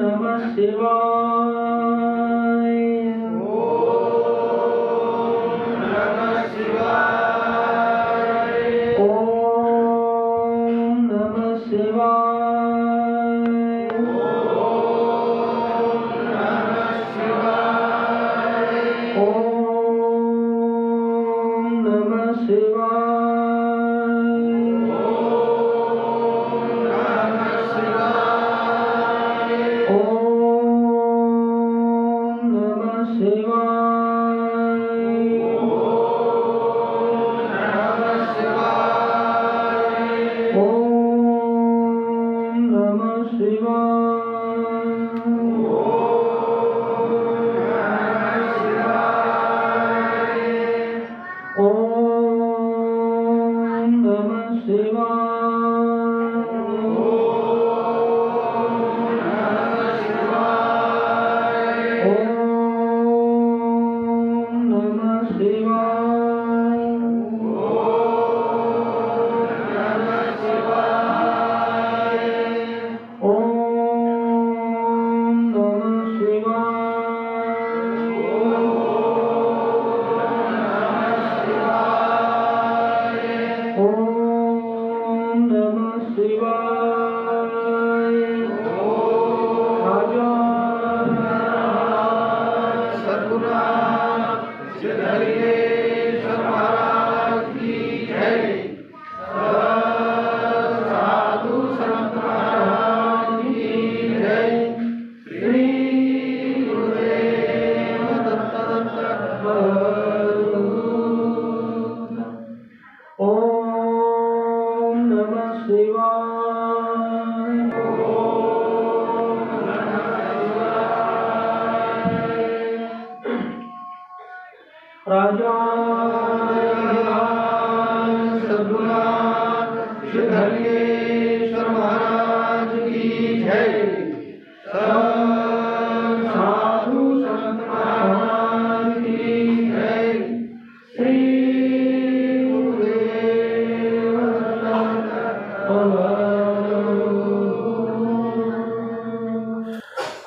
नमः शिवाय। ओम नमः शिवाय। ओम नमः शिवाय। ओम नमः शिवाय। ओम नमः शिवाय।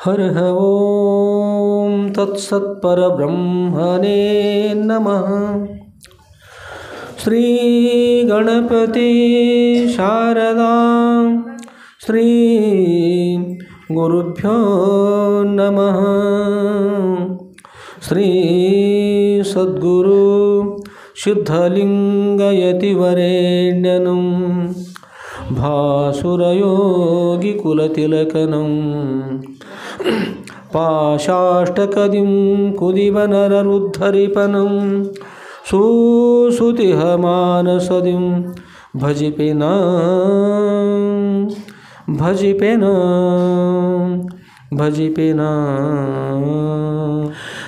हरिः ओं तत्सत्परब्रह्मणे नमः। श्री गणपति शारदा श्री गुरुभ्यो नमः। श्री सद्गुरु सिद्धलिंगयतिवरेण्यं भासुरयोगिकुलतिलकनं पाशाष्टकदिं कुदिवनररुद्धरिपनं सुसुतिहमानसदिं भजिपेना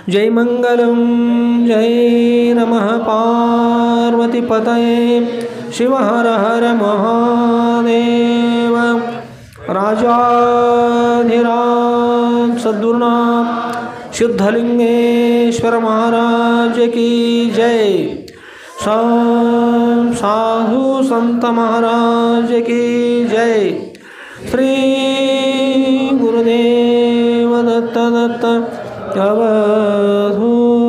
जय मंगलम जय नमः पार्वतीपतये शिव हर हर महादेव। राजाधिराज सद्गुरुनाथ सिद्धलिंगेश्वर महाराज की जय। साधु संत महाराज की जय। श्री गुरुदेव दत्त दत्त अवधूत।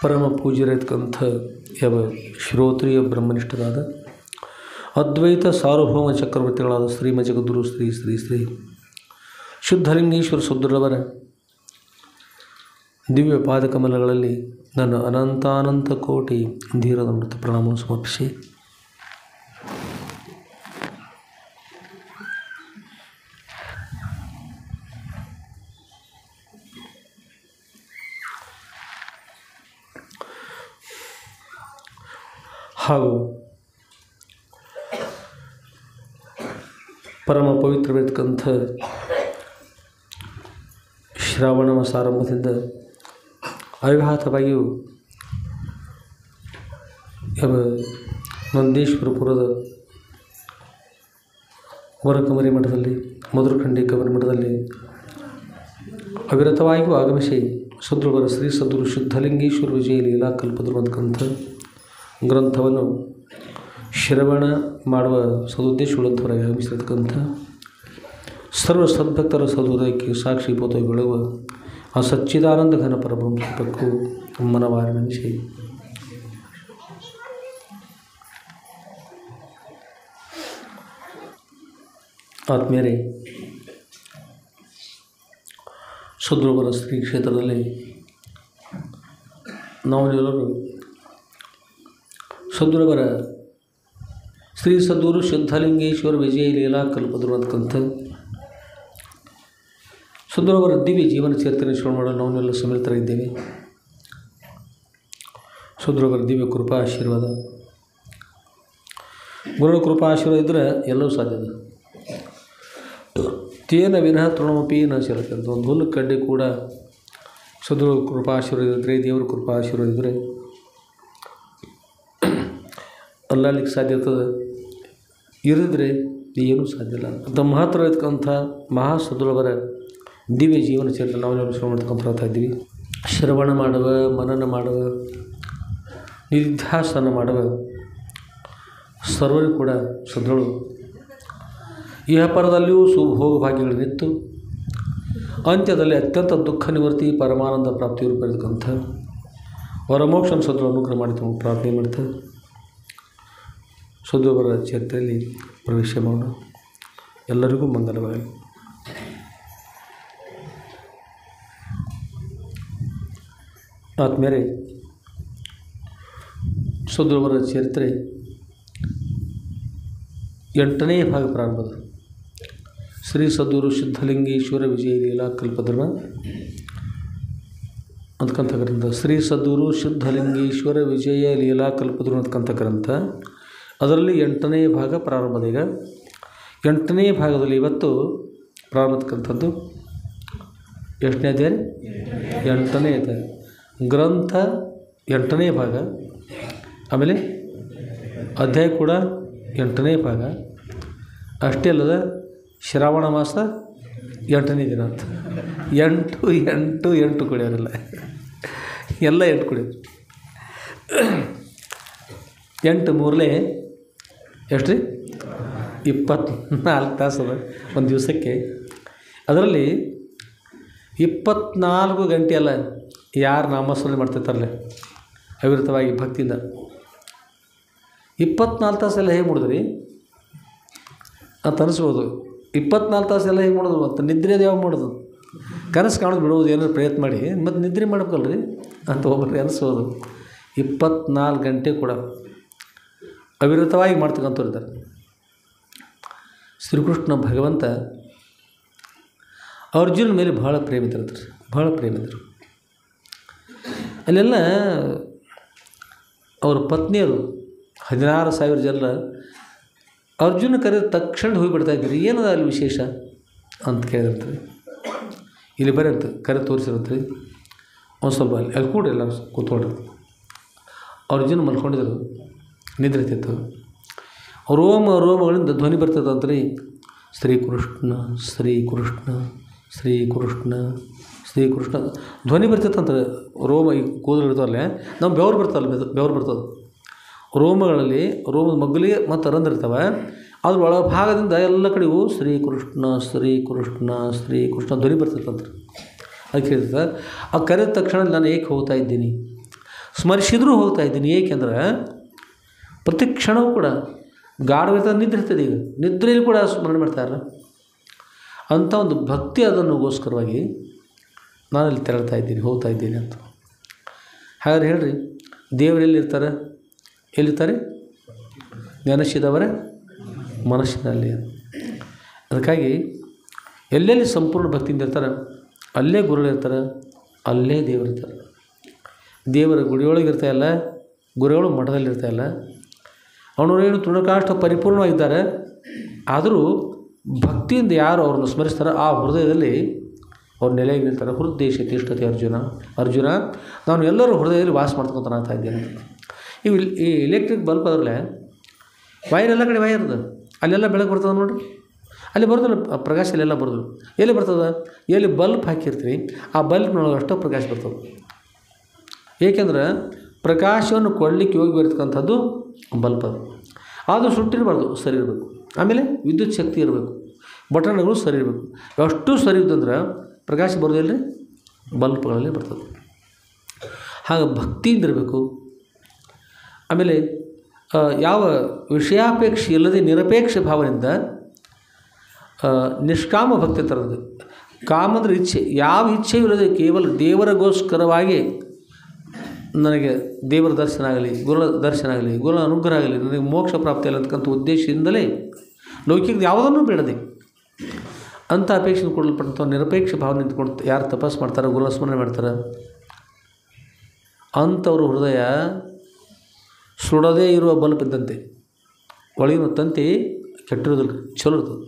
ಪರಮ ಪೂಜ್ಯರಿರ್ತಕ್ಕಂಥ ಯಾವ ಶ್ರೋತ್ರಿಯ ಬ್ರಹ್ಮನಿಷ್ಠರಾದ ಅದ್ವೈತ ಸಾರ್ವಭೌಮ ಚಕ್ರವರ್ತಿಗಳಾದ ಶ್ರೀಮ ಜಗದ್ಗುರು ಶ್ರೀ ಶ್ರೀ ಶ್ರೀ ಸಿದ್ಧಲಿಂಗೇಶ್ವರ ಸದ್ಗುರುರವರ ದಿವ್ಯ ಪಾದಕಮಲಗಳಲ್ಲಿ ನನ್ನ ಅನಂತಾನಂತ ಕೋಟಿ ಧೀರದ ಮೃತ ಪ್ರಣಾಮವನ್ನು ಸಮರ್ಪಿಸಿ ಹಾಗೂ ಪರಮ ಪವಿತ್ರವಿರತಕ್ಕಂಥ ಶ್ರಾವಣ ಮಾಸ ಆರಂಭದಿಂದ ಅವ್ಯಾಹತವಾಗಿಯೂ ನಂದೀಶ್ವರಪುರದ ವರಕಮರಿ ಮಠದಲ್ಲಿ ಮಧುರಖಂಡಿ ಕಮರಿ ಮಠದಲ್ಲಿ ಅವಿರತವಾಗಿಯೂ ಆಗಮಿಸಿ ಸದ್ಗುರುವರ ಶ್ರೀ ಸದ್ಗುರು ಶುದ್ಧಲಿಂಗೇಶ್ವರ ವಿಜಯ ಲೀಲಾ ಕಲ್ಪದಿರುವಂಥ ಗ್ರಂಥವನ್ನು ಶ್ರವಣ ಮಾಡುವ ಸದುದ್ದೇಶವುಳ್ಳಂಥವರಾಗಿ ಆಗಮಿಸಿರ್ತಕ್ಕಂಥ ಸರ್ವ ಸದ್ಭಕ್ತರ ಸದುದಯಕ್ಕೆ ಸಾಕ್ಷೀಭೂತವಾಗಿ ಬೆಳೆಯುವ ಆ ಸಚ್ಚಿದಾನಂದ ಘನ ಪರಬ್ರಹ್ಮಕ್ಕೂ ಮನವಾರಿ ಮನುಷ್ಯ ಆತ್ಮೀಯರೇ, ಸದ್ಗುರುವರ ಶ್ರೀ ಕ್ಷೇತ್ರದಲ್ಲಿ ನಾವೆಲ್ಲರೂ ಸದ್ಗುರುವರ ಶ್ರೀ ಸದ್ಗುರು ಶುದ್ಧಲಿಂಗೇಶ್ವರ ವಿಜಯ ಲೀಲಾ ಕಲ್ಪದಿರುವಂಥ ಸದ್ಗುರುವರ ದಿವ್ಯ ಜೀವನ ಚರಿತ್ರೆ ಶ್ರವಣ ಮಾಡಲು ನಾವೆಲ್ಲ ಸಮಿತರಾಗಿದ್ದೇವೆ. ಸದ್ಗುರುವರ ದಿವ್ಯ ಕೃಪಾ ಆಶೀರ್ವಾದ, ಗುರುಗಳ ಕೃಪಾ ಆಶೀರ್ವಾದ ಇದ್ದರೆ ಎಲ್ಲವೂ ಸಾಧ್ಯದ. ತೇನ ವಿನಃ ತೃಣಮಪಿ ನ ಚಲಕಂತ ಒಂದು ಹುಲ್ಲು ಕಡ್ಡಿ ಕೂಡ ಸದ್ಗುರು ಕೃಪಾ ಆಶೀರ್ವಾದ ಇದ್ದರೆ, ದೇವರ ಕೃಪಾ ಆಶೀರ್ವಾದ ಇದ್ದರೆ ಅಲ್ಲಾಲಿಕ್ಕೆ ಸಾಧ್ಯ ಇರ್ತದೆ. ಇರಿದ್ರೆ ಏನೂ ಸಾಧ್ಯ ಇಲ್ಲ. ಅಂತ ಮಹತ್ವ ಇರ್ತಕ್ಕಂಥ ಮಹಾ ಸದ್ಗುರುವರ ದಿವ್ಯ ಜೀವನ ಚರಿತ್ರೆ ನಾವು ಶ್ರವಣ ಮಾಡ್ತಕ್ಕಂಥ ಇದ್ದೀವಿ. ಶ್ರವಣ ಮಾಡುವ, ಮನನ ಮಾಡುವ, ನಿಧ್ಯಾಸನ ಮಾಡುವ ಸರ್ವರಿಗೂ ಕೂಡ ಸದ್ಗುರು ಇಹಪರದಲ್ಲಿಯೂ ಸುಭೋಗ ಭಾಗ್ಯಗಳನ್ನಿತ್ತು, ಅಂತ್ಯದಲ್ಲಿ ಅತ್ಯಂತ ದುಃಖ ನಿವೃತ್ತಿ ಪರಮಾನಂದ ಪ್ರಾಪ್ತಿಯವರು ಬರೆದಕ್ಕಂಥ ವರಮೋಕ್ಷ ಸದ್ಗುರು ಅನುಗ್ರಹ ಮಾಡಿ ತಮ್ಮ ಪ್ರಾರ್ಥನೆ ಮಾಡ್ತಾರೆ. ಸದ್ಗುರುವರ ಚರಿತ್ರೆಯಲ್ಲಿ ಪ್ರವೇಶ ಮಾಡೋಣ. ಎಲ್ಲರಿಗೂ ಮಂಗಲವಾಗಲಿ. ಆತ್ಮೀಯರೇ, ಸದ್ಗುರುವರ ಚರಿತ್ರೆ 8ನೇ ಭಾಗ ಪ್ರಾರಂಭದ ಶ್ರೀ ಸದ್ಗುರು ಶುದ್ಧಲಿಂಗೇಶ್ವರ ವಿಜಯ ಲೀಲಾ ಕಲ್ಪದ್ರವ ಅಂತಕ್ಕಂಥ ಗ್ರಂಥ. ಶ್ರೀ ಸದ್ಗುರು ಶುದ್ಧಲಿಂಗೇಶ್ವರ ವಿಜಯ ಲೀಲಾ ಕಲ್ಪದ್ರವ ಅಂತಕ್ಕಂಥ ಗ್ರಂಥ, ಅದರಲ್ಲಿ 8ನೇ ಭಾಗ ಪ್ರಾರಂಭದ. ಈಗ 8ನೇ ಭಾಗದಲ್ಲಿ ಇವತ್ತು ಪ್ರಾರಂಭಕ್ಕಂಥದ್ದು ಎಷ್ಟನೇ ಅಧ್ಯಾಯ? 8ನೇ ಅಧ್ಯಾಯ. ಗ್ರಂಥ 8ನೇ ಭಾಗ, ಆಮೇಲೆ ಅಧ್ಯಾಯ ಕೂಡ 8ನೇ ಭಾಗ. ಅಷ್ಟೇ ಅಲ್ಲದ ಶ್ರಾವಣ ಮಾಸ 8ನೇ ದಿನ ಅಂತ 8 ಕುಡಿಯೋರಿಲ್ಲ, ಎಲ್ಲ 8 ಕುಡಿಯೋದು. 8 ಮೂರಲೇ ಎಷ್ಟು ರೀ? 24 ತಾಸು ಅದ ಒಂದು ದಿವಸಕ್ಕೆ. ಅದರಲ್ಲಿ 24 ಗಂಟೆ ಅಲ್ಲ, ಯಾರು ನಾಮಸ್ಮರಣೆ ಮಾಡ್ತಿರ್ತಾರಲ್ಲ ಅವಿರತವಾಗಿ ಭಕ್ತಿಯಿಂದ 24 ತಾಸೆಲ್ಲ ಹೇಗೆ ಮಾಡಿದ್ರಿ ಅಂತ ಅನಿಸ್ಬೋದು. 24 ತಾಸೆಲ್ಲ ಹೇಗೆ ಮಾಡೋದು? ಮತ್ತು ನಿದ್ರೆ ಯಾವಾಗ ಮಾಡೋದು? ಕನಸು ಕಾಣೋದು ಬಿಡೋದು, ಏನಾದ್ರು ಪ್ರಯತ್ನ ಮಾಡಿ ಮತ್ತು ನಿದ್ರೆ ಮಾಡ್ಬೇಕಲ್ರಿ ಅಂತ ಒಬ್ಬರಿಗೆ ಅನಿಸ್ಬೋದು. 24 ಗಂಟೆ ಕೂಡ ಅವಿರತವಾಗಿ ಮಾಡ್ತಕ್ಕಂಥವ್ರು ಇದ್ದಾರೆ. ಶ್ರೀಕೃಷ್ಣ ಭಗವಂತ ಅರ್ಜುನ ಮೇಲೆ ಭಾಳ ಪ್ರೇಮ ಇದ್ದಿರ್ತಾರೆ, ಭಾಳ ಪ್ರೇಮ ಇದ್ದರು. ಅಲ್ಲೆಲ್ಲ ಅವ್ರ ಪತ್ನಿಯರು 16,000 ಜನ ಅರ್ಜುನ ಕರೆದ ತಕ್ಷಣ ಹೋಗಿಬಿಡ್ತಾ ಇದ್ದೀರಿ, ಏನದ ಅಲ್ಲಿ ವಿಶೇಷ ಅಂತ ಕೇಳಿದಂತ್ರಿ. ಇಲ್ಲಿ ಬರೀ ಅಂತ ಕರೆ ತೋರಿಸಿರಂತ್ರಿ. ಒಂದು ಸ್ವಲ್ಪ ಅಲ್ಲಿ ಕೂಡ ಎಲ್ಲ ಕೂತ್ಕೊಂಡ್ರು. ಅರ್ಜುನ ಮಲ್ಕೊಂಡಿದ್ರು, ನಿದ್ರೆ ಇರ್ತಿತ್ತು. ರೋಮಗಳಿಂದ ಧ್ವನಿ ಬರ್ತದಂತ್ರಿ, ಶ್ರೀಕೃಷ್ಣ ಶ್ರೀಕೃಷ್ಣ ಶ್ರೀಕೃಷ್ಣ ಶ್ರೀಕೃಷ್ಣ ಧ್ವನಿ ಬರ್ತಿತ್ತಂತಾರೆ. ರೋಮ ಈ ಕೂದಲು ಇರ್ತಾವಲ್ಲೇ, ನಾವು ಬೆವರು ಬರ್ತದೆ ರೋಮಗಳಲ್ಲಿ, ರೋಮದ ಮಗ್ಗಲಿಗೆ ಮತ್ತು ರಂಧ್ರಿರ್ತವೆ. ಅದ್ರ ಒಳ ಭಾಗದಿಂದ ಎಲ್ಲ ಕಡೆಗೂ ಶ್ರೀಕೃಷ್ಣ ಶ್ರೀಕೃಷ್ಣ ಶ್ರೀಕೃಷ್ಣ ಧ್ವನಿ ಬರ್ತಿತ್ತಂತ್ರಿ. ಅದಕ್ಕೆ ಹೇಳ್ತಾರೆ, ಆ ಕರೆದ ತಕ್ಷಣ ನಾನು ಏಕೆ ಹೋಗ್ತಾ ಇದ್ದೀನಿ, ಸ್ಮರಿಸಿದ್ರೂ ಹೋಗ್ತಾ ಇದ್ದೀನಿ. ಏಕೆಂದ್ರೆ ಪ್ರತಿ ಕ್ಷಣವೂ ಕೂಡ ಗಾಢವಿರ್ತದೆ, ನಿದ್ರೆ ಇರ್ತದೆ. ಈಗ ನಿದ್ರೆಯಲ್ಲಿ ಕೂಡ ಸ್ಮರಣೆ ಮಾಡ್ತಾರೆ. ಅಂಥ ಒಂದು ಭಕ್ತಿ ಅದನ್ನುಗೋಸ್ಕರವಾಗಿ ನಾನಲ್ಲಿ ತೆರಳ್ತಾ ಇದ್ದೀನಿ, ಹೋಗ್ತಾ ಇದ್ದೀನಿ ಅಂತ. ಹಾಗಾದ್ರೆ ಹೇಳ್ರಿ, ದೇವರೆಲ್ಲಿರ್ತಾರೆ? ಎಲ್ಲಿರ್ತಾರೆ? ನೆನೆಸಿದವರ ಮನಸ್ಸಿನಲ್ಲಿ. ಅದಕ್ಕಾಗಿ ಎಲ್ಲೆಲ್ಲಿ ಸಂಪೂರ್ಣ ಭಕ್ತಿಯಿಂದ ಇರ್ತಾರೆ ಅಲ್ಲೇ ಗುರುಗಳಿರ್ತಾರೆ, ಅಲ್ಲೇ ದೇವರಿರ್ತಾರೆ. ದೇವರ ಗುಡಿಯೊಳಗೆ ಇರ್ತಾಯಿಲ್ಲ, ಗುರುಗಳು ಮಠದಲ್ಲಿ ಇರ್ತಾಯಿಲ್ಲ. ಅವನವರೇನು ತೃಣಕಾಷ್ಟ ಪರಿಪೂರ್ಣವಾಗಿದ್ದಾರೆ. ಆದರೂ ಭಕ್ತಿಯಿಂದ ಯಾರು ಅವ್ರನ್ನ ಸ್ಮರಿಸ್ತಾರೆ ಆ ಹೃದಯದಲ್ಲಿ ಅವ್ರ ನೆಲೆಗೆ ನಿಲ್ತಾರೆ. ಹೃದಯೇಶ ತಿಷ್ಠತೆ ಅರ್ಜುನ ನಾನು ಎಲ್ಲರೂ ಹೃದಯದಲ್ಲಿ ವಾಸ ಮಾಡ್ತಕ್ಕಂತ ಆಗ್ತಾ ಇದ್ದೇನೆ. ಈ ಎಲೆಕ್ಟ್ರಿಕ್ ಬಲ್ಬ್ ಅದರಲ್ಲೇ ವೈರ್ ಎಲ್ಲ ಕಡೆ ವೈರ್ ಅದ, ಅಲ್ಲೆಲ್ಲ ಬೆಳಕು ಬರ್ತದೆ ನೋಡಿರಿ. ಅಲ್ಲಿ ಬರೋದಿಲ್ಲ ಪ್ರಕಾಶ ಅಲ್ಲೆಲ್ಲ ಬರೋದಿಲ್ಲ. ಎಲ್ಲಿ ಬರ್ತದೆ? ಎಲ್ಲಿ ಬಲ್ಬ್ ಹಾಕಿರ್ತೀವಿ ಆ ಬಲ್ಬ್ನೊಳಗೆ ಅಷ್ಟೋ ಪ್ರಕಾಶ ಬರ್ತದೆ. ಏಕೆಂದ್ರೆ ಪ್ರಕಾಶವನ್ನು ಕೊಡಲಿಕ್ಕೆ ಹೋಗಿ ಬರ್ತಕ್ಕಂಥದ್ದು ಬಲ್ಬ್. ಅದು ಸುಟ್ಟಿರಬಾರ್ದು, ಸರಿ ಇರಬೇಕು. ಆಮೇಲೆ ವಿದ್ಯುತ್ ಶಕ್ತಿ ಇರಬೇಕು, ಬಟನ್ಗಳು ಸರಿ ಇರಬೇಕು. ಅಷ್ಟು ಸರಿ ಇದ್ದಂದ್ರೆ ಪ್ರಕಾಶ ಬರೋದಿಲ್ಲ ರೀ, ಬಲ್ಬ್ಗಳಲ್ಲಿ ಬರ್ತದೆ. ಹಾಗೆ ಭಕ್ತಿಯಿಂದ ಇರಬೇಕು. ಆಮೇಲೆ ಯಾವ ವಿಷಯಾಪೇಕ್ಷೆ ಇಲ್ಲದೆ ನಿರಪೇಕ್ಷ ಭಾವನೆಯಿಂದ ನಿಷ್ಕಾಮ ಭಕ್ತಿ ತರದು. ಕಾಮ ಅಂದರೆ ಇಚ್ಛೆ, ಯಾವ ಇಚ್ಛೆಯೂ ಇಲ್ಲದೆ ಕೇವಲ ದೇವರಿಗೋಸ್ಕರವಾಗಿ ನನಗೆ ದೇವರ ದರ್ಶನ ಆಗಲಿ, ಗುರುಗಳ ದರ್ಶನ ಆಗಲಿ, ಗುರುಗಳ ಅನುಗ್ರಹ ಆಗಲಿ, ನನಗೆ ಮೋಕ್ಷ ಪ್ರಾಪ್ತಿ ಆಗಲಿ ಅಂತಕ್ಕಂಥ ಉದ್ದೇಶದಿಂದಲೇ ಲೌಕಿಕ ಯಾವುದನ್ನು ಬೇಡದೆ ಅಂಥ ಅಪೇಕ್ಷೆ ಕೊಡಲ್ಪಟ್ಟಂಥ ನಿರಪೇಕ್ಷ ಭಾವನೆ ನಿಂತ್ಕೊಂಡು ಯಾರು ತಪಸ್ಸು ಮಾಡ್ತಾರೆ, ಗುರುಗಳ ಸ್ಮರಣೆ ಮಾಡ್ತಾರೆ, ಅಂಥವ್ರ ಹೃದಯ ಸುಡದೇ ಇರುವ ಬಲ್ಬ್ ಇದ್ದಂತೆ. ಒಳಗಿನ ತಂತಿ ಕೆಟ್ಟಿರೋದಿಲ್ಲ, ಚಲೋ ಇರ್ತದೆ.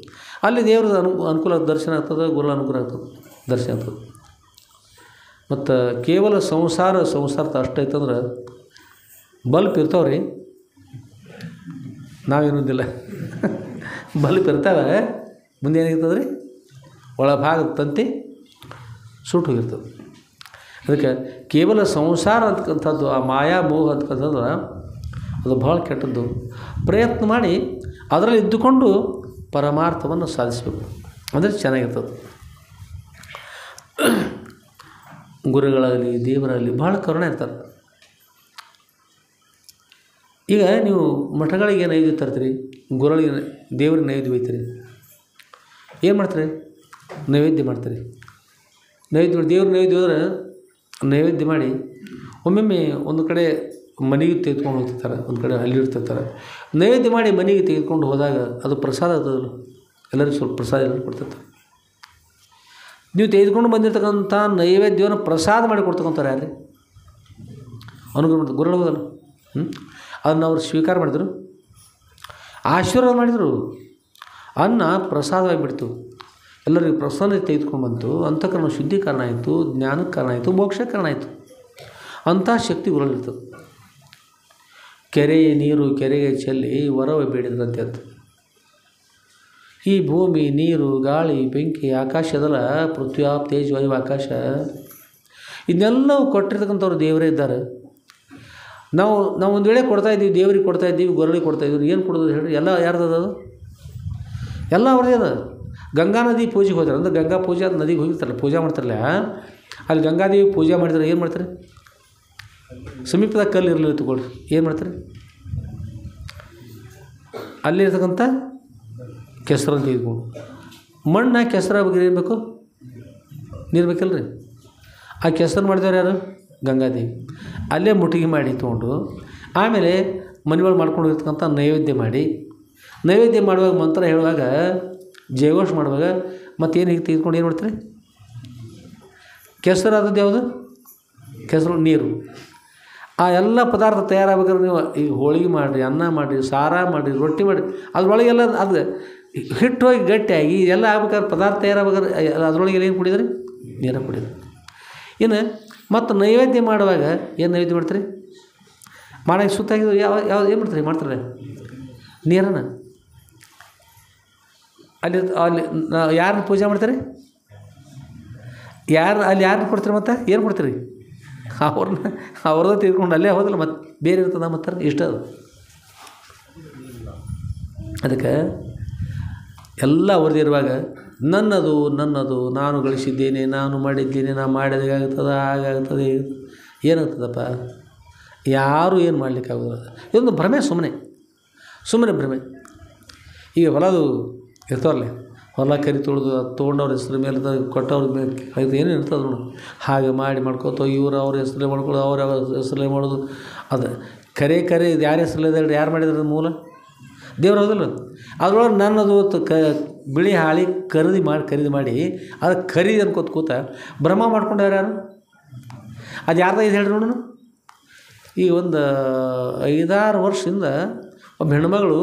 ಅಲ್ಲಿ ದೇವ್ರ ಅನುಕೂಲ ದರ್ಶನ ಆಗ್ತದೆ, ಗುರುಗಳ ಅನುಗ್ರಹ ಆಗ್ತದೆ, ದರ್ಶನ ಆಗ್ತದೆ. ಮತ್ತು ಕೇವಲ ಸಂಸಾರ ಅಷ್ಟೈತಂದ್ರೆ ಬಲ್ಬ್ ಇರ್ತಾವ್ರಿ, ನಾವೇನೋದಿಲ್ಲ. ಬಲ್ಬ್ ಇರ್ತಾವೆ, ಮುಂದೆ ಏನಾಗಿರ್ತದೆ ರೀ, ಒಳಭಾಗದ ತಂತಿ ಸುಟ್ಟು ಹೋಗಿರ್ತದೆ. ಅದಕ್ಕೆ ಕೇವಲ ಸಂಸಾರ ಅಂತಕ್ಕಂಥದ್ದು, ಆ ಮಾಯಾ ಮೋಹ ಅಂತಕ್ಕಂಥದ್ದು ಅದು ಭಾಳ ಕೆಟ್ಟದ್ದು. ಪ್ರಯತ್ನ ಮಾಡಿ ಅದರಲ್ಲಿ ಇದ್ದುಕೊಂಡು ಪರಮಾರ್ಥವನ್ನು ಸಾಧಿಸಬೇಕು, ಅಂದರೆ ಚೆನ್ನಾಗಿರ್ತದೆ. ಗುರುಗಳಾಗಲಿ ದೇವರಾಗಲಿ ಭಾಳ ಕರುಣೆ ಇರ್ತಾರೆ. ಈಗ ನೀವು ಮಠಗಳಿಗೆ ನೈವೇದ್ಯ ತರ್ತೀರಿ, ಗುರುಗಳಿಗೆ ದೇವ್ರಿಗೆ ನೈವೇದ್ಯ ಒಯ್ತೀರಿ, ಏನು ಮಾಡ್ತೀರಿ? ನೈವೇದ್ಯ ಮಾಡ್ತೀರಿ. ನೈವೇದ್ಯ ಮಾಡಿ ದೇವ್ರ ನೈವೇದ್ಯ ಹೋದ್ರೆ ನೈವೇದ್ಯ ಮಾಡಿ ಒಮ್ಮೊಮ್ಮೆ ಒಂದು ಕಡೆ ಮನೆಗೆ ತೆಗೆದುಕೊಂಡು ಹೋಗ್ತಿರ್ತಾರೆ, ಒಂದು ಕಡೆ ಅಲ್ಲಿ ಇರ್ತಿರ್ತಾರೆ. ನೈವೇದ್ಯ ಮಾಡಿ ಮನೆಗೆ ತೆಗೆದುಕೊಂಡು ಹೋದಾಗ ಅದು ಪ್ರಸಾದ ಆಗ್ತದಲ್ಲ, ಎಲ್ಲರಿಗೂ ಸ್ವಲ್ಪ ಪ್ರಸಾದ ಎಲ್ಲರೂ ಕೊಡ್ತಿರ್ತಾರೆ. ನೀವು ತೆಗೆದುಕೊಂಡು ಬಂದಿರ್ತಕ್ಕಂಥ ನೈವೇದ್ಯವನ್ನು ಪ್ರಸಾದ ಮಾಡಿ ಕೊಡ್ತಕ್ಕಂಥವ್ರು ಯಾರು? ಅನುಗ್ರಹ ಮಾಡಿದ್ರು ಗುರುಗಳಲ್ಲ. ಅದನ್ನು ಅವ್ರು ಸ್ವೀಕಾರ ಮಾಡಿದರು, ಆಶೀರ್ವಾದ ಮಾಡಿದರು. ಅನ್ನ ಪ್ರಸಾದವಾಗಿಬಿಡ್ತು, ಎಲ್ಲರಿಗೂ ಪ್ರಸನ್ನ ತೆಗೆದುಕೊಂಡು ಬಂತು, ಅಂತಃಕರಣ ಶುದ್ಧೀಕರಣ ಆಯಿತು, ಜ್ಞಾನಕ್ಕೆ ಕಾರಣ ಆಯಿತು, ಮೋಕ್ಷಕ್ಕೆ ಕಾರಣ ಆಯಿತು. ಅಂಥ ಶಕ್ತಿ ಗುರುಗಳಿರ್ತದೆ. ಕೆರೆಯ ನೀರು ಕೆರೆಗೆ ಚೆಲ್ಲಿ ವರವ ಬೇಡಿದ್ರಂತೆ ಅಂತ. ಈ ಭೂಮಿ, ನೀರು, ಗಾಳಿ, ಬೆಂಕಿ, ಆಕಾಶ ಅದಲ್ಲ, ಪೃಥ್ವ್ಯಾಪ್ ತೇಜ್ ವಾಯು ಆಕಾಶ, ಇದನ್ನೆಲ್ಲವೂ ಕೊಟ್ಟಿರ್ತಕ್ಕಂಥವ್ರು ದೇವರೇ ಇದ್ದಾರೆ. ನಾವು ಒಂದು ವೇಳೆ ಕೊಡ್ತಾಯಿದ್ದೀವಿ, ದೇವ್ರಿಗೆ ಕೊಡ್ತಾಯಿದ್ದೀವಿ, ಗುರುಗಳಿಗೆ ಕೊಡ್ತಾಯಿದ್ದೀವಿ, ಏನು ಕೊಡೋದು ಹೇಳಿ? ಎಲ್ಲ ಯಾರ್ದು? ಎಲ್ಲ ಅವ್ರದೇ ಅದ. ಗಂಗಾ ನದಿ ಪೂಜೆಗೆ ಹೋದ್ರೆ, ಅಂದರೆ ಗಂಗಾ ಪೂಜೆ ನದಿಗೆ ಹೋಗಿರ್ತಾರಲ್ಲ, ಪೂಜೆ ಮಾಡ್ತಾರಲ್ಲ, ಅಲ್ಲಿ ಗಂಗಾದೇವಿ ಪೂಜೆ ಮಾಡಿದ್ರೆ ಏನು ಮಾಡ್ತಾರೆ? ಸಮೀಪದಾಗ ಕಲ್ಲು ಇರಲಿಲ್ಲ ತಗೊಳ್ಳಿ, ಏನು ಮಾಡ್ತಾರೆ? ಅಲ್ಲಿರ್ತಕ್ಕಂಥ ಕೆಸರನ್ನು ತೆಗೆದುಕೊಂಡು ಮಣ್ಣು ಕೆಸರು ಬಗ್ಗೆ ಏನು ಬೇಕು? ನೀರು ಬೇಕಲ್ಲ ರೀ. ಆ ಕೆಸರು ಮಾಡಿದವ್ರು ಯಾರು? ಗಂಗಾದೇವಿ. ಅಲ್ಲೇ ಮುಟ್ಟಿಗೆ ಮಾಡಿ ತೊಗೊಂಡು ಆಮೇಲೆ ಮನೆಯೊಳಗೆ ಮಾಡ್ಕೊಂಡು ಇರ್ತಕ್ಕಂಥ ನೈವೇದ್ಯ ಮಾಡಿ, ನೈವೇದ್ಯ ಮಾಡುವಾಗ ಮಂತ್ರ ಹೇಳುವಾಗ, ಜಯಘೋಷ ಮಾಡುವಾಗ ಮತ್ತೇನು ಹೀಗೆ ತೆಗೆದುಕೊಂಡು ಏನು ಮಾಡ್ತಾರೆ? ಕೆಸರು ಆದದ್ದು ಯಾವುದು? ಕೆಸರು ನೀರು. ಆ ಎಲ್ಲ ಪದಾರ್ಥ ತಯಾರಾಗಬೇಕಾದ್ರೆ ನೀವು ಈಗ ಹೋಳಿಗೆ ಮಾಡಿರಿ, ಅನ್ನ ಮಾಡಿರಿ, ಸಾರ ಮಾಡಿರಿ, ರೊಟ್ಟಿ ಮಾಡಿರಿ, ಅದ್ರೊಳಗೆಲ್ಲ ಅದು ಹಿಟ್ಟು ಹೋಗಿ ಗಟ್ಟಿಯಾಗಿ ಎಲ್ಲ ಆಗ್ಬೇಕಾದ್ರೆ ಪದಾರ್ಥ ತಯಾರಾಗಬೇಕಾದ್ರೆ ಅದರೊಳಗೆ ಏನು ಕುಡಿದ್ರಿ? ನೀರು ಕುಡಿದ್ರಿ. ಇನ್ನು ಮತ್ತು ನೈವೇದ್ಯ ಮಾಡುವಾಗ ಏನು ನೈವೇದ್ಯ ಮಾಡ್ತೀರಿ? ಮಾಡಕ್ಕೆ ಸುತ್ತಾಗಿದ್ದು ಯಾವ್ದು ಏನು ಮಾಡ್ತಾರೆ? ನೀರನ್ನು ಅಲ್ಲಿ ಯಾರನ್ನ ಪೂಜೆ ಮಾಡ್ತಾರೆ? ಯಾರನ್ನ ಕೊಡ್ತೀರಿ? ಮತ್ತು ಏನು ಕೊಡ್ತೀರಿ? ಅವ್ರದ್ದು ತಿಳ್ಕೊಂಡು ಅಲ್ಲೇ ಹೋದಲ್ಲ, ಮತ್ತು ಬೇರೆ ಇರ್ತದೆ. ಮತ್ತು ಇಷ್ಟ ಅದು. ಅದಕ್ಕೆ ಎಲ್ಲ ಅವ್ರದ್ದು ಇರುವಾಗ ನನ್ನದು ನಾನು ಗಳಿಸಿದ್ದೇನೆ, ನಾನು ಮಾಡಿದ್ದೇನೆ, ನಾನು ಮಾಡಿದಾಗುತ್ತದೆ, ಹಾಗಾಗ್ತದೆ, ಏನಾಗ್ತದಪ್ಪ? ಯಾರೂ ಏನು ಮಾಡಲಿಕ್ಕಾಗೋದಿಲ್ಲ. ಇದೊಂದು ಭ್ರಮೆ, ಸುಮ್ಮನೆ ಭ್ರಮೆ. ಈಗ ಹೊಲದು ಇರ್ತಾವಲ್ಲ, ಹೊಲ ಕರಿ ತೊಳೆದು ಅದು ತೊಗೊಂಡವ್ರ ಹೆಸ್ರ ಮೇಲೆ ಕೊಟ್ಟವ್ರ ಮೇಲೆ ಅದು ಏನೇನು ಇರ್ತದೆ ನೋಡು, ಹಾಗೆ ಮಾಡ್ಕೋತ ಇವರು ಅವ್ರ ಹೆಸರಲ್ಲೇ ಮಾಡ್ಕೊಳ್ಳೋದು, ಅವ್ರ ಹೆಸರಲ್ಲೇ ಮಾಡೋದು. ಅದು ಕರೆ ಇದು ಯಾರ ಹೆಸರಲ್ಲಿದೆ ಹೇಳಿ? ಯಾರು ಮಾಡಿದ್ರೆ ಮೂಲ? ದೇವ್ರು ಹೌದಲ್ಲ. ಅದ್ರೊಳಗೆ ನನ್ನದು ಬಿಳಿ ಹಾಳಿ ಖರೀದಿ ಮಾಡಿ ಅದು ಖರೀದಿ ಅನ್ಕೋತ ಕೂತ ಭ್ರಮ ಮಾಡ್ಕೊಂಡವ್ರು ಯಾರು? ಅದು ಯಾರ್ದು ಇದು ಹೇಳ್ರಿ ನೋಡೋಣ. ಈಗ ಒಂದು 5-6 ವರ್ಷದಿಂದ ಒಬ್ಬ ಹೆಣ್ಮಗಳು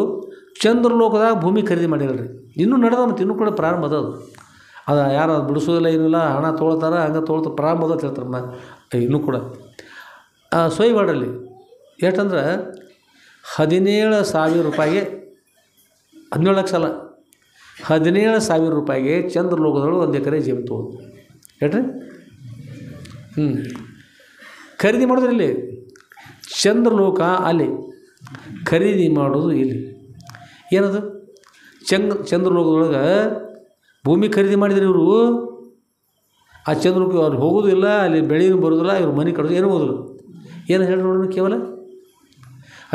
ಚಂದ್ರಲೋಕದಾಗ ಭೂಮಿ ಖರೀದಿ ಮಾಡಿರಲ್ರಿ. ಇನ್ನೂ ನಡೆದ, ಮತ್ತು ಇನ್ನೂ ಕೂಡ ಪ್ರಾರಂಭ ಅದು ಯಾರು ಅದು ಬಿಡಿಸೋದಿಲ್ಲ, ಏನಿಲ್ಲ, ಹಣ ತೊಗೊಳ್ತಾರೆ, ಹಂಗೆ ತೊಗೊಳ್ತಾರೆ, ಪ್ರಾರಂಭ ಅಂತ ಹೇಳ್ತಾರೆ. ಇನ್ನೂ ಕೂಡ ಸೋಯಿವಾಡಲ್ಲಿ ಎಷ್ಟಂದ್ರೆ 17,000 ರೂಪಾಯಿಗೆ 17 ಲಕ್ಷ ಅಲ್ಲ, 17,000 ರೂಪಾಯಿಗೆ ಚಂದ್ರಲೋಕದೊಳಗೆ 1 ಎಕರೆ ಜಮೀನು ತೊಗೊಂಡು ಹೇಳ್ರಿ. ಖರೀದಿ ಮಾಡೋದು ಇಲ್ಲಿ, ಚಂದ್ರಲೋಕ ಅಲ್ಲಿ, ಖರೀದಿ ಮಾಡೋದು ಇಲ್ಲಿ. ಏನದು ಚಂದ್ರಲೋಕದೊಳಗೆ ಭೂಮಿ ಖರೀದಿ ಮಾಡಿದ್ರೆ ಇವರು ಆ ಚಂದ್ರಲೋಕ ಅವ್ರು ಹೋಗೋದು ಇಲ್ಲ, ಅಲ್ಲಿ ಬೆಳೆಯೂ ಬರೋದಿಲ್ಲ, ಇವ್ರು ಮನೆ ಕಟ್ಟೋದು ಏನೂ ಹೋಗೋದಿಲ್ಲ. ಏನು ಹೇಳಿ ನೋಡೋಣ, ಕೇವಲ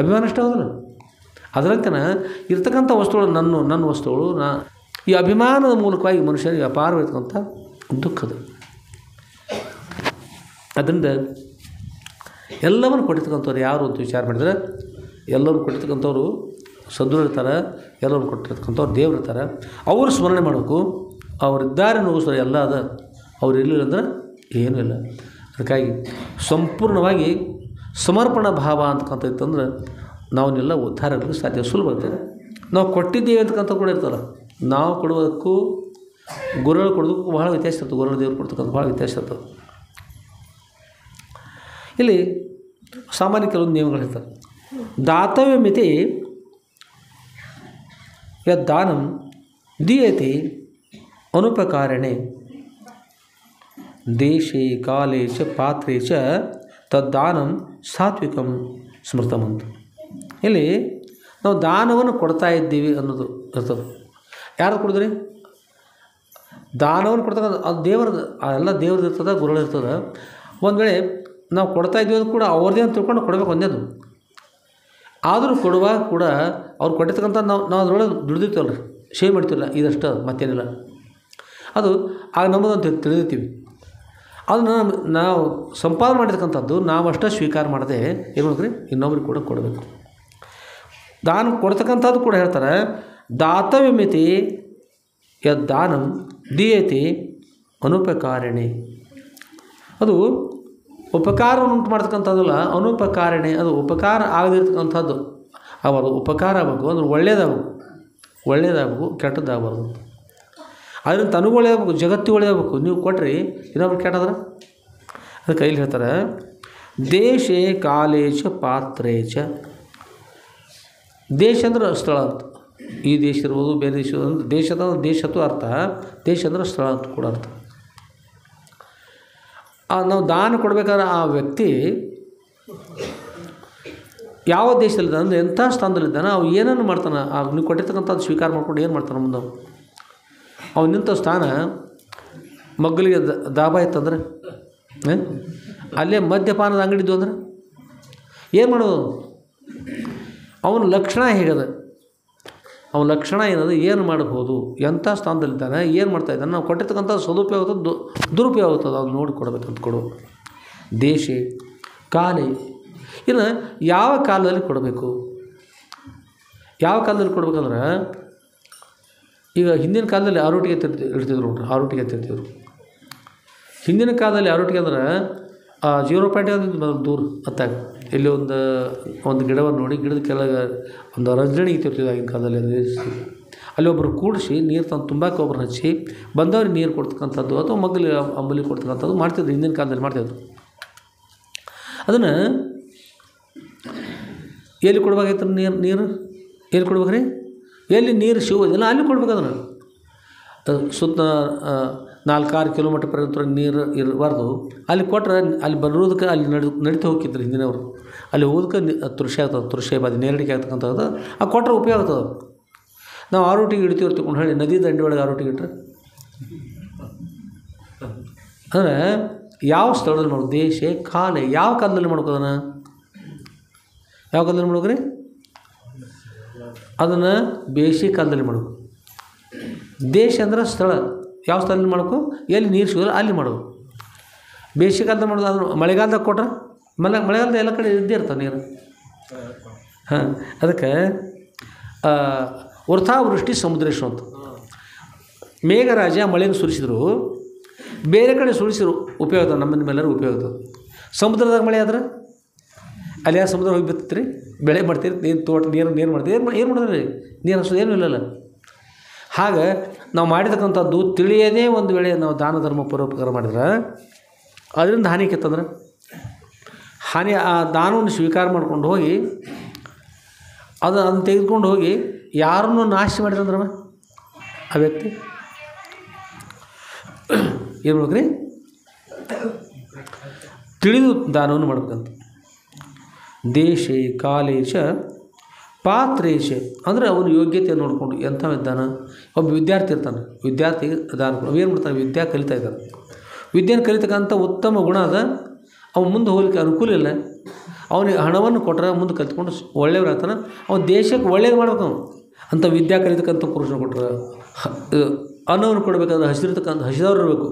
ಅಭಿಮಾನ ಅಷ್ಟೇ ಹೋದಲ್ಲ. ಅದರಂತೆನ ಇರ್ತಕ್ಕಂಥ ವಸ್ತುಗಳು ನನ್ನ ವಸ್ತುಗಳು ಈ ಅಭಿಮಾನದ ಮೂಲಕವಾಗಿ ಮನುಷ್ಯನಿಗೆ ಅಪಾರವಾಗಿರ್ತಕ್ಕಂಥ ದುಃಖದ. ಅದರಿಂದ ಎಲ್ಲವನ್ನು ಕೊಟ್ಟಿರ್ತಕ್ಕಂಥವ್ರು ಯಾರು ಅಂತ ವಿಚಾರ ಮಾಡಿದ್ರೆ, ಎಲ್ಲರೂ ಕೊಟ್ಟಿರ್ತಕ್ಕಂಥವ್ರು ಸದ್ಗುರು ಇರ್ತಾರೆ, ಎಲ್ಲರೂ ಕೊಟ್ಟಿರ್ತಕ್ಕಂಥವ್ರು ದೇವ್ರು ಇರ್ತಾರೆ. ಅವರು ಸ್ಮರಣೆ ಮಾಡಬೇಕು. ಅವರಿದ್ದಾರೆ ಅನ್ನೋಸ್ಕರ ಎಲ್ಲ ಅದ, ಅವ್ರು ಇರಲಿಲ್ಲ ಅಂದ್ರೆ ಏನೂ ಇಲ್ಲ. ಅದಕ್ಕಾಗಿ ಸಂಪೂರ್ಣವಾಗಿ ಸಮರ್ಪಣಾ ಭಾವ ಅಂತಕ್ಕಂಥ ಇತ್ತಂದ್ರೆ ನಾವನ್ನೆಲ್ಲ ಉದ್ಧಾರ ಆಗಲಿಕ್ಕೆ ಸಾಧ್ಯ, ಸುಲಭ ಆಗ್ತದೆ. ನಾವು ಕೊಟ್ಟಿದ್ದೇವೆ ಅಂತಕ್ಕಂಥ ಕೂಡ ಇರ್ತಲ್ಲ, ನಾವು ಕೊಡೋದಕ್ಕೂ ಗುರುಗಳು ಕೊಡೋದಕ್ಕೂ ಭಾಳ ವ್ಯತ್ಯಾಸ ಇರ್ತದೆ. ಗುರುಗಳು ದೇವ್ರು ಕೊಡ್ತಕ್ಕಂಥ ಭಾಳ ವ್ಯತ್ಯಾಸ ಇರ್ತದೆ. ಇಲ್ಲಿ ಸಾಮಾನ್ಯ ಕೆಲವೊಂದು ನಿಯಮಗಳು ಇರ್ತವೆ. ದಾತವ್ಯ ಮಿತಿ ಯದ್ದಾನಂ ದೀಯತೆ ಅನುಪಕಾರಣೆ ದೇಶೇ ಕಾಲೇ ಚ ಪಾತ್ರೇ ಚ ತದ್ದಾನಂ ಸಾತ್ವಿಕಂ ಸ್ಮೃತಮಂತ. ಇಲ್ಲಿ ನಾವು ದಾನವನ್ನು ಕೊಡ್ತಾ ಇದ್ದೀವಿ ಅನ್ನೋದು ಇರ್ತದೆ. ಯಾರು ಕೊಡಿದ್ರಿ? ದಾನವನ್ನು ಕೊಡ್ತಕ್ಕಂಥ ಅದು ದೇವ್ರದ್ದು, ಎಲ್ಲ ದೇವ್ರದ್ದು ಇರ್ತದೆ, ಗುರುಗಳು ಇರ್ತದೆ. ಒಂದು ವೇಳೆ ನಾವು ಕೊಡ್ತಾ ಇದ್ದೀವಿ ಅದು ಕೂಡ ಅವ್ರದ್ದೇ ಅಂತ ತಿಳ್ಕೊಂಡು ಕೊಡಬೇಕು ಒಂದೇದು. ಆದರೂ ಕೊಡುವಾಗ ಕೂಡ ಅವ್ರು ಕೊಟ್ಟಿರ್ತಕ್ಕಂಥ ನಾವು ಅದರೊಳಗೆ ದುಡಿದಿರ್ತೀವಲ್ಲ ರೀ, ಶೇವ್ ಮಾಡ್ತೀವಲ್ಲ, ಇದಷ್ಟು ಮತ್ತೇನಿಲ್ಲ. ಅದು ಆಗ ನಮ್ಮದಂತ ತಿಳಿದಿರ್ತೀವಿ. ಅದನ್ನು ನಾವು ಸಂಪಾದನೆ ಮಾಡಿರ್ತಕ್ಕಂಥದ್ದು ನಾವು ಅಷ್ಟೇ ಸ್ವೀಕಾರ ಮಾಡದೆ ಏನು ಮಾಡಿದ್ರಿ ಇನ್ನೊಬ್ರಿಗೆ ಕೂಡ ಕೊಡಬೇಕು. ದಾನ ಕೊಡ್ತಕ್ಕಂಥದ್ದು ಕೂಡ ಹೇಳ್ತಾರೆ, ದಾತವ್ಯ ಮಿತಿ ಯದ್ದಾನಂ ದೀಯತೆ ಅನುಪಕಾರಣೆ. ಅದು ಉಪಕಾರವನ್ನು ಉಂಟು ಮಾಡ್ತಕ್ಕಂಥದ್ದಲ್ಲ, ಅನುಪಕಾರಣೆ. ಅದು ಉಪಕಾರ ಆಗದಿರ್ತಕ್ಕಂಥದ್ದು ಆಗಬಾರ್ದು. ಉಪಕಾರ ಆಗಬೇಕು ಅಂದ್ರೆ ಒಳ್ಳೇದಾಗಬೇಕು, ಕೆಟ್ಟದ್ದಾಗಬಾರ್ದು. ಅದರಿಂದ ತನಗೂ ಒಳ್ಳೆಯದಾಗಬೇಕು, ಜಗತ್ತಿಗೆ ಒಳ್ಳೆಯದಾಗಬೇಕು. ನೀವು ಕೊಟ್ರಿ ಇನ್ನೊಬ್ರು ಕೆಟ್ಟದ್ರೆ ಅದು ಕೈಲಿ ಹೇಳ್ತಾರೆ, ದೇಶೇ ಕಾಲೇ ಚ ಪಾತ್ರೇ ಚ. ದೇಶ ಅಂದ್ರೆ ಸ್ಥಳ ಅಂತ. ಈ ದೇಶ ಇರ್ಬೋದು, ಬೇರೆ ದೇಶ ಅಂದ್ರೆ ದೇಶದ್ದು ಅರ್ಥ, ದೇಶ ಅಂದ್ರೆ ಸ್ಥಳ ಅಂತ ಕೂಡ ಅರ್ಥ. ನಾವು ದಾನ ಕೊಡಬೇಕಾದ್ರೆ ಆ ವ್ಯಕ್ತಿ ಯಾವ ದೇಶದಲ್ಲಿದ್ದಾನೆ ಅಂದರೆ ಎಂಥ ಸ್ಥಾನದಲ್ಲಿದ್ದಾನೆ, ಅವು ಏನನ್ನು ಮಾಡ್ತಾನೆ, ನೀವು ಕೊಟ್ಟಿರ್ತಕ್ಕಂಥದ್ದು ಸ್ವೀಕಾರ ಮಾಡ್ಕೊಂಡು ಏನು ಮಾಡ್ತಾನೆ ಮುಂದೆ ಅವ್ನು ನಿಂತ ಸ್ಥಾನ. ಮಗ್ಗಲಿಗೆ ದಾಬಾ ಇತ್ತಂದ್ರೆ, ಅಲ್ಲೇ ಮದ್ಯಪಾನದ ಅಂಗಡಿದ್ದು ಅಂದ್ರೆ ಏನು ಮಾಡೋದು? ಅವನ ಲಕ್ಷಣ ಹೇಗದ, ಅವನ ಲಕ್ಷಣ ಏನದು, ಏನು ಮಾಡ್ಬೋದು, ಎಂಥ ಸ್ಥಾನದಲ್ಲಿದ್ದಾನೆ, ಏನು ಮಾಡ್ತಾಯಿದ್ದಾನೆ, ನಾವು ಕೊಟ್ಟಿರ್ತಕ್ಕಂಥ ಸದುಪಯೋಗ ಆಗ್ತದೆ, ದುರುಪಯೋಗ ಆಗ್ತದೆ, ಅದು ನೋಡಿ ಕೊಡಬೇಕಂತ ಕೊಡು. ದೇಶೆ ಕಾಲೇ, ಇನ್ನು ಯಾವ ಕಾಲದಲ್ಲಿ ಕೊಡಬೇಕು, ಯಾವ ಕಾಲದಲ್ಲಿ ಕೊಡ್ಬೇಕಂದ್ರೆ, ಈಗ ಹಿಂದಿನ ಕಾಲದಲ್ಲಿ ಆರೋಟಿಗೆ ಇಡ್ತಿದ್ರು ನೋಡ್ರಿ, ಆರೋಟಿಗೆ ಎತ್ತಿರ್ತಿದ್ರು. ಹಿಂದಿನ ಕಾಲದಲ್ಲಿ ಆರೋಟಿಗೆ ಅಂದ್ರೆ 0.5 ದೂರ ಹತ್ತಾಗ ಇಲ್ಲಿ ಒಂದು ಗಿಡವನ್ನು ನೋಡಿ, ಗಿಡದ ಕೆಳಗೆ ಒಂದು ರಂಜಣಿ ಇತ್ತಿರ್ತಿದ್ದು ಆಗಿನ ಕಾಲದಲ್ಲಿ. ಅಲ್ಲಿ ಒಬ್ಬರು ಕೂಡಿಸಿ ನೀರು ತಂದು ತುಂಬಾಕೆ ಒಬ್ಬರು ಹಚ್ಚಿ ಬಂದವ್ರಿಗೆ ನೀರು ಕೊಡ್ತಕ್ಕಂಥದ್ದು ಅಥವಾ ಮಗ್ಗಲಿ ಅಂಬಲಿ ಕೊಡ್ತಕ್ಕಂಥದ್ದು ಮಾಡ್ತಿದ್ರು, ಹಿಂದಿನ ಕಾಲದಲ್ಲಿ ಮಾಡ್ತಿದ್ರು. ಅದನ್ನು ಎಲ್ಲಿ ಕೊಡ್ಬೇಕಾಗಿತ್ತು? ನೀರು ಎಲ್ಲಿ ಕೊಡ್ಬೇಕ್ರಿ? ಎಲ್ಲಿ ನೀರು ಸಿಗೋದಿಲ್ಲ ಅಲ್ಲಿ ಕೊಡ್ಬೇಕು. ಅದನ್ನು ಸುತ್ತ 4-6 ಕಿಲೋಮೀಟ್ರ್ ಪರ್ಯಂತ ನೀರು ಇರಬಾರ್ದು. ಅಲ್ಲಿ ಕೊಟ್ಟರೆ ಅಲ್ಲಿ ಬರೋದಕ್ಕೆ ಅಲ್ಲಿ ನಡೀತಾ ಹೋಗಿದ್ರು ಹಿಂದಿನವರು. ಅಲ್ಲಿ ಹೋಗೋದಕ್ಕೆ ತುಳಸಿ ಆಗ್ತದೆ, ತುಳಸಿ ಬಾದಿ ನೇರಡಿಕೆ ಆಗ್ತಕ್ಕಂಥದ್ದು. ಆ ಕೊಟ್ಟರೆ ಉಪಯೋಗ ಆಗ್ತದೆ. ನಾವು ಆರೋಟಿಗೆ ಇಡ್ತೀವಿ ತಿಳ್ಕೊಂಡು ಹೇಳಿ ನದಿ ದಂಡಿ ಒಳಗೆ ಆರೋಟಿಗೆ ಇಟ್ಟರೆ ಅಂದರೆ ಯಾವ ಸ್ಥಳದಲ್ಲಿ ಮಾಡೋದು? ದೇಶ ಕಾಲೇ, ಯಾವ ಕಾಲದಲ್ಲಿ ಮಾಡ್ಬೇಕು ಅದನ್ನು? ಯಾವ ಕಾಲದಲ್ಲಿ ಮಾಡ್ಬೇಕ್ರಿ? ಅದನ್ನು ಬೇಸಿಗೆ ಕಾಲದಲ್ಲಿ ಮಾಡಬೇಕು. ದೇಶ ಅಂದ್ರೆ ಸ್ಥಳ, ಯಾವ ಸ್ಥಳದಲ್ಲಿ ಮಾಡಬೇಕು? ಎಲ್ಲಿ ನೀರು ಸಿಗೋಲ್ಲ ಅಲ್ಲಿ ಮಾಡಬೇಕು. ಬೇಸಿಗೆ ಕಾಲದಲ್ಲಿ ಮಾಡೋದು. ಅದನ್ನು ಮಳೆಗಾಲದಾಗ ಕೊಟ್ರೆ ಮಳೆಗಾಲದ ಎಲ್ಲ ಕಡೆ ಇದ್ದೇ ಇರ್ತವೆ ನೀರು. ಹಾಂ, ಅದಕ್ಕೆ ವೃಷ್ಟಿ ಸಮುದ್ರೇಶ್ವ ಅಂತ ಮೇಘರಾಜ ಮಳೆಯನ್ನು ಸುರಿಸಿದ್ರು, ಬೇರೆ ಕಡೆ ಸುರಿಸಿದ್ರು ಉಪಯೋಗ ಆಗ್ತದೆ, ನಮ್ಮ ಮೇಲೆಲ್ಲರೂ ಉಪಯೋಗ ಆಗ್ತದೆ. ಸಮುದ್ರದಾಗ ಮಳೆ ಆದ್ರೆ ಅಲ್ಲಿ ಯಾವ ಸಮುದ್ರ ಹೋಗಿ ಬಿತ್ತರಿ, ಬೆಳೆ ಮಾಡ್ತೀರಿ, ನೀರು ತೋಟ ನೀರು ಮಾಡ್ತೀರಿ, ಏನು ಮಾಡಿದ್ರಿ? ನೀರು ಹಸೋದು ಏನೂ ಇಲ್ಲಲ್ಲ. ಹಾಗೆ ನಾವು ಮಾಡಿರ್ತಕ್ಕಂಥದ್ದು ತಿಳಿಯದೇ ಒಂದು ವೇಳೆ ನಾವು ದಾನ ಧರ್ಮ ಪರೋಪಕಾರ ಮಾಡಿದ್ರೆ ಅದರಿಂದ ಹಾನಿ ಕೆತ್ತಂದ್ರೆ ಹಾನಿ. ಆ ದಾನವನ್ನು ಸ್ವೀಕಾರ ಮಾಡ್ಕೊಂಡು ಹೋಗಿ ಅದನ್ನು ತೆಗೆದುಕೊಂಡು ಹೋಗಿ ಯಾರನ್ನು ನಾಶ ಮಾಡಿದ್ರಂದ್ರೆ ಆ ವ್ಯಕ್ತಿ ಏನು ಮಾಡ್ಬೇಕ್ರಿ? ತಿಳಿದು ದಾನವನ್ನು ಮಾಡ್ಬೇಕಂತ. ದೇಶೇ ಕಾಲೇಶ ಪಾತ್ರೇಶ ಅಂದರೆ ಅವನ ಯೋಗ್ಯತೆ ನೋಡಿಕೊಂಡು ಎಂಥ ದಾನ. ಒಬ್ಬ ವಿದ್ಯಾರ್ಥಿ ಇರ್ತಾನೆ, ವಿದ್ಯಾರ್ಥಿಗೆ ದಾನ ಅವೇನು ಮಾಡ್ತಾನೆ? ವಿದ್ಯಾ ಕಲಿತಾ ಇದ್ದಾನೆ. ವಿದ್ಯೆಯನ್ನು ಕಲಿತಕ್ಕಂಥ ಉತ್ತಮ ಗುಣ ಅದ. ಅವನು ಮುಂದೆ ಹೋಗ್ಲಿಕ್ಕೆ ಅನುಕೂಲ ಇಲ್ಲ. ಅವನಿಗೆ ಹಣವನ್ನು ಕೊಟ್ಟರೆ ಮುಂದೆ ಕಲಿತ್ಕೊಂಡು ಒಳ್ಳೆಯವ್ರಾಗ್ತಾನೆ. ಅವನು ದೇಶಕ್ಕೆ ಒಳ್ಳೇದು ಮಾಡ್ಬೇಕು. ಅವನು ಅಂಥ ವಿದ್ಯಾ ಕಲಿತಕ್ಕಂಥ ಪುರುಷನ ಕೊಟ್ಟರೆ, ಅನ್ನವನ್ನು ಕೊಡಬೇಕಾದ್ರೆ ಹಸಿದವ್ರು ಇರಬೇಕು,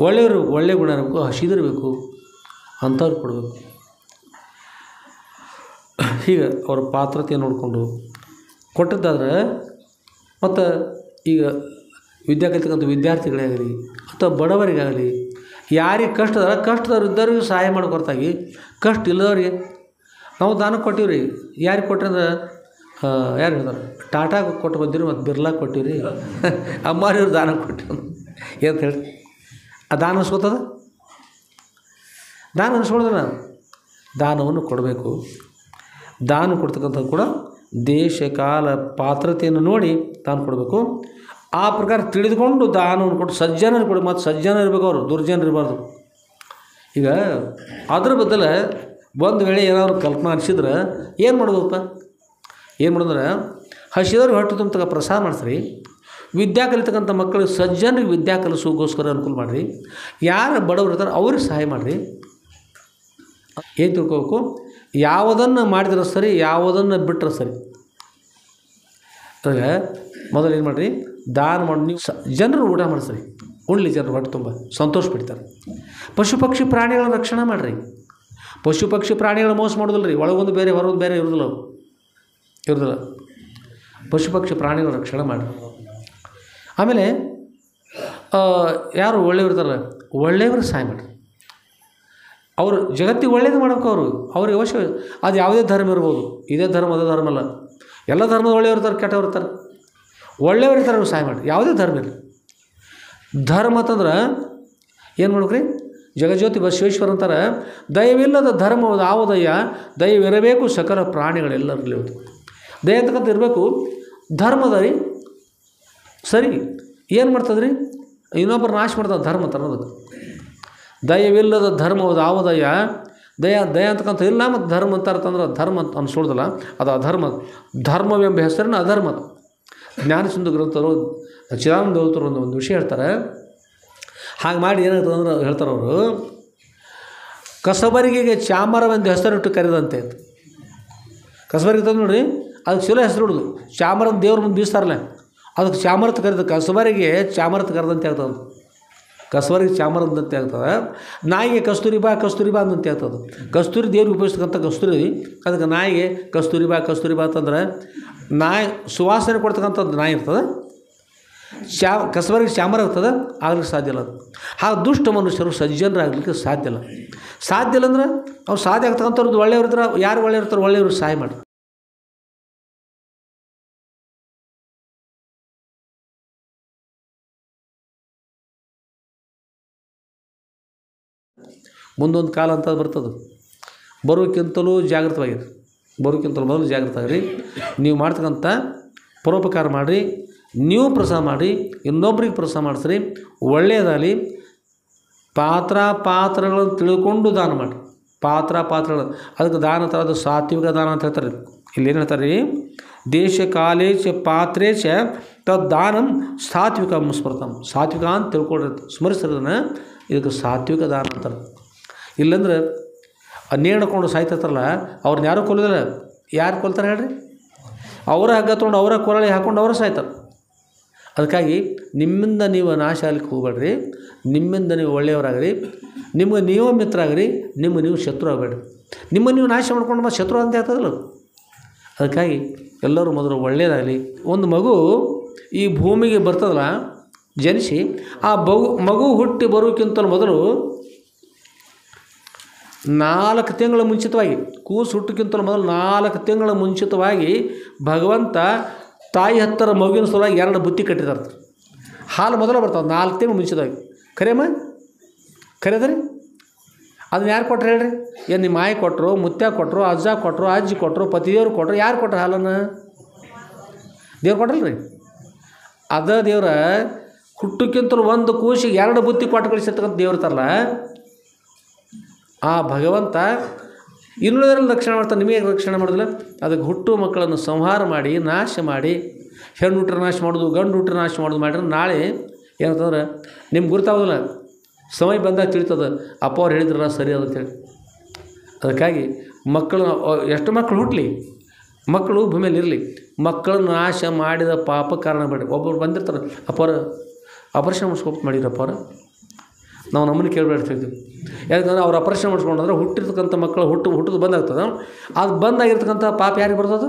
ಒಳ್ಳೆಯವರು, ಒಳ್ಳೆಯ ಗುಣ ಇರಬೇಕು, ಹಸಿದಿರಬೇಕು, ಅಂಥವ್ರು ಕೊಡಬೇಕು. ಹೀಗೆ ಅವ್ರ ಪಾತ್ರತೆಯನ್ನು ನೋಡಿಕೊಂಡು ಕೊಟ್ಟದ್ದಾದ್ರೆ, ಮತ್ತು ಈಗ ವಿದ್ಯಾ ಕಲಿತಕ್ಕಂಥ ವಿದ್ಯಾರ್ಥಿಗಳೇ ಆಗಲಿ ಅಥವಾ ಬಡವರಿಗಾಗಲಿ, ಯಾರಿಗೆ ಕಷ್ಟದವ್ರು ಇದ್ದವ್ರಿಗೆ ಸಹಾಯ ಮಾಡೋ ಹೊರತಾಗಿ ಕಷ್ಟ ಇಲ್ಲದವ್ರಿಗೆ ನಾವು ದಾನ ಕೊಟ್ಟಿವಿ ರೀ. ಯಾರಿಗೆ ಕೊಟ್ರಿ ಅಂದ್ರೆ ಯಾರು ಹೇಳ್ತಾರೆ? ಟಾಟಾ ಕೊಟ್ಟು ಬಂದಿರಿ, ಮತ್ತು ಬಿರ್ಲಾ ಕೊಟ್ಟಿವಿ ರೀ, ಅಮ್ಮಾರಿಯವ್ರು ದಾನ ಕೊಟ್ಟಿವಿ ಏನಂತ ಹೇಳಿ ಆ ದಾನ ಅನಿಸ್ಕೋತದ? ದಾನ ಅನಿಸ್ಕೊಳ್ದಲ್ಲ. ದಾನವನ್ನು ಕೊಡಬೇಕು. ದಾನ ಕೊಡ್ತಕ್ಕಂಥದ್ದು ಕೂಡ ದೇಶ ಕಾಲ ಪಾತ್ರತೆಯನ್ನು ನೋಡಿ ದಾನ ಕೊಡಬೇಕು. ಆ ಪ್ರಕಾರ ತಿಳಿದುಕೊಂಡು ದಾನವನ್ನು ಕೊಟ್ಟು ಸಜ್ಜನರು ಕೊಡಿ. ಮತ್ತು ಸಜ್ಜನ ಇರಬೇಕು, ಅವರು ದುರ್ಜನರು ಇರಬಾರ್ದು. ಈಗ ಅದ್ರ ಬದಲು ಒಂದು ವೇಳೆ ಏನಾದ್ರು ಕಲ್ಪನಾ ಅನಿಸಿದ್ರೆ ಏನು ಮಾಡೋದಪ್ಪ? ಏನು ಮಾಡೋದ್ರೆ ಹಸಿದವ್ರಿಗೆ ಹೊಟ್ಟೆ ತುಂಬತಕ್ಕ ಪ್ರಸಾದ ಮಾಡಿಸ್ರಿ. ವಿದ್ಯಾ ಕಲಿತಕ್ಕಂಥ ಮಕ್ಕಳಿಗೆ ಸಜ್ಜನರಿಗೆ ವಿದ್ಯಾ ಕಲಿಸೋಗೋಸ್ಕರ ಅನುಕೂಲ ಮಾಡಿರಿ. ಯಾರು ಬಡವರು ಇರ್ತಾರೆ ಅವ್ರಿಗೆ ಸಹಾಯ ಮಾಡಿರಿ. ಏನು ತಿಳ್ಕೋಬೇಕು? ಯಾವುದನ್ನು ಮಾಡಿದ್ರೆ ಸರಿ, ಯಾವುದನ್ನು ಬಿಟ್ಟರೆ ಸರಿ. ಅದಾಗ ಮೊದಲು ಏನು ಮಾಡಿರಿ? ದಾನ ಮಾಡಿ ನೀವು ಜನರು ಊಟ ಮಾಡಿಸ್ರಿ, ಉಣ್ಲಿ, ಜನರು ಹೊಟ್ಟೆ ತುಂಬ ಸಂತೋಷ ಪಡ್ತಾರೆ. ಪಶು ಪಕ್ಷಿ ಪ್ರಾಣಿಗಳ ರಕ್ಷಣೆ ಮಾಡಿರಿ. ಪಶು ಪಕ್ಷಿ ಪ್ರಾಣಿಗಳ ಮೋಸ ಮಾಡೋದಿಲ್ಲ ರೀ. ಒಳಗೊಂದು ಬೇರೆ ಹೊರಗೊಂದು ಬೇರೆ ಇರೋದಿಲ್ಲ. ಪಶು ಪಕ್ಷಿ ಪ್ರಾಣಿಗಳ ರಕ್ಷಣೆ ಮಾಡಿರಿ. ಆಮೇಲೆ ಯಾರು ಒಳ್ಳೆಯವ್ರು ಇರ್ತಾರಲ್ಲ, ಒಳ್ಳೆಯವ್ರಿಗೆ ಸಹಾಯ ಮಾಡಿರಿ. ಅವರು ಜಗತ್ತಿಗೆ ಒಳ್ಳೇದು ಮಾಡ್ಬೇಕು. ಅವ್ರಿಗೆ ಅವಶ್ಯ ಅದು ಯಾವುದೇ ಧರ್ಮ ಇರ್ಬೋದು. ಇದೇ ಧರ್ಮ ಅದೇ ಧರ್ಮ ಅಲ್ಲ. ಎಲ್ಲ ಧರ್ಮದ ಒಳ್ಳೆಯವ್ರು ಇರ್ತಾರೆ, ಕೆಟ್ಟವ್ರು ಇರ್ತಾರೆ. ಒಳ್ಳೆಯವ್ರು ಇರ್ತಾರೆ, ಅವ್ರಿಗೆ ಸಹಾಯ ಮಾಡಿ. ಯಾವುದೇ ಧರ್ಮ ಇಲ್ಲ. ಧರ್ಮ ಅಂತಂದ್ರೆ ಏನು ಮಾಡ್ಬೇಕ್ರಿ? ಜಗಜ್ಯೋತಿ ಬಸವೇಶ್ವರ ಅಂತಾರೆ, ದಯವಿಲ್ಲದ ಧರ್ಮ ಯಾವುದಯ್ಯ, ದಯವಿರಬೇಕು ಸಕಲ ಪ್ರಾಣಿಗಳೆಲ್ಲರಲ್ಲಿ. ದಯ ಅಂತಕ್ಕಂಥ ಇರಬೇಕು. ಧರ್ಮದ ರೀ ಸರಿ ಏನು ಮಾಡ್ತದ್ರಿ? ಇನ್ನೊಬ್ಬರು ನಾಶ ಮಾಡ್ತದೆ ಧರ್ಮ ತನ್ನೋದು. ದಯವಿಲ್ಲದ ಧರ್ಮ ಯಾವುದಯ್ಯ, ದಯ ಅಂತಕ್ಕಂಥ ಇಲ್ಲ. ಮತ್ತು ಧರ್ಮ ಅಂತಾರಂದ್ರೆ ಧರ್ಮ ಅಂತ ಅನ್ಸೋಳ್ದಲ್ಲ, ಅದು ಅಧರ್ಮ. ಧರ್ಮವೆಂಬ ಹೆಸರನ್ನು ಅಧರ್ಮ. ಜ್ಞಾನಸಿಂಧು ಗ್ರಂಥರು ಚಿದಾನಂದ ದೇವತರು ಒಂದು ವಿಷಯ ಹೇಳ್ತಾರೆ. ಹಾಗೆ ಮಾಡಿ ಏನಾಗ್ತದೆ ಅಂದ್ರೆ ಹೇಳ್ತಾರೆ ಅವರು, ಕಸಬರಿಗೆಗೆ ಚಾಮರವೆಂದು ಹೆಸರಿಟ್ಟು ಕರೆದಂತೆ. ಕಸಬರಿಗೆ ತಂದು ನೋಡ್ರಿ, ಅದಕ್ಕೆ ಚಲೋ ಹೆಸರು ಹಿಡಿದು ಚಾಮರದ ದೇವ್ರ ಮುಂದೆ ಬೀಸ್ತಾರಲ್ಲ, ಅದಕ್ಕೆ ಚಾಮರತ್ ಕರೆದ. ಕಸಬರಿಗೆ ಚಾಮರತ್ ಕರೆದಂತೆ ಆಗ್ತದೆ. ಕಸಬರಿಗೆ ಚಾಮರದಂತೆ ಆಗ್ತದೆ. ನಾಯಿಗೆ ಕಸ್ತೂರಿ ಬಾ ಅಂದಂತೆ ಆಗ್ತದೆ. ಕಸ್ತೂರಿ ದೇವ್ರಿಗೆ ಉಪಯೋಗಿಸ್ತಕ್ಕಂಥ ಕಸ್ತೂರಿ, ಅದಕ್ಕೆ ನಾಯಿಗೆ ಕಸ್ತೂರಿ ಬಾ ಅಂತಂದ್ರೆ ನಾಯಿ ಸುವಾಸನೆ ಕೊಡ್ತಕ್ಕಂಥದ್ದು ನಾಯಿ ಇರ್ತದೆ. ಕಸಬರಿಗೆ ಚಾಮರ ಇರ್ತದೆ, ಆಗ್ಲಿಕ್ಕೆ ಸಾಧ್ಯ ಇಲ್ಲ. ಹಾಗೆ ದುಷ್ಟ ಮನುಷ್ಯರು ಸಜ್ಜನರಾಗಲಿಕ್ಕೆ ಸಾಧ್ಯ ಇಲ್ಲ. ಅಂದ್ರೆ ಅವ್ರು ಸಾಧ್ಯ ಆಗ್ತಕ್ಕಂಥವ್ರದ್ದು ಒಳ್ಳೆಯವ್ರು ಇರ್ತಾರೆ. ಯಾರು ಒಳ್ಳೆಯವ್ರು ಇರ್ತಾರೆ, ಒಳ್ಳೆಯವ್ರಿಗೆ ಸಹಾಯ ಮಾಡಿ. ಮುಂದೊಂದು ಕಾಲ ಅಂತ ಬರ್ತದೆ. ಬರೋಕ್ಕಿಂತಲೂ ಜಾಗೃತವಾಗಿರಿ. ಬರೋಕ್ಕಿಂತಲೂ ಮೊದಲು ಜಾಗೃತ ಆಗಿರಿ. ನೀವು ಮಾಡ್ತಕ್ಕಂಥ ಪರೋಪಕಾರ ಮಾಡಿರಿ. ನೀವು ಪ್ರಸಾದ ಮಾಡಿರಿ, ಇನ್ನೊಬ್ರಿಗೆ ಪ್ರಸಾದ ಮಾಡಿಸ್ರಿ. ಒಳ್ಳೆಯದಾಗಲಿ. ಪಾತ್ರಗಳನ್ನು ತಿಳ್ಕೊಂಡು ದಾನ ಮಾಡಿರಿ. ಪಾತ್ರಗಳು ಅದಕ್ಕೆ ದಾನ ಥರದ ಸಾತ್ವಿಕ ದಾನ ಅಂತ ಹೇಳ್ತಾರೆ. ಇಲ್ಲೇನು ಹೇಳ್ತಾರೆ ರೀ? ದೇಶ ಕಾಲೇಶ ಪಾತ್ರೇಶ ತದ್ದಾನಂ ಸಾತ್ವಿಕ ಸ್ಮೃತಂ. ಸಾತ್ವಿಕ ಅಂತ ತಿಳ್ಕೊಳ್ರಿ, ಸ್ಮರಿಸಿರೋದನ್ನ ಇದಕ್ಕೆ ಸಾತ್ವಿಕ ದಾನ ಅಂತಾರೆ. ಇಲ್ಲಂದ್ರೆ ನೇಣಕೊಂಡು ಸಾಯ್ತಿರ್ತಾರಲ್ಲ, ಅವ್ರನ್ನ ಯಾರೂ ಕೊಲ್ಲೋದಿಲ್ಲ. ಯಾರು ಕೊಲ್ತಾರೆ ಹೇಳ್ರಿ? ಅವರ ಹಗ್ಗ ತೊಗೊಂಡು ಅವರ ಕೊರಳಿ ಹಾಕ್ಕೊಂಡು ಅವರ ಸಾಯ್ತಾರೆ. ಅದಕ್ಕಾಗಿ ನಿಮ್ಮಿಂದ ನೀವು ನಾಶ ಆಗ್ಲಿಕ್ಕೆ ಹೋಗ್ಬೇಡ್ರಿ. ನಿಮ್ಮಿಂದ ನೀವು ಒಳ್ಳೆಯವರಾಗ್ರಿ. ನಿಮ್ಗೆ ನೀವು ಮಿತ್ರ ಆಗ್ರಿ, ನಿಮ್ಗೆ ನೀವು ಶತ್ರು ಆಗಬೇಡ್ರಿ. ನಿಮ್ಮನ್ನು ನೀವು ನಾಶ ಮಾಡ್ಕೊಂಡು ಮತ್ತೆ ಶತ್ರು ಅಂತ ಆಗ್ತದಲ್ಲ. ಅದಕ್ಕಾಗಿ ಎಲ್ಲರೂ ಮೊದಲು ಒಳ್ಳೆಯದಾಗಲಿ. ಒಂದು ಮಗು ಈ ಭೂಮಿಗೆ ಬರ್ತದಲ್ಲ, ಜನಿಸಿ ಆ ಮಗು ಹುಟ್ಟಿ ಬರೋಕ್ಕಿಂತಲೂ ಮೊದಲು 4 ತಿಂಗಳ ಮುಂಚಿತವಾಗಿ, ಕೂಸು ಹುಟ್ಟಕ್ಕಿಂತಲೂ ಮೊದಲು 4 ತಿಂಗಳ ಮುಂಚಿತವಾಗಿ ಭಗವಂತ ತಾಯಿ ಹತ್ತರ ಮಗುವಿನ ಸಲುವಾಗಿ 2 ಬುತ್ತಿ ಕಟ್ಟಿದ್ದಾರೆ. ಹಾಲು ಮೊದಲು ಬರ್ತಾವೆ 4 ತಿಂಗಳು ಮುಂಚಿತವಾಗಿ. ಖರೇದ್ರಿ? ಅದನ್ನ ಯಾರು ಕೊಟ್ರು ಹೇಳ್ರಿ? ಏನು ನಿಮ್ಮ ಮಾಯಿ ಕೊಟ್ಟರು, ಮುತ್ಯ ಕೊಟ್ಟರು, ಅಜ್ಜ ಕೊಟ್ಟರು, ಅಜ್ಜಿ ಕೊಟ್ಟರು, ಪತಿದೇವ್ರು ಕೊಟ್ಟರು? ಯಾರು ಕೊಟ್ಟರು ಹಾಲನ್ನು? ದೇವ್ರು ಕೊಟ್ಟಲ್ರಿ. ಅದ ದೇವ್ರ ಹುಟ್ಟಕ್ಕಿಂತಲೂ ಒಂದು ಕೂಸಿಗೆ 2 ಬುತ್ತಿ ಕೊಟ್ಟು ಕಳಿಸಿರ್ತಕ್ಕಂಥ ದೇವ್ರ ಇರ್ತಾರಲ್ಲ, ಆ ಭಗವಂತ ಇನ್ನುಳಿದ್ರಲ್ಲಿ ರಕ್ಷಣೆ ಮಾಡ್ತಾನೆ. ನಿಮಗೆ ರಕ್ಷಣೆ ಮಾಡೋದಿಲ್ಲ. ಅದಕ್ಕೆ ಹುಟ್ಟು ಮಕ್ಕಳನ್ನು ಸಂಹಾರ ಮಾಡಿ ನಾಶ ಮಾಡಿ, ಹೆಣ್ಣು ಹುಟ್ಟರೆ ನಾಶ ಮಾಡೋದು, ಗಂಡು ಹುಟ್ಟರೆ ನಾಶ ಮಾಡೋದು ಮಾಡಿದ್ರೆ ನಾಳೆ ಏನಂತಂದ್ರೆ ನಿಮ್ಗೆ ಗುರ್ತಾಗೋದಿಲ್ಲ. ಸಮಯ ಬಂದಾಗ ತಿಳಿತದೆ ಅಪ್ಪ ಅವ್ರು ಹೇಳಿದ್ರಲ್ಲ ಸರಿ ಅದಂತೇಳಿ. ಅದಕ್ಕಾಗಿ ಮಕ್ಕಳು ಎಷ್ಟು ಮಕ್ಕಳು ಹುಟ್ಟಲಿ, ಮಕ್ಕಳು ಭೂಮಿಯಲ್ಲಿ ಇರಲಿ, ಮಕ್ಕಳನ್ನು ನಾಶ ಮಾಡಿದ ಪಾಪ ಕಾರಣ ಮಾಡಿ. ಒಬ್ಬರು ಬಂದಿರ್ತಾರೆ, ಅಪ್ಪರ ಆಪರೇಷನ್ ಮಾಡಿಸ್ಕೊಟ್ಟು ಮಾಡಿರಪ್ಪ ಅವ್ರು, ನಾವು ನಮ್ಮನ್ನು ಕೇಳಬೇಡ್ತಿದ್ವಿ. ಯಾಕಂದ್ರೆ ಅವ್ರು ಆಪರೇಷನ್ ಮಾಡಿಸ್ಕೊಂಡ್ರೆ ಹುಟ್ಟಿರ್ತಕ್ಕಂಥ ಮಕ್ಕಳು ಹುಟ್ಟೋದು ಬಂದಾಗ್ತದೆ. ಅದು ಬಂದಾಗಿರ್ತಕ್ಕಂಥ ಪಾಪ ಯಾರಿಗೆ ಬರ್ತದೆ?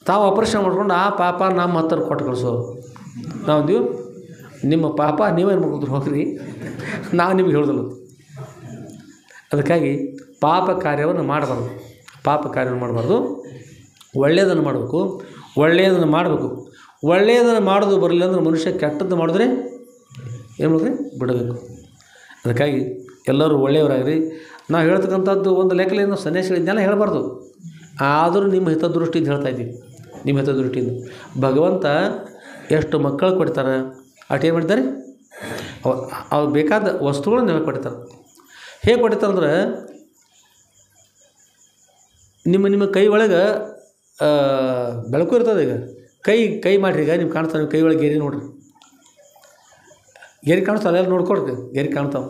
ತಾವು ಆಪರೇಷನ್ ಮಾಡ್ಕೊಂಡು ಆ ಪಾಪ ನಮ್ಮ ಹತ್ತಿರ ಕೊಟ್ಟು ಕಳಿಸೋರು. ನಾವು ನೀವು ನಿಮ್ಮ ಪಾಪ ನೀವೇನು ಮಾಡ್ಕೊದ್ರು ಹೋಗ್ರಿ, ನಾವು ನಿಮ್ಗೆ ಹೇಳ್ದಲ್ಲ. ಅದಕ್ಕಾಗಿ ಪಾಪ ಕಾರ್ಯವನ್ನು ಮಾಡಬಾರ್ದು, ಒಳ್ಳೆಯದನ್ನು ಮಾಡಬೇಕು, ಒಳ್ಳೆಯದನ್ನು ಮಾಡಬೇಕು. ಒಳ್ಳೆಯದನ್ನು ಮಾಡೋದು ಬರಲಿಲ್ಲ ಅಂದ್ರೆ ಮನುಷ್ಯ ಕೆಟ್ಟದ್ದು ಮಾಡಿದ್ರೆ ಏನು ಮಾಡಿದ್ರೆ ಬಿಡಬೇಕು. ಅದಕ್ಕಾಗಿ ಎಲ್ಲರೂ ಒಳ್ಳೆಯವರಾಗಿರಿ. ನಾವು ಹೇಳ್ತಕ್ಕಂಥದ್ದು ಒಂದು ಲೆಕ್ಕಲಿಂದ ಸನ್ಯಾಸಿಗಳಿಂದೆಲ್ಲ ಹೇಳಬಾರ್ದು. ಆದರೂ ನಿಮ್ಮ ಹಿತದೃಷ್ಟಿಯಿಂದ ಹೇಳ್ತಾಯಿದ್ದೀವಿ. ನಿಮ್ಮ ಹಿತದೃಷ್ಟಿಯಿಂದ ಭಗವಂತ ಎಷ್ಟು ಮಕ್ಕಳು ಕೊಡ್ತಾರೆ, ಅಟೇನು ಮಾಡಿದ್ದಾರೆ, ಅವ್ರು ಬೇಕಾದ ವಸ್ತುಗಳನ್ನು ಹೇಗೆ ಕೊಡ್ತಾರೆ. ಹೇಗೆ ಕೊಡ್ತಾರೆ ಅಂದ್ರೆ ನಿಮ್ಮ ಕೈ ಒಳಗೆ ಬೆಳಕು ಇರ್ತದೆ. ಈಗ ಕೈ ಮಾಡಿರಿ, ಈಗ ನಿಮ್ಗೆ ಕಾಣ್ತಾವೆ, ನಿಮ್ಮ ಕೈ ಒಳಗೆ ಗೆರೆ ನೋಡಿರಿ, ಗೆರೆ ಕಾಣಿಸ್ತಾವೆ, ಅಲ್ಲೆಲ್ಲ ನೋಡ್ಕೊಡ್ರಿ, ಗೆರೆ ಕಾಣ್ತಾವೆ.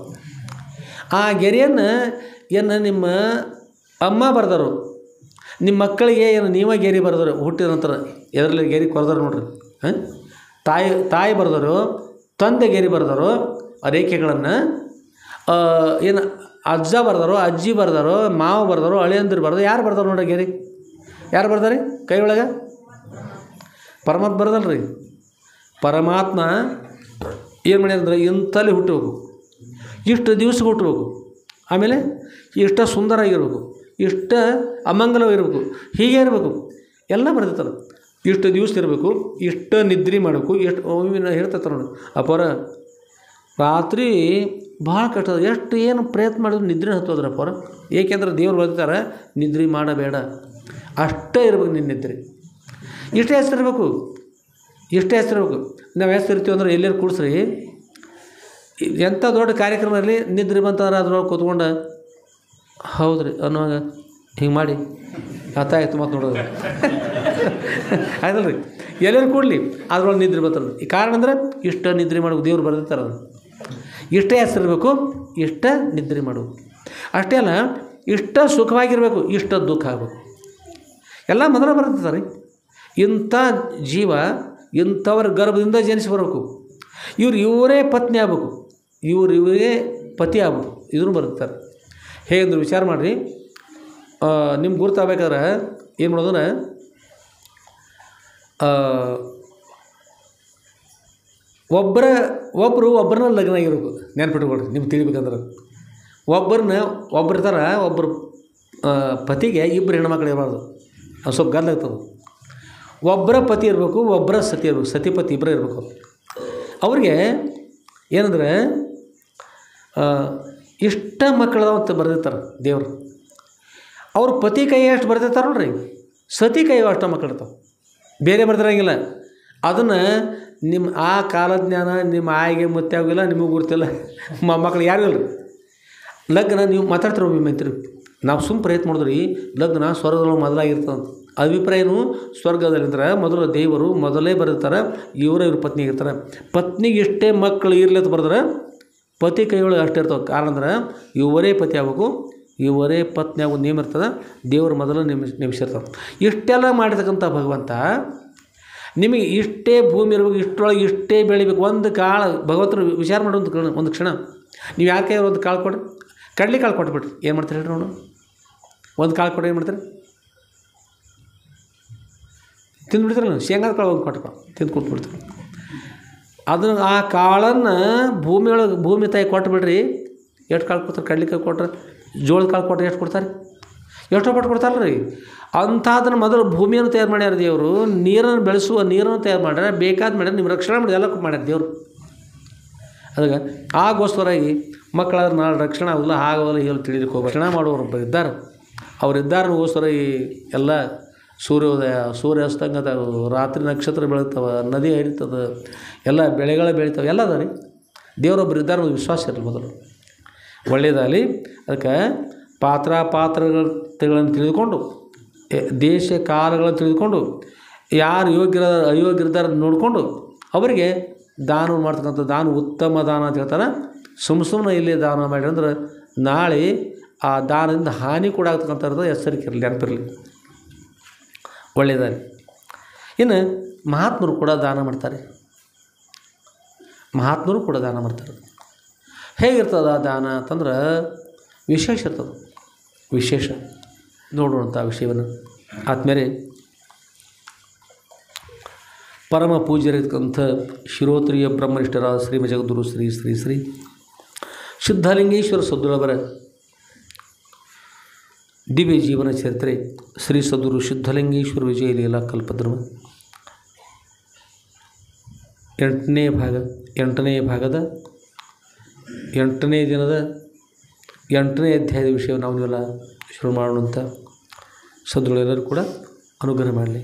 ಆ ಗೆರೆಯನ್ನು ನಿಮ್ಮ ಅಮ್ಮ ಬರ್ದರು, ನಿಮ್ಮ ಮಕ್ಕಳಿಗೆ ನೀವೇ ಗೆರೆ ಬರ್ದರು ಹುಟ್ಟಿದ ನಂತರ. ಎದರಲ್ಲಿ ಗೆರೆ ಕೊರೆದಾರು ನೋಡ್ರಿ. ತಾಯಿ ಬರ್ದರು, ತಂದೆ ಗೆರೆ ಬರ್ದರು. ಆ ರೇಖೆಗಳನ್ನು ಅಜ್ಜ ಬರ್ದರು, ಅಜ್ಜಿ ಬರ್ದರು, ಮಾವ ಬರ್ದರು, ಅಳಿಯಂದಿರು ಬರ್ದರು. ಯಾರು ಬರ್ದಾರು ನೋಡ್ರಿ ಗೆರೆ? ಯಾರು ಬರ್ದಾರೆ ಕೈ ಒಳಗೆ? ಪರಮಾತ್ಮ ಬರೋದಲ್ರಿ. ಪರಮಾತ್ಮ ಏನು ಮಾಡ್ಯಾರಂದ್ರೆ ಇಂಥಲ್ಲಿ ಹುಟ್ಟಬೇಕು, ಇಷ್ಟು ದಿವಸ ಹುಟ್ಟಬೇಕು, ಆಮೇಲೆ ಇಷ್ಟ ಸುಂದರ ಆಗಿರ್ಬೇಕು, ಇಷ್ಟ ಅಮಂಗಲವಾಗಿರ್ಬೇಕು, ಹೀಗೆ ಇರಬೇಕು ಎಲ್ಲ ಬರ್ತಿರ್ತಾರೆ. ಇಷ್ಟು ದಿವಸ ಇರಬೇಕು, ಇಷ್ಟು ನಿದ್ರೆ ಮಾಡಬೇಕು, ಎಷ್ಟು ಹೇಳ್ತಿರ್ತಾರೆ ನೋಡಿ. ಅಪ್ಪರ ರಾತ್ರಿ ಭಾಳ ಕಷ್ಟ, ಎಷ್ಟು ಏನು ಪ್ರಯತ್ನ ಮಾಡಿದ್ರು ನಿದ್ರೆ ಹತ್ತೋದ್ರಪ್ಪ ಅವ್ರ. ಏಕೆಂದ್ರೆ ದೇವ್ರು ಬರ್ತಾರೆ ನಿದ್ರೆ ಮಾಡಬೇಡ, ಅಷ್ಟೇ ಇರ್ಬೇಕು ನಿನ್ನ ನಿದ್ರೆ. ಇಷ್ಟೇ ಹೆಸರಿರ್ಬೇಕು. ನಾವು ಹೆಸರಿರ್ತೀವಿ ಅಂದ್ರೆ ಎಲ್ಲರೂ ಕೂಡಿಸ್ರಿ, ಎಂಥ ದೊಡ್ಡ ಕಾರ್ಯಕ್ರಮ ಇರಲಿ, ನಿದ್ರೆ ಬಂತಂದ್ರೆ ಅದ್ರೊಳಗೆ ಕೂತ್ಕೊಂಡು ಹೌದ್ರಿ ಅನ್ನುವಾಗ ಹಿಂಗೆ ಮಾಡಿ ಆಯ್ತು ಮತ್ತು ನೋಡೋದು ಆಯ್ತಲ್ಲ ರೀ. ಎಲ್ಲರೂ ಕೂಡಲಿ ಅದ್ರೊಳಗೆ ನಿದ್ರೆ ಬರ್ತದೆ. ಈ ಕಾರಣ ಅಂದ್ರೆ ಇಷ್ಟ ನಿದ್ರೆ ಮಾಡಬೇಕು, ದೇವ್ರು ಬರ್ದಿರ್ತಾರೆ. ಅದು ಇಷ್ಟೇ ಹೆಸರಿರಬೇಕು, ಇಷ್ಟ ನಿದ್ರೆ ಮಾಡಬೇಕು. ಅಷ್ಟೇ ಅಲ್ಲ, ಇಷ್ಟ ಸುಖವಾಗಿರಬೇಕು, ಇಷ್ಟ ದುಃಖ ಆಗಬೇಕು, ಎಲ್ಲ ಮೊದಲು ಬರ್ತಿರ್ತಾರೆ. ಇಂಥ ಜೀವ ಇಂಥವ್ರ ಗರ್ಭದಿಂದ ಜನಿಸಿ ಬರಬೇಕು, ಇವರೇ ಪತ್ನಿ ಆಗಬೇಕು, ಇವರೇ ಪತಿ ಆಗ್ಬೇಕು, ಇದನ್ನು ಬರುತ್ತಾರೆ. ಹೇಗೆಂದ್ರೆ ವಿಚಾರ ಮಾಡಿರಿ. ನಿಮ್ಗೆ ಗುರ್ತಾಗಬೇಕಾದ್ರೆ ಏನು ಮಾಡೋದ್ರೆ, ಒಬ್ಬರನ್ನ ಲಗ್ನ ಆಗಿರ್ಬೇಕು. ನೆನ್ಪಿಟ್ಕೊಳ್ರಿ, ನಿಮ್ಗೆ ತಿಳಿಬೇಕಂದ್ರೆ ಒಬ್ಬರ ಥರ ಒಬ್ಬರು ಪತಿಗೆ ಇಬ್ಬರು ಹೆಣ್ಮಕ್ಳು ಇರಬಾರ್ದು, ಅದು ಸ್ವಲ್ಪ ಗಲ್ಲ ಆಗ್ತದೆ. ಒಬ್ಬರ ಪತಿ ಇರಬೇಕು, ಒಬ್ಬರ ಸತಿ ಇರಬೇಕು, ಸತಿಪತಿ ಇಬ್ಬರೇ ಇರಬೇಕು. ಅವ್ರಿಗೆ ಏನಂದರೆ ಇಷ್ಟ ಮಕ್ಕಳದಾವ ಅಂತ ಬರೆದಿರ್ತಾರೆ ದೇವರು. ಅವ್ರ ಪತಿ ಕೈ ಅಷ್ಟು ಬರೆದಿರ್ತಾರೆ ನೋಡ್ರಿ, ಸತಿ ಕೈ ಅಷ್ಟು ಮಕ್ಕಳು ಇರ್ತಾವೆ, ಬೇರೆ ಬರ್ದಿರಂಗಿಲ್ಲ. ಅದನ್ನು ನಿಮ್ಮ ಆ ಕಾಲಜ್ಞಾನ ನಿಮ್ಮ ಆಯಿಗೆ ಮುತ್ತೆ ಆಗೋಲ್ಲ, ನಿಮಗೆ ಗೊತ್ತಿಲ್ಲ, ಮಕ್ಕಳು ಯಾರು ಇಲ್ಲ ರೀ. ಲಗ್ನ ನೀವು ಮಾತಾಡ್ತಿರೋ ಮೆಂತ್ರಿ, ನಾವು ಸುಮ್ಮ ಪ್ರಯತ್ನ ಮಾಡಿದ್ರಿ. ಲಗ್ನ ಸ್ವರ್ಗದೊಳಗೆ ಮೊದಲಾಗಿರ್ತದೆ. ಅಭಿಪ್ರಾಯನೂ ಸ್ವರ್ಗದಲ್ಲಿರ್ತಾರೆ. ಮೊದಲು ದೇವರು ಮೊದಲೇ ಬರೆದಿರ್ತಾರೆ, ಇವ್ರ ಪತ್ನಿ ಆಗಿರ್ತಾರೆ. ಪತ್ನಿಗೆ ಇಷ್ಟೇ ಮಕ್ಕಳು ಇರಲಿ ಅಂತ ಬರೆದ್ರೆ ಪತಿ ಕೈಯೊಳಗೆ ಅಷ್ಟೇ ಇರ್ತವೆ. ಕಾರಣ ಅಂದ್ರೆ ಇವರೇ ಪತಿ ಆಗಬೇಕು, ಇವರೇ ಪತ್ನಿ ಆಗೋದು ನೇಮ ಇರ್ತದೆ. ದೇವರು ಮೊದಲು ನೇಮಿಸಿರ್ತಾರೆ. ಇಷ್ಟೆಲ್ಲ ಮಾಡಿರ್ತಕ್ಕಂಥ ಭಗವಂತ ನಿಮಗೆ ಇಷ್ಟೇ ಭೂಮಿ ಇರಬೇಕು, ಇಷ್ಟರೊಳಗೆ ಇಷ್ಟೇ ಬೆಳಿಬೇಕು. ಒಂದು ಕಾಳು ಭಗವಂತರು ವಿಚಾರ ಮಾಡೋ ಒಂದು ಕ್ಷಣ ನೀವು ಯಾರ ಕೈ ಒಂದು ಕಾಳು ಕೊಡ್ರಿ, ಕಡ್ಲಿ ಕಾಳು ಕೊಟ್ಬಿಟ್ರಿ, ಏನು ಮಾಡ್ತೀರಿ ಹೇಳ್ರಿ ನೋಡು? ಒಂದು ಕಾಳು ಕೊಟ್ಟು ಏನು ಮಾಡ್ತೀರಿ? ತಿಂದುಬಿಡ್ತೀರಿ. ನೀವು ಶೇಂಗಾದ ಕಾಳು ಒಂದು ಕೊಟ್ಟು ತಿಂದು ಕೂತ್ಬಿಡ್ತೀರಿ. ಅದನ್ನು ಆ ಕಾಳನ್ನು ಭೂಮಿ ತಾಯಿ ಕೊಟ್ಬಿಡ್ರಿ. ಎಷ್ಟು ಕಾಳು ಕೊಡ್ತಾರೆ? ಕಡ್ಲಿಕಾಯಿ ಕೊಟ್ರೆ, ಜೋಳದ ಕಾಳು ಕೊಟ್ಟರೆ ಎಷ್ಟು ಕೊಡ್ತಾರೆ? ಎಷ್ಟೋ ಪಟ್ಟು ಕೊಡ್ತಾರಲ್ಲ ರೀ. ಅಂಥದನ್ನು ಮೊದಲು ಭೂಮಿಯನ್ನು ತಯಾರು ಮಾಡ್ಯಾರ ದೇವರು. ನೀರನ್ನು ಬೆಳೆಸುವ ನೀರನ್ನು ತಯಾರು ಮಾಡ್ಯಾರ, ಬೇಕಾದ ಮಾಡ್ಯಾರ, ನಿಮ್ಮ ರಕ್ಷಣೆ ಮಾಡಿ ಎಲ್ಲ ಮಾಡ್ಯಾರ ದೇವರು. ಅದಕ್ಕೆ ಆಗೋಸ್ಕರಾಗಿ ಮಕ್ಕಳಾದ್ರೆ ನಾಳೆ ರಕ್ಷಣೆ ಆಗೋಲ್ಲ, ಆಗೋಲ್ಲ, ಹೇಳಿ ತಿಳಿಲಿಕ್ಕೆ ಹೋಗಿ ರಕ್ಷಣೆ ಮಾಡೋರು ಇದ್ದಾರೆ. ಅವರಿದ್ದಾರಗೋಸ್ಕರ ಈ ಎಲ್ಲ ಸೂರ್ಯೋದಯ ಸೂರ್ಯಾಸ್ತಂಗದ ರಾತ್ರಿ ನಕ್ಷತ್ರ ಬೆಳೀತವೆ, ನದಿ ಹರಿತದೆ, ಎಲ್ಲ ಬೆಳೆಗಳು ಬೆಳಿತಾವೆ, ಎಲ್ಲ ಅದ ರೀ. ದೇವರೊಬ್ಬರು ಇದ್ದಾರೆ ಒಂದು ವಿಶ್ವಾಸ ಇರಲಿ ಮೊದಲು ಒಳ್ಳೆಯದಾಗಲಿ. ಅದಕ್ಕೆ ಪಾತ್ರಗಳನ್ನು ತಿಳಿದುಕೊಂಡು ದೇಶ ಕಾಲಗಳನ್ನು ತಿಳಿದುಕೊಂಡು ಯಾರು ಅಯೋಗ್ಯರಿದ್ದಾರೆ ನೋಡಿಕೊಂಡು ಅವರಿಗೆ ದಾನ ಮಾಡ್ತಕ್ಕಂಥ ದಾನ ಉತ್ತಮ ದಾನ ಅಂತ ಹೇಳ್ತಾರೆ. ಸುಮ್ಮನೆ ಇಲ್ಲಿ ದಾನ ಮಾಡಿ ಅಂದ್ರೆ ನಾಳೆ ಆ ದಾನದಿಂದ ಹಾನಿ ಕೂಡ ಆಗ್ತಕ್ಕಂಥದ್ದು ಎಚ್ಚರಿಕೆ ನೆನಪಿರಲಿ. ಒಳ್ಳೆಯದಾಗಲಿ. ಇನ್ನು ಮಹಾತ್ಮರು ಕೂಡ ದಾನ ಮಾಡ್ತಾರೆ. ಹೇಗಿರ್ತದೆ ಆ ದಾನ ಅಂತಂದ್ರೆ ವಿಶೇಷ ಇರ್ತದೆ. ವಿಶೇಷ ನೋಡುವಂಥ ವಿಷಯವನ್ನು ಆದಮೇಲೆ ಪರಮ ಪೂಜ್ಯರಿರ್ತಕ್ಕಂಥ ಶಿರೋತ್ರಿಯ ಬ್ರಹ್ಮನಿಷ್ಠರಾದ ಶ್ರೀ ಜಗದ್ಗುರು ಶ್ರೀ ಶ್ರೀ ಶ್ರೀ ಸಿದ್ಧಲಿಂಗೇಶ್ವರ ಸದ್ಗುರುವರ ದಿವ್ಯ ಜೀವನ ಚರಿತ್ರೆ ಶ್ರೀ ಸದ್ಗುರು ಸಿದ್ಧಲಿಂಗೇಶ್ವರ ವಿಜಯ ಲೀಲಾ ಕಲ್ಪದ್ರಮ 8ನೇ ಭಾಗದ 8ನೇ ದಿನದ 8ನೇ ಅಧ್ಯಾಯದ ವಿಷಯವನ್ನು ನಾವು ನೀವೆಲ್ಲ ಶುರು ಮಾಡೋಣಂತ ಸದ್ಗುರುಗಳೆಲ್ಲರೂ ಕೂಡ ಅನುಗ್ರಹ ಮಾಡಲಿ.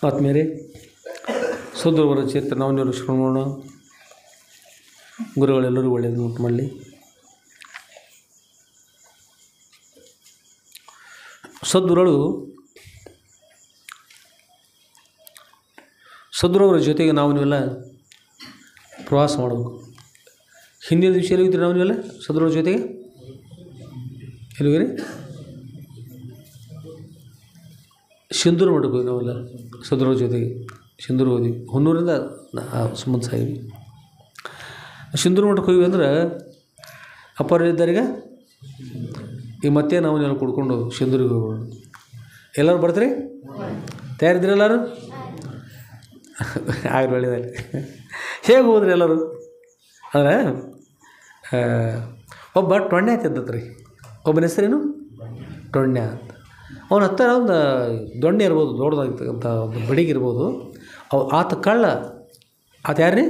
ಆದಮೇಲೆ ಸದ್ಗುರುವರ ಚರಿತ್ರೆ ನಾವು ನೀವು ಶ್ರವಣ ಮಾಡೋಣ. ಗುರುಗಳೆಲ್ಲರೂ ಒಳ್ಳೆಯದು ಉಂಟು ಮಾಡಲಿ. ಸದ್ಗುರುವರ ಜೊತೆಗೆ ನಾವು ನೀವೆಲ್ಲ ಪ್ರವಾಸ ಮಾಡಬೇಕು. ಹಿಂದಿನ ದಿವಸ ಎಲ್ಲಿಗಿದ್ರಿ ನಾವು ನೀವೆಲ್ಲ ಸದ್ಗುರುವರ ಜೊತೆಗೆ? ಎಲ್ಲಿಗಿರಿ? ಸಿಂಧೂರು ಮಠಕ್ಕೆ ಹೋಗಿ ನಾವೆಲ್ಲ ಸದ್ಗುರುವರ ಜೊತೆಗೆ ಸಿಂಧೂರು ಹೋದ್ವಿ. ಹೊನ್ನೂರಿಂದ ಸುಮಂತ್ ಸಾಹೇಬ್ ಸಿಂಧೂರು ಮಠಕ್ಕೆ ಹೋಗಿ ಅಂದ್ರೆ ಅಪರಿದ್ದರಿಗೆ ಈಗ ಮತ್ತೆ ನಾವು ನೆಲ ಕುಡ್ಕೊಂಡು ಸಿಂಧೂರಿಗೆ ಹೋಗೋಣ. ಎಲ್ಲರೂ ಬರ್ತೀರಿ? ತಯಾರಿದ್ರಿ ಎಲ್ಲರೂ? ಆಗಲಿ, ಒಳ್ಳೆಯದಾಗಲಿ. ಹೇಗೆ ಹೋದ್ರಿ ಎಲ್ಲರೂ? ಅಂದರೆ ಒಬ್ಬ ಟೊಣ್ಣೆ ತಿದ್ದತ್ ರೀ. ಒಬ್ಬನ ಹೆಸರೇನು? ಟೊಣ್ಣೆ ಅಂತ. ಅವನ ಹತ್ತಿರ ಒಂದು ದೊಣ್ಣೆ ಇರ್ಬೋದು, ದೊಡ್ಡದಾಗಿರ್ತಕ್ಕಂಥ ಒಂದು ಬಡಿಗೆ ಇರ್ಬೋದು. ಆತ ಕಳ್ಳ. ಆತ ಯಾರ್ರೀ?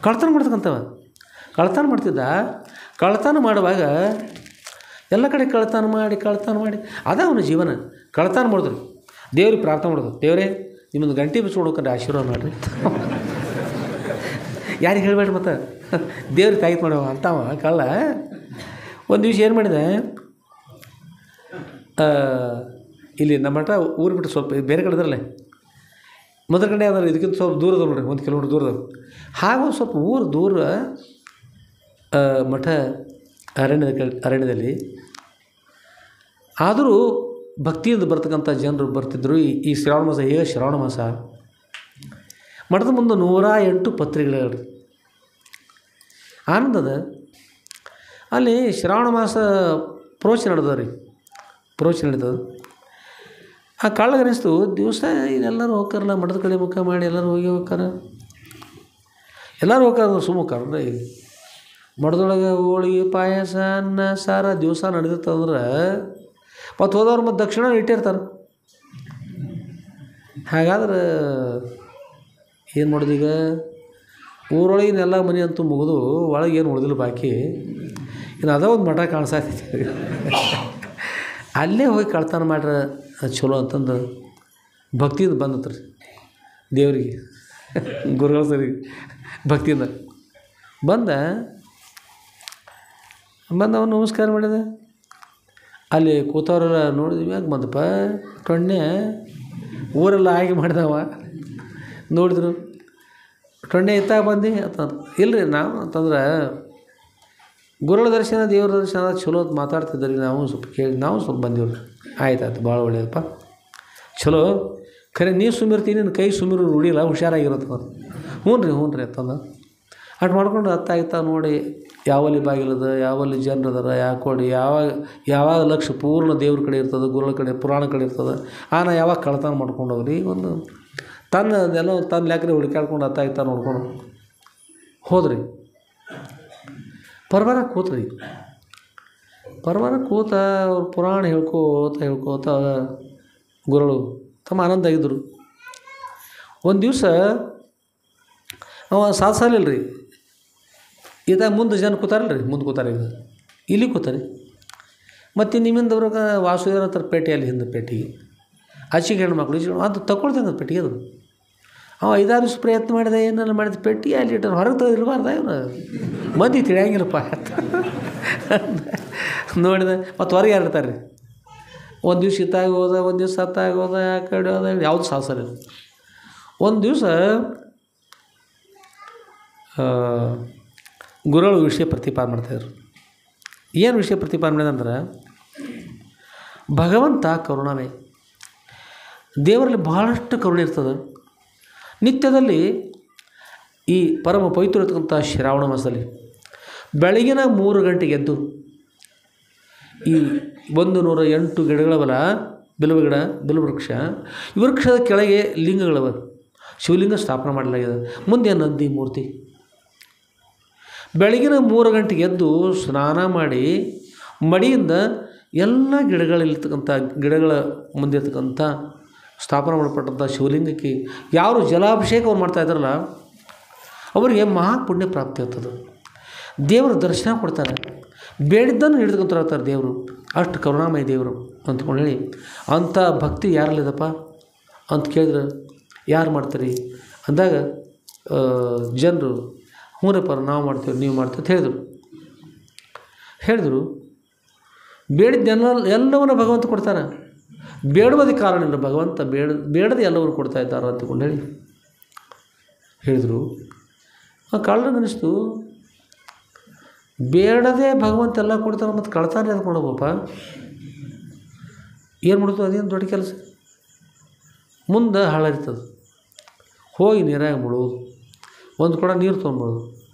ಕಳ್ತನ ಮಾಡ್ತಕ್ಕಂಥವ. ಕಳ್ತನ ಮಾಡ್ತಿದ್ದ. ಕಳ್ತನ ಮಾಡುವಾಗ ಎಲ್ಲ ಕಡೆ ಕಳ್ತನ ಮಾಡಿ ಅದ ಅವನ ಜೀವನ. ಕಳ್ತನ ಮಾಡಿದ್ರು. ದೇವ್ರಿಗೆ ಪ್ರಾರ್ಥನೆ ಮಾಡೋದು, ದೇವರೇ ನಿಮ್ಮೊಂದು ಗಂಟೆ ಬಿಚ್ಕೊಂಡು ಹೋಗ್ಕೊಂಡ್ರೆ ಆಶೀರ್ವಾದ ಮಾಡಿರಿ. ಯಾರಿಗೆ ಹೇಳಬೇಡ್ರಿ. ಮತ್ತು ದೇವ್ರಿಗೆ ತಾಯಿತು ಮಾಡವ ಅಂತವ ಕಳ್ಳ. ಒಂದು ದಿವಸ ಏನು ಮಾಡಿದೆ, ಇಲ್ಲಿ ನಮ್ಮ ಮಠ ಊರು ಬಿಟ್ಟು ಸ್ವಲ್ಪ ಬೇರೆ ಕಡೆ ಇದ್ರಲ್ಲೇ ಮೊದಲ ಕಡೆ ಯಾವ್ದಾರು ಇದಕ್ಕಿಂತ ಸ್ವಲ್ಪ ದೂರದ ನೋಡ್ರಿ, 1 ಕಿಲೋಮೀಟ್ರ್ ದೂರದ. ಹಾಗೂ ಸ್ವಲ್ಪ ಊರು ದೂರ ಮಠ ಅರಣ್ಯದಲ್ಲಿ. ಆದರೂ ಭಕ್ತಿಯಿಂದ ಬರ್ತಕ್ಕಂಥ ಜನರು ಬರ್ತಿದ್ದರು. ಈ ಶ್ರಾವಣ ಮಾಸ, ಹೇಗೆ ಶ್ರಾವಣ ಮಾಸ ಮಠದ ಮುಂದೆ 108 ಪತ್ರಿಕೆಗಳು ಆನಂದದ. ಅಲ್ಲಿ ಶ್ರಾವಣ ಮಾಸ ಪ್ರವಚನ ನಡೆದವ್ರಿ. ಆ ಕಳ್ಳಗನಿಸ್ತು. ದಿವಸ ಇದೆಲ್ಲರೂ ಹೋಗ್ತಾರಲ್ಲ ಮಠದ ಕಡೆ ಮುಖ ಮಾಡಿ ಎಲ್ಲರೂ ಹೋಗ್ತಾರೆ. ಸುಮ್ಮ ಹೋಗ್ತಾರೆ. ಮಠದೊಳಗೆ ಹೋಳಿಗೆ ಪಾಯಸ ಅನ್ನ ಸಾರ ದಿವಸ ನಡೆದಿರ್ತಂದ್ರೆ ಮತ್ತು ಹೋದವ್ರು ಮತ್ತು ದಕ್ಷಿಣ ಇಟ್ಟಿರ್ತಾರೆ. ಹಾಗಾದ್ರೆ ಏನು ಮಾಡೋದು ಈಗ? ಊರೊಳಗಿನೆಲ್ಲ ಮನೆ ಅಂತೂ ಮುಗಿದು ಒಳಗೆ ಏನು ಉಳಿದಿಲ್ಲ ಬಾಕಿ. ಇನ್ನು ಅದೇ ಒಂದು ಮಠ ಕಾಣಿಸ್ತೈತಿ. ಅಲ್ಲೇ ಹೋಗಿ ಕಳ್ತನ ಮಾಡ್ರೆ ಚಲೋ ಅಂತಂದು ಭಕ್ತಿಯಿಂದ ಬಂದತ್ರಿ ದೇವರಿಗೆ, ಗುರುಗಳ ಸರಿಗೆ ಭಕ್ತಿಯಿಂದ ಅವನು ನಮಸ್ಕಾರ ಮಾಡಿದೆ. ಅಲ್ಲಿ ಕೂತವ್ರೆಲ್ಲ ನೋಡಿದ್ವಿ. ಯಾಕೆ ಬಂದಪ್ಪ ಟೊಣ್ಣೆ? ಊರೆಲ್ಲ ಆಯ್ಕೆ ಮಾಡಿದವ ನೋಡಿದ್ರು. ಟೊಣ್ಣೆ ಎತ್ತಾಗ ಬಂದು ಅಂತಂದ್ರೆ ಇಲ್ಲರಿ ನಾವು ಅಂತಂದ್ರೆ ಗುರುಗಳ ದರ್ಶನ ದೇವ್ರ ದರ್ಶನ ಚಲೋ ಅಂತ ಮಾತಾಡ್ತಿದ್ರಿ. ನಾವು ಸ್ವಲ್ಪ ಕೇಳಿ ನಾವು ಸ್ವಲ್ಪ ಬಂದೀವ್ರಿ. ಆಯ್ತು ಭಾಳ ಒಳ್ಳೆಯದಪ್ಪ, ಚಲೋ ಖರೆ ನೀ ಸುಮ್ಮಿರ್ತೀನಿ ನಿನ್ನ ಕೈ ಸುಮ್ಮಿರು ರೂಢಿಲ್ಲ, ಹುಷಾರಾಗಿರುತ್ತೆ. ಹ್ಞೂ ರೀ ಅಂತಂದ. ಅಷ್ಟು ಮಾಡ್ಕೊಂಡು ಅತ್ತಾಯ್ತಾ ನೋಡಿ ಯಾವಲ್ಲಿ ಬಾಗಿಲದ, ಯಾವಲ್ಲಿ ಜನರದಾರ, ಯಾಕೋಡಿ ಯಾವಾಗ ಲಕ್ಷ್ಯ ಪೂರ್ಣ ದೇವ್ರ ಕಡೆ ಇರ್ತದೆ, ಗುರುಗಳ ಕಡೆ, ಪುರಾಣ ಕಡೆ ಇರ್ತದೆ. ನಾ ಯಾವಾಗ ಕಳ್ತನ ಮಾಡ್ಕೊಂಡು ಹೋಗ್ರಿ ಒಂದು ತನ್ನ ಲೆಕ್ಕರೆ ಹುಡುಕಾಡ್ಕೊಂಡು ಅತ್ತಾಯ್ತಾ ನೋಡ್ಕೊಂಡು ಹೋದ್ರಿ. ಪರಬಾರ ಕೂತ್ರಿ. ಪರಬಾರ ಕೂತ ಅವ್ರು ಪುರಾಣ ಹೇಳ್ಕೋತ ಗುರುಗಳು ತಮ್ಮ ಆನಂದ ಆಗಿದ್ದರು. ಒಂದು ದಿವಸ ಅವ ಸಾಲಿಲ್ಲ ರೀ. ಮುಂದೆ ಜನ ಕೂತಾರಲ್ಲ ರೀ, ಮುಂದೆ ಕೂತಾರೆ, ಇಲ್ಲಿ ಕೂತಾರೆ. ಮತ್ತು ನಿಮ್ಮಿಂದವ್ರಾಗ ವಾಸುದೇವರ ಹತ್ರ ಪೇಟೆಯಲ್ಲಿ ಹಿಂದೆ ಪೇಟೆಗೆ ಆಚೆಗೆ ಹೆಣ್ಮಕ್ಳು ಅದು ತಗೊಳ್ತಂಗೆ ಪೆಟ್ಟಿಗೆ. ಅದು ಅವ 5-6 ದಿವಸ ಪ್ರಯತ್ನ ಮಾಡಿದೆ, ಏನೆಲ್ಲ ಮಾಡಿದ ಪೆಟ್ಟಿಗೆ ಅಲ್ಲಿ ಇಟ್ಟರು, ಹೊರಗೆ ತೆಗೆದಿರಬಾರ್ದ ಇವನು, ಮಂದಿ ತಿಳಿಯಂಗಿಲ್ಲಪ್ಪ ನೋಡಿದೆ. ಮತ್ತು ಹೊರಗೆ ಯಾರಿರ್ತಾರೆ ರೀ. ಒಂದು ದಿವ್ಸ ಇತ್ತಾಗ ಹೋದ, ಒಂದು ದಿವ್ಸ ಹತ್ತಾಗ ಹೋದ, ಆ ಕಡೆ ಹೋದ, ಯಾವುದು ಸಾಹಸಲ್ಲ. ಒಂದು ದಿವಸ ಗುರುಗಳು ವಿಷಯ ಪ್ರತಿಪಾದನೆ ಮಾಡ್ತಾಯಿದ್ರು. ಏನು ವಿಷಯ ಪ್ರತಿಪಾದನೆ ಮಾಡಿದಂದ್ರೆ, ಭಗವಂತ ಕರುಣಾಮಯ, ದೇವರಲ್ಲಿ ಬಹಳಷ್ಟು ಕರುಣೆ ಇರ್ತದೆ. ನಿತ್ಯದಲ್ಲಿ ಈ ಪರಮ ಪವಿತ್ರ ಇರ್ತಕ್ಕಂಥ ಶ್ರಾವಣ ಮಾಸದಲ್ಲಿ ಬೆಳಗಿನ 3 ಗಂಟೆಗೆ ಎದ್ದು ಈ 108 ಗಿಡಗಳ ಬಲ ಬಿಲ್ವವೃಕ್ಷ, ಈ ವೃಕ್ಷದ ಕೆಳಗೆ ಲಿಂಗಗಳವ, ಶಿವಲಿಂಗ ಸ್ಥಾಪನೆ ಮಾಡಲಾಗಿದೆ. ಮುಂದೆ ನಂದಿ ಮೂರ್ತಿ. ಬೆಳಗಿನ 3 ಗಂಟೆಗೆ ಎದ್ದು ಸ್ನಾನ ಮಾಡಿ ಮಡಿಯಿಂದ ಎಲ್ಲ ಗಿಡಗಳ ಮುಂದೆ ಇರ್ತಕ್ಕಂಥ ಸ್ಥಾಪನೆ ಮಾಡಲ್ಪಟ್ಟಂಥ ಶಿವಲಿಂಗಕ್ಕೆ ಯಾರು ಜಲಾಭಿಷೇಕ ಅವ್ರು ಮಾಡ್ತಾಯಿದ್ದಾರಲ್ಲ ಅವರಿಗೆ ಮಹಾಪುಣ್ಯ ಪ್ರಾಪ್ತಿ ಆಗ್ತದೆ. ದೇವರ ದರ್ಶನ ಕೊಡ್ತಾರೆ, ಬೇಡಿದ್ದನ್ನು ಹಿಡಿದುಕೊಂತಾರೆ ದೇವರು. ಅಷ್ಟು ಕರುಣಾಮಯ ದೇವರು ಅಂದ್ಕೊಂಡು ಹೇಳಿ, ಅಂಥ ಭಕ್ತಿ ಯಾರಲ್ಲಿದಪ್ಪ ಅಂತ ಕೇಳಿದ್ರೆ ಯಾರು ಮಾಡ್ತೀರಿ ಅಂದಾಗ ಜನರು ಹ್ಞೂರಪ್ಪ ನಾವು ಮಾಡ್ತೀವಿ, ನೀವು ಮಾಡ್ತೀವಿ ಅಂತ ಹೇಳಿದರು. ಬೇಡಿದ್ದೆಲ್ಲವನ್ನು ಭಗವಂತ ಕೊಡ್ತಾನೆ. ಬೇಡುವುದಕ್ಕೆ ಕಾರಣ ಇಲ್ಲ, ಭಗವಂತ ಬೇಡದೆ ಎಲ್ಲವರು ಕೊಡ್ತಾ ಇದ್ದಾರೆ ಅಂತಕೊಂಡು ಹೇಳಿದರು. ಕಳ್ಳನಿಗೆ ಅನ್ನಿಸ್ತು, ಬೇಡದೆ ಭಗವಂತ ಎಲ್ಲ ಕೊಡ್ತಾನೆ, ಮತ್ತು ಕಳ್ತಾನೆ ಅಂದ್ಕೊಂಡು ಹೋಗಪ್ಪ, ಏನು ಮಾಡ್ತು, ಅದೇನು ದೊಡ್ಡ ಕೆಲಸ. ಮುಂದೆ ಹಾಳಾಗ್ತದೆ. ಹೋಗಿ ನೀರಾಗ ಮುಳೋದು, ಒಂದು ಕೊಡ ನೀರು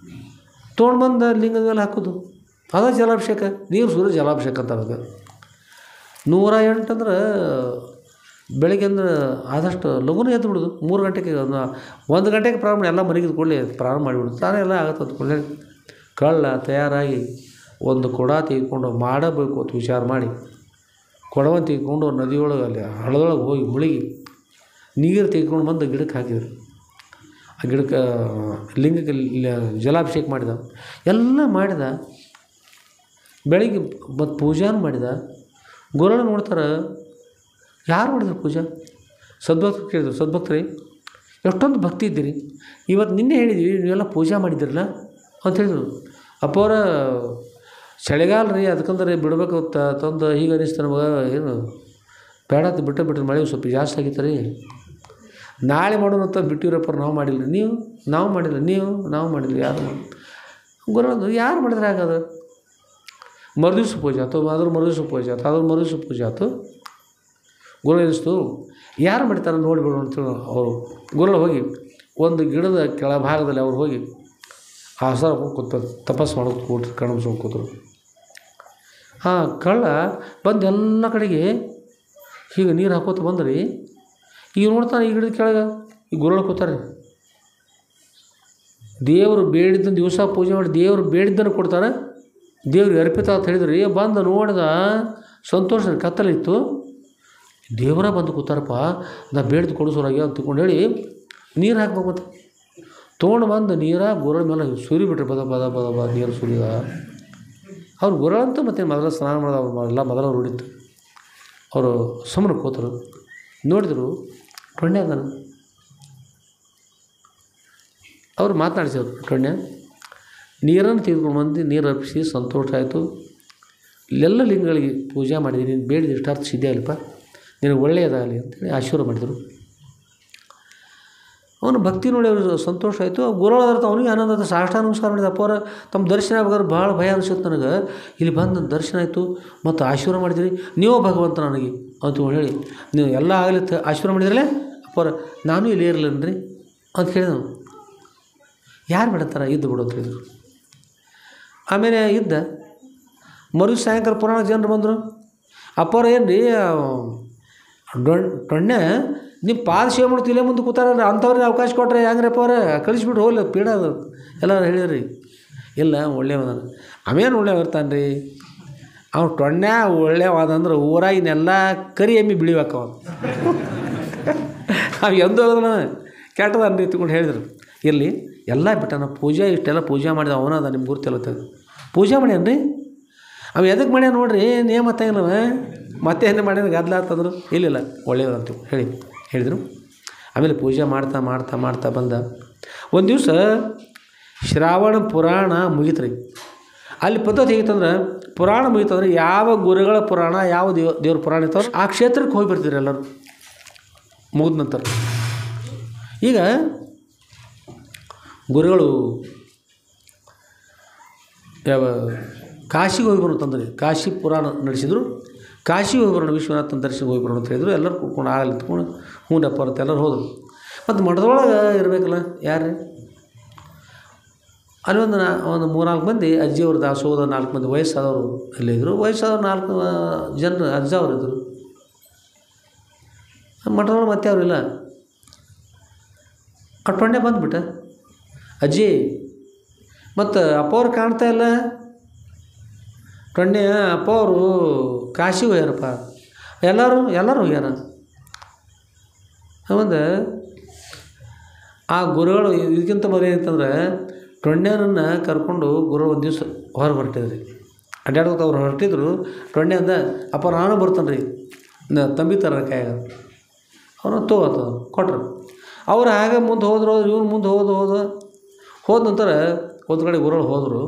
ತೊಗೊಂಡ್ಬಂದು ಲಿಂಗದ ಮೇಲೆ ಹಾಕೋದು, ಅದ ಜಲಾಭಿಷೇಕ. ನೀರು ಸುರಿದು ಜಲಾಭಿಷೇಕ ಅಂತ ಅದಕ್ಕೆ 108 ಅಂದ್ರೆ ಬೆಳಗ್ಗೆ ಅಂದ್ರೆ ಆದಷ್ಟು ಲಘುನ ಎದ್ದು ಬಿಡೋದು. 3 ಗಂಟೆಗೆ 1 ಗಂಟೆಗೆ ಪ್ರಾರಂಭ ಎಲ್ಲ ಮನೆಗೆ ಕೊಳ್ಳಿ ಪ್ರಾರಂಭ ಮಾಡಿಬಿಡೋದು, ತಾನೇ ಎಲ್ಲ ಆಗತ್ತೆ ಅಂದ್ಕೊಳ್ಳಿ. ಕಳ್ಳ ತಯಾರಾಗಿ ಒಂದು ಕೊಡ ತೆಗೆದುಕೊಂಡು ಮಾಡಬೇಕು ಅಂತ ವಿಚಾರ ಮಾಡಿ ಕೊಡವನ್ನು ತೆಗೆದುಕೊಂಡು ನದಿಯೊಳಗೆ ಅಲ್ಲಿ ಹಳ್ಳದೊಳಗೆ ಹೋಗಿ ಮುಳುಗಿ ನೀರು ತೆಗೆದುಕೊಂಡು ಬಂದು ಗಿಡಕ್ಕೆ ಹಾಕಿದರು. ಆ ಗಿಡಕ್ಕೆ ಲಿಂಗಕ್ಕೆ ಜಲಾಭಿಷೇಕ ಮಾಡಿದ, ಎಲ್ಲ ಮಾಡಿದ. ಬೆಳಿಗ್ಗೆ ಮತ್ತು ಪೂಜಾನು ಮಾಡಿದ. ಗುರುಗಳು ನೋಡ್ತಾರೆ, ಯಾರು ಮಾಡಿದ್ರು ಪೂಜಾ? ಸದ್ಭಕ್ತರು ಕೇಳಿದ್ರು, ಸದ್ಭಕ್ತರೇ ಎಷ್ಟೊಂದು ಭಕ್ತಿ ಇದ್ದೀರಿ, ಇವತ್ತು ನಿನ್ನೆ ಹೇಳಿದ್ವಿ ನೀವೆಲ್ಲ ಪೂಜೆ ಮಾಡಿದ್ದೀರಲ್ಲ ಅಂತ ಹೇಳಿದರು. ಅಪ್ಪವರ ಚಳಿಗಾಲ ರೀ, ಅದಕ್ಕಂದ್ರೆ ಬಿಡಬೇಕು ತಂದು ಹೀಗೆ ಅನಿಸ್ತು ನಮಗೆ, ಏನು ಬೇಡ ಬಿಟ್ಟರೆ ಮಳೆ ಸ್ವಲ್ಪ ಜಾಸ್ತಿ ಆಗಿತ್ತು ರೀ, ನಾಳೆ ಮಾಡೋಣ ಅಂತ ಬಿಟ್ಟಿರಪ್ಪ, ನಾವು ಮಾಡಿಲ್ಲ, ನಾವು ಮಾಡಿಲ್ಲ, ನಾವು ಮಾಡಿಲ್ಲ, ಯಾರು ಮಾಡಿ ಗುರುಗಳು ಯಾರು ಮಾಡಿದ್ರೆ ಆಗೋದು. ಮರುದಿವ್ಸ ಪೂಜೆ ಆಯ್ತು, ಮರುದಿವ್ಸ ಪೂಜೆ ಆಯ್ತು. ಗುರು ಎನಿಸ್ತು, ಯಾರು ಮಾಡ್ತಾರೆ ನೋಡಿಬಿಡೋಣ ಅಂತೇಳಿ ಅವರು ಗುರುಗಳು ಹೋಗಿ ಒಂದು ಗಿಡದ ಕೆಳಭಾಗದಲ್ಲಿ ಅವ್ರು ಹೋಗಿ ಆಸರ ಕೂತಾರೆ, ತಪಸ್ಸು ಮಾಡೋದು ಕೂತ್ರು, ಕಣ್ಣು ಮುಚ್ಕೊಂಡು ಕೂತರು. ಕಳ್ಳ ಬಂದು ಎಲ್ಲ ಕಡೆಗೆ ಹೀಗೆ ನೀರು ಹಾಕೋತ ಬಂದ್ರಿ. ಈಗ ನೋಡ್ತಾನೆ ಈ ಗಿಡದ ಕೆಳಗೆ ಈ ಗುರುಗಳು ಕೂತಾರೆ. ದೇವರು ಬೇಡಿದ್ದನ್ನು ದಿವಸ ಪೂಜೆ ಮಾಡಿ ದೇವರು ಬೇಡಿದ್ದನ್ನು ಕೊಡ್ತಾರೆ, ದೇವ್ರಿಗೆ ಅರ್ಪಿತ ಅಂತ ಹೇಳಿದ್ರಿ. ಬಂದು ನೋಡಿದ ಸಂತೋಷ ಕತ್ತಲಿತ್ತು, ದೇವರ ಬಂದು ಕೂತಾರಪ್ಪ, ನಾ ಬೇಡ್ದು ಕೊಡಿಸೋರಾಗ್ಯ ಅಂತ ತಿಳ್ಕೊಂಡು ಹೇಳಿ ನೀರು ಹಾಕ್ಬೇಕು. ಮತ್ತು ತೊಗೊಂಡು ಬಂದು ನೀರ ಗುರುಳ ಮೇಲೆ ಸುರಿಬಿಟ್ರೆ ಬದ ನೀರು ಸುರಿದ. ಅವ್ರು ಗುರುಳಂತೂ ಮತ್ತೆ ಮೊದಲ ಸ್ನಾನ ಮಾಡೋದು ಎಲ್ಲ ಮೊದಲ ರೂಢಿತ್ತು. ಅವರು ಸುಮ್ಮನೆ ಕೂತರು, ನೋಡಿದರು ಟೊಣ್ಣೆ ಅದನ್ನು. ಅವರು ಮಾತನಾಡಿಸಿದ್ರು, ಟೊಣ್ಣೆ ನೀರನ್ನು ತೆಗೆದುಕೊಂಡು ಬಂದು ನೀರು ಅರ್ಪಿಸಿ ಸಂತೋಷ ಆಯಿತು. ಇಲ್ಲೆಲ್ಲ ಲಿಂಗಗಳಿಗೆ ಪೂಜೆ ಮಾಡಿದ್ದೀನಿ, ನೀನು ಬೇಡಿದ ಇಷ್ಟಾರ್ಥ ಸಿದ್ಧ ಆಗಲಿಪ್ಪ, ನಿನಗೆ ಒಳ್ಳೆಯದಾಗಲಿ ಅಂತೇಳಿ ಆಶೀರ್ವಾದ ಮಾಡಿದರು. ಅವನು ಭಕ್ತಿ ನೋಡಿ ಅವರು ಸಂತೋಷ ಆಯಿತು. ಗುರುಗಳಾದ ಅವನಿಗೆ ಆನಂದ, ಸಾಷ್ಟಾಂಗ ನಮಸ್ಕಾರ ಮಾಡಿದ. ಅಪ್ಪವ್ರ ತಮ್ಮ ದರ್ಶನ ಆಗೋರು ಭಾಳ ಭಯ ಅನಿಸುತ್ತೆ ನನಗೆ, ಇಲ್ಲಿ ಬಂದು ದರ್ಶನ ಆಯಿತು ಮತ್ತು ಆಶೀರ್ವಾದ ಮಾಡಿದಿರಿ, ನೀವು ಭಗವಂತ ನನಗೆ ಅಂತ ಹೇಳಿ ನೀವು ಎಲ್ಲ ಆಗಲಿ ಆಶೀರ್ವಾದ ಮಾಡಿದ್ರಲ್ಲೇ ಅಪ್ಪರ ನಾನು ಇಲ್ಲಿ ಇರಲೇನ್ರಿ ಅಂತ ಕೇಳಿದ ನಾವು. ಯಾರು ಬಿಡತ್ತಾರ ಇದ್ದು ಬಿಡು ಅಂತ ಹೇಳಿದ್ರು. ಆಮೇಲೆ ಇದ್ದ ಮರು ಸಾಯಂಕಾಲ ಪುರಾಣ ಜನರು ಬಂದರು. ಅಪ್ಪವ್ರು ಏನು ರೀ ಟೊಣ್ಣೆ ನಿಮ್ಮ ಪಾದ ಸೇವೆ ಮಾಡ್ತೀವಿ ಇಲ್ಲೇ ಮುಂದೆ ಕೂತಾರಲ್ಲ ಅಂಥವ್ರಿಗೆ ಅವಕಾಶ ಕೊಟ್ಟರೆ ಹೆಂಗ್ರಪ್ಪ ಅವ್ರೆ ಕಳಿಸ್ಬಿಟ್ಟು ಹೋಗ್ಲಿ ಪೀಡ ಅದು ಎಲ್ಲರೂ ಹೇಳಿದ್ರಿ. ಇಲ್ಲ ಒಳ್ಳೆಯವ ಅವೇನು ಒಳ್ಳೆಯವ ಇರ್ತಾನೆ ರೀ ಅವ್ನು ಟೊಣ್ಣೆ ಒಳ್ಳೆಯವಾದಂದ್ರೆ ಊರಾಗಿನೆಲ್ಲ ಕರಿ ಎಮ್ಮಿ ಬಿಳಿವಾಕವ ಅವು ಎಂದೂ ಹೋಗೋದಲ್ಲ ಕೆಟ್ಟದ ಅನ್ರಿ ತಿಳ್ಕೊಂಡು ಹೇಳಿದ್ರು. ಇರಲಿ ಎಲ್ಲ ಬಿಟ್ಟಾನ ಪೂಜೆ ಇಷ್ಟೆಲ್ಲ ಪೂಜೆ ಮಾಡಿದ ಅವನದ ನಿಮ್ಗೆ ಗುರುತಿಲ್ಲ ಪೂಜೆ ಮಾಡ್ಯಾನ ರೀ ಅವು ಎದಕ್ಕೆ ಮಾಡ್ಯಾನ ನೋಡ್ರಿ ನೇಮ ತೆಗನವ ಮತ್ತೆ ಏನು ಮಾಡ್ಯಾನ ಗದ್ದಲ ಅಂತಂದ್ರು. ಇಲ್ಲ ಒಳ್ಳೆಯದಂತ ಹೇಳಿದರು. ಆಮೇಲೆ ಪೂಜೆ ಮಾಡ್ತಾ ಮಾಡ್ತಾ ಮಾಡ್ತಾ ಬಂದ ಒಂದು ದಿವಸ ಶ್ರಾವಣ ಪುರಾಣ ಮುಗೀತು ರೀ. ಅಲ್ಲಿ ಪದ್ಧತಿ ಹೇಗಿತ್ತಂದ್ರೆ ಪುರಾಣ ಮುಗೀತಂದ್ರೆ ಯಾವ ಗುರುಗಳ ಪುರಾಣ ಯಾವ ದೇವ್ರ ಪುರಾಣ ಇರ್ತಾವ್ರು ಆ ಕ್ಷೇತ್ರಕ್ಕೆ ಹೋಗಿ ಬರ್ತೀರಿ ಎಲ್ಲರೂ ಮುಗಿದ ನಂತರ. ಈಗ ಗುರುಗಳು ಯಾವ ಕಾಶಿಗೆ ಹೋಗಿ ಬರೋಣ ತಂದ್ರಿ. ಕಾಶಿ ಪುರಾಣ ನಡೆಸಿದ್ರು. ಕಾಶಿಗೆ ಹೋಗಿ ಬರೋಣ ವಿಶ್ವನಾಥನ ದರ್ಶನ ಹೋಗಿ ಬರೋಣ ಅಂತ ಹೇಳಿದ್ರು. ಎಲ್ಲರೂ ಕೂತ್ಕೊಂಡು ಆಗಲಿ ಇತ್ಕೊಂಡು ಹ್ಞೂನಪ್ಪ ಅಂತ ಎಲ್ಲರೂ ಹೋದರು. ಮತ್ತು ಮಠದೊಳಗೆ ಇರಬೇಕಲ್ಲ ಯಾರು ಅಲ್ಲಿ ಒಂದು 3-4 ಮಂದಿ ಅಜ್ಜಿಯವರು ದಾಸೋದ 4 ಮಂದಿ ವಯಸ್ಸಾದವರು ಅಲ್ಲೇ ಇದ್ದರು. ವಯಸ್ಸಾದವ್ರು 4 ಜನರು ಅಜ್ಜ ಅವರು ಇದ್ದರು. ಮಠದೊಳಗೆ ಮತ್ತೆ ಅವರಿಲ್ಲ. ಆ ಟೊಣ್ಣೆ ಬಂದುಬಿಟ್ಟ ಅಜ್ಜಿ ಮತ್ತು ಅಪ್ಪ ಅವ್ರು ಕಾಣ್ತಾ ಇಲ್ಲ. ಟೊಣ್ಣೆ ಅಪ್ಪ ಅವರು ಕಾಶಿಗೆ ಹೋಗ್ಯಾರಪ್ಪ. ಎಲ್ಲರೂ ಹೋಗ್ಯಾರ. ಒಂದು ಆ ಗುರುಗಳು ಇದಕ್ಕಿಂತ ಮೊದಲು ಏನಿತ್ತಂದ್ರೆ ಟೊಣ್ಣೆನನ್ನು ಕರ್ಕೊಂಡು ಗುರುಗಳು ಒಂದು ದಿವಸ ಹೊರಗೆ ಹೊರಟಿದ್ರಿ. ಅಡ್ಡಾಡ್ಕೊತ ಅವ್ರು ಹೊರಟಿದ್ರು. ಟೊಣ್ಣೆ ಅಂದ ಅಪ್ಪ ನಾನು ಬರ್ತಾನೆ ರೀ ತಂಬಿ ತರ ಕಾಯಾಗ ಅವನು ತಗೋತ ಕೊಟ್ರು. ಅವ್ರು ಹಾಗೆ ಮುಂದೆ ಹೋದ್ರು. ಇವ್ನು ಮುಂದೆ ಹೋದ ನಂತರ ಒಂದು ಕಡೆ ಗುರುಗಳು ಹೋದರು.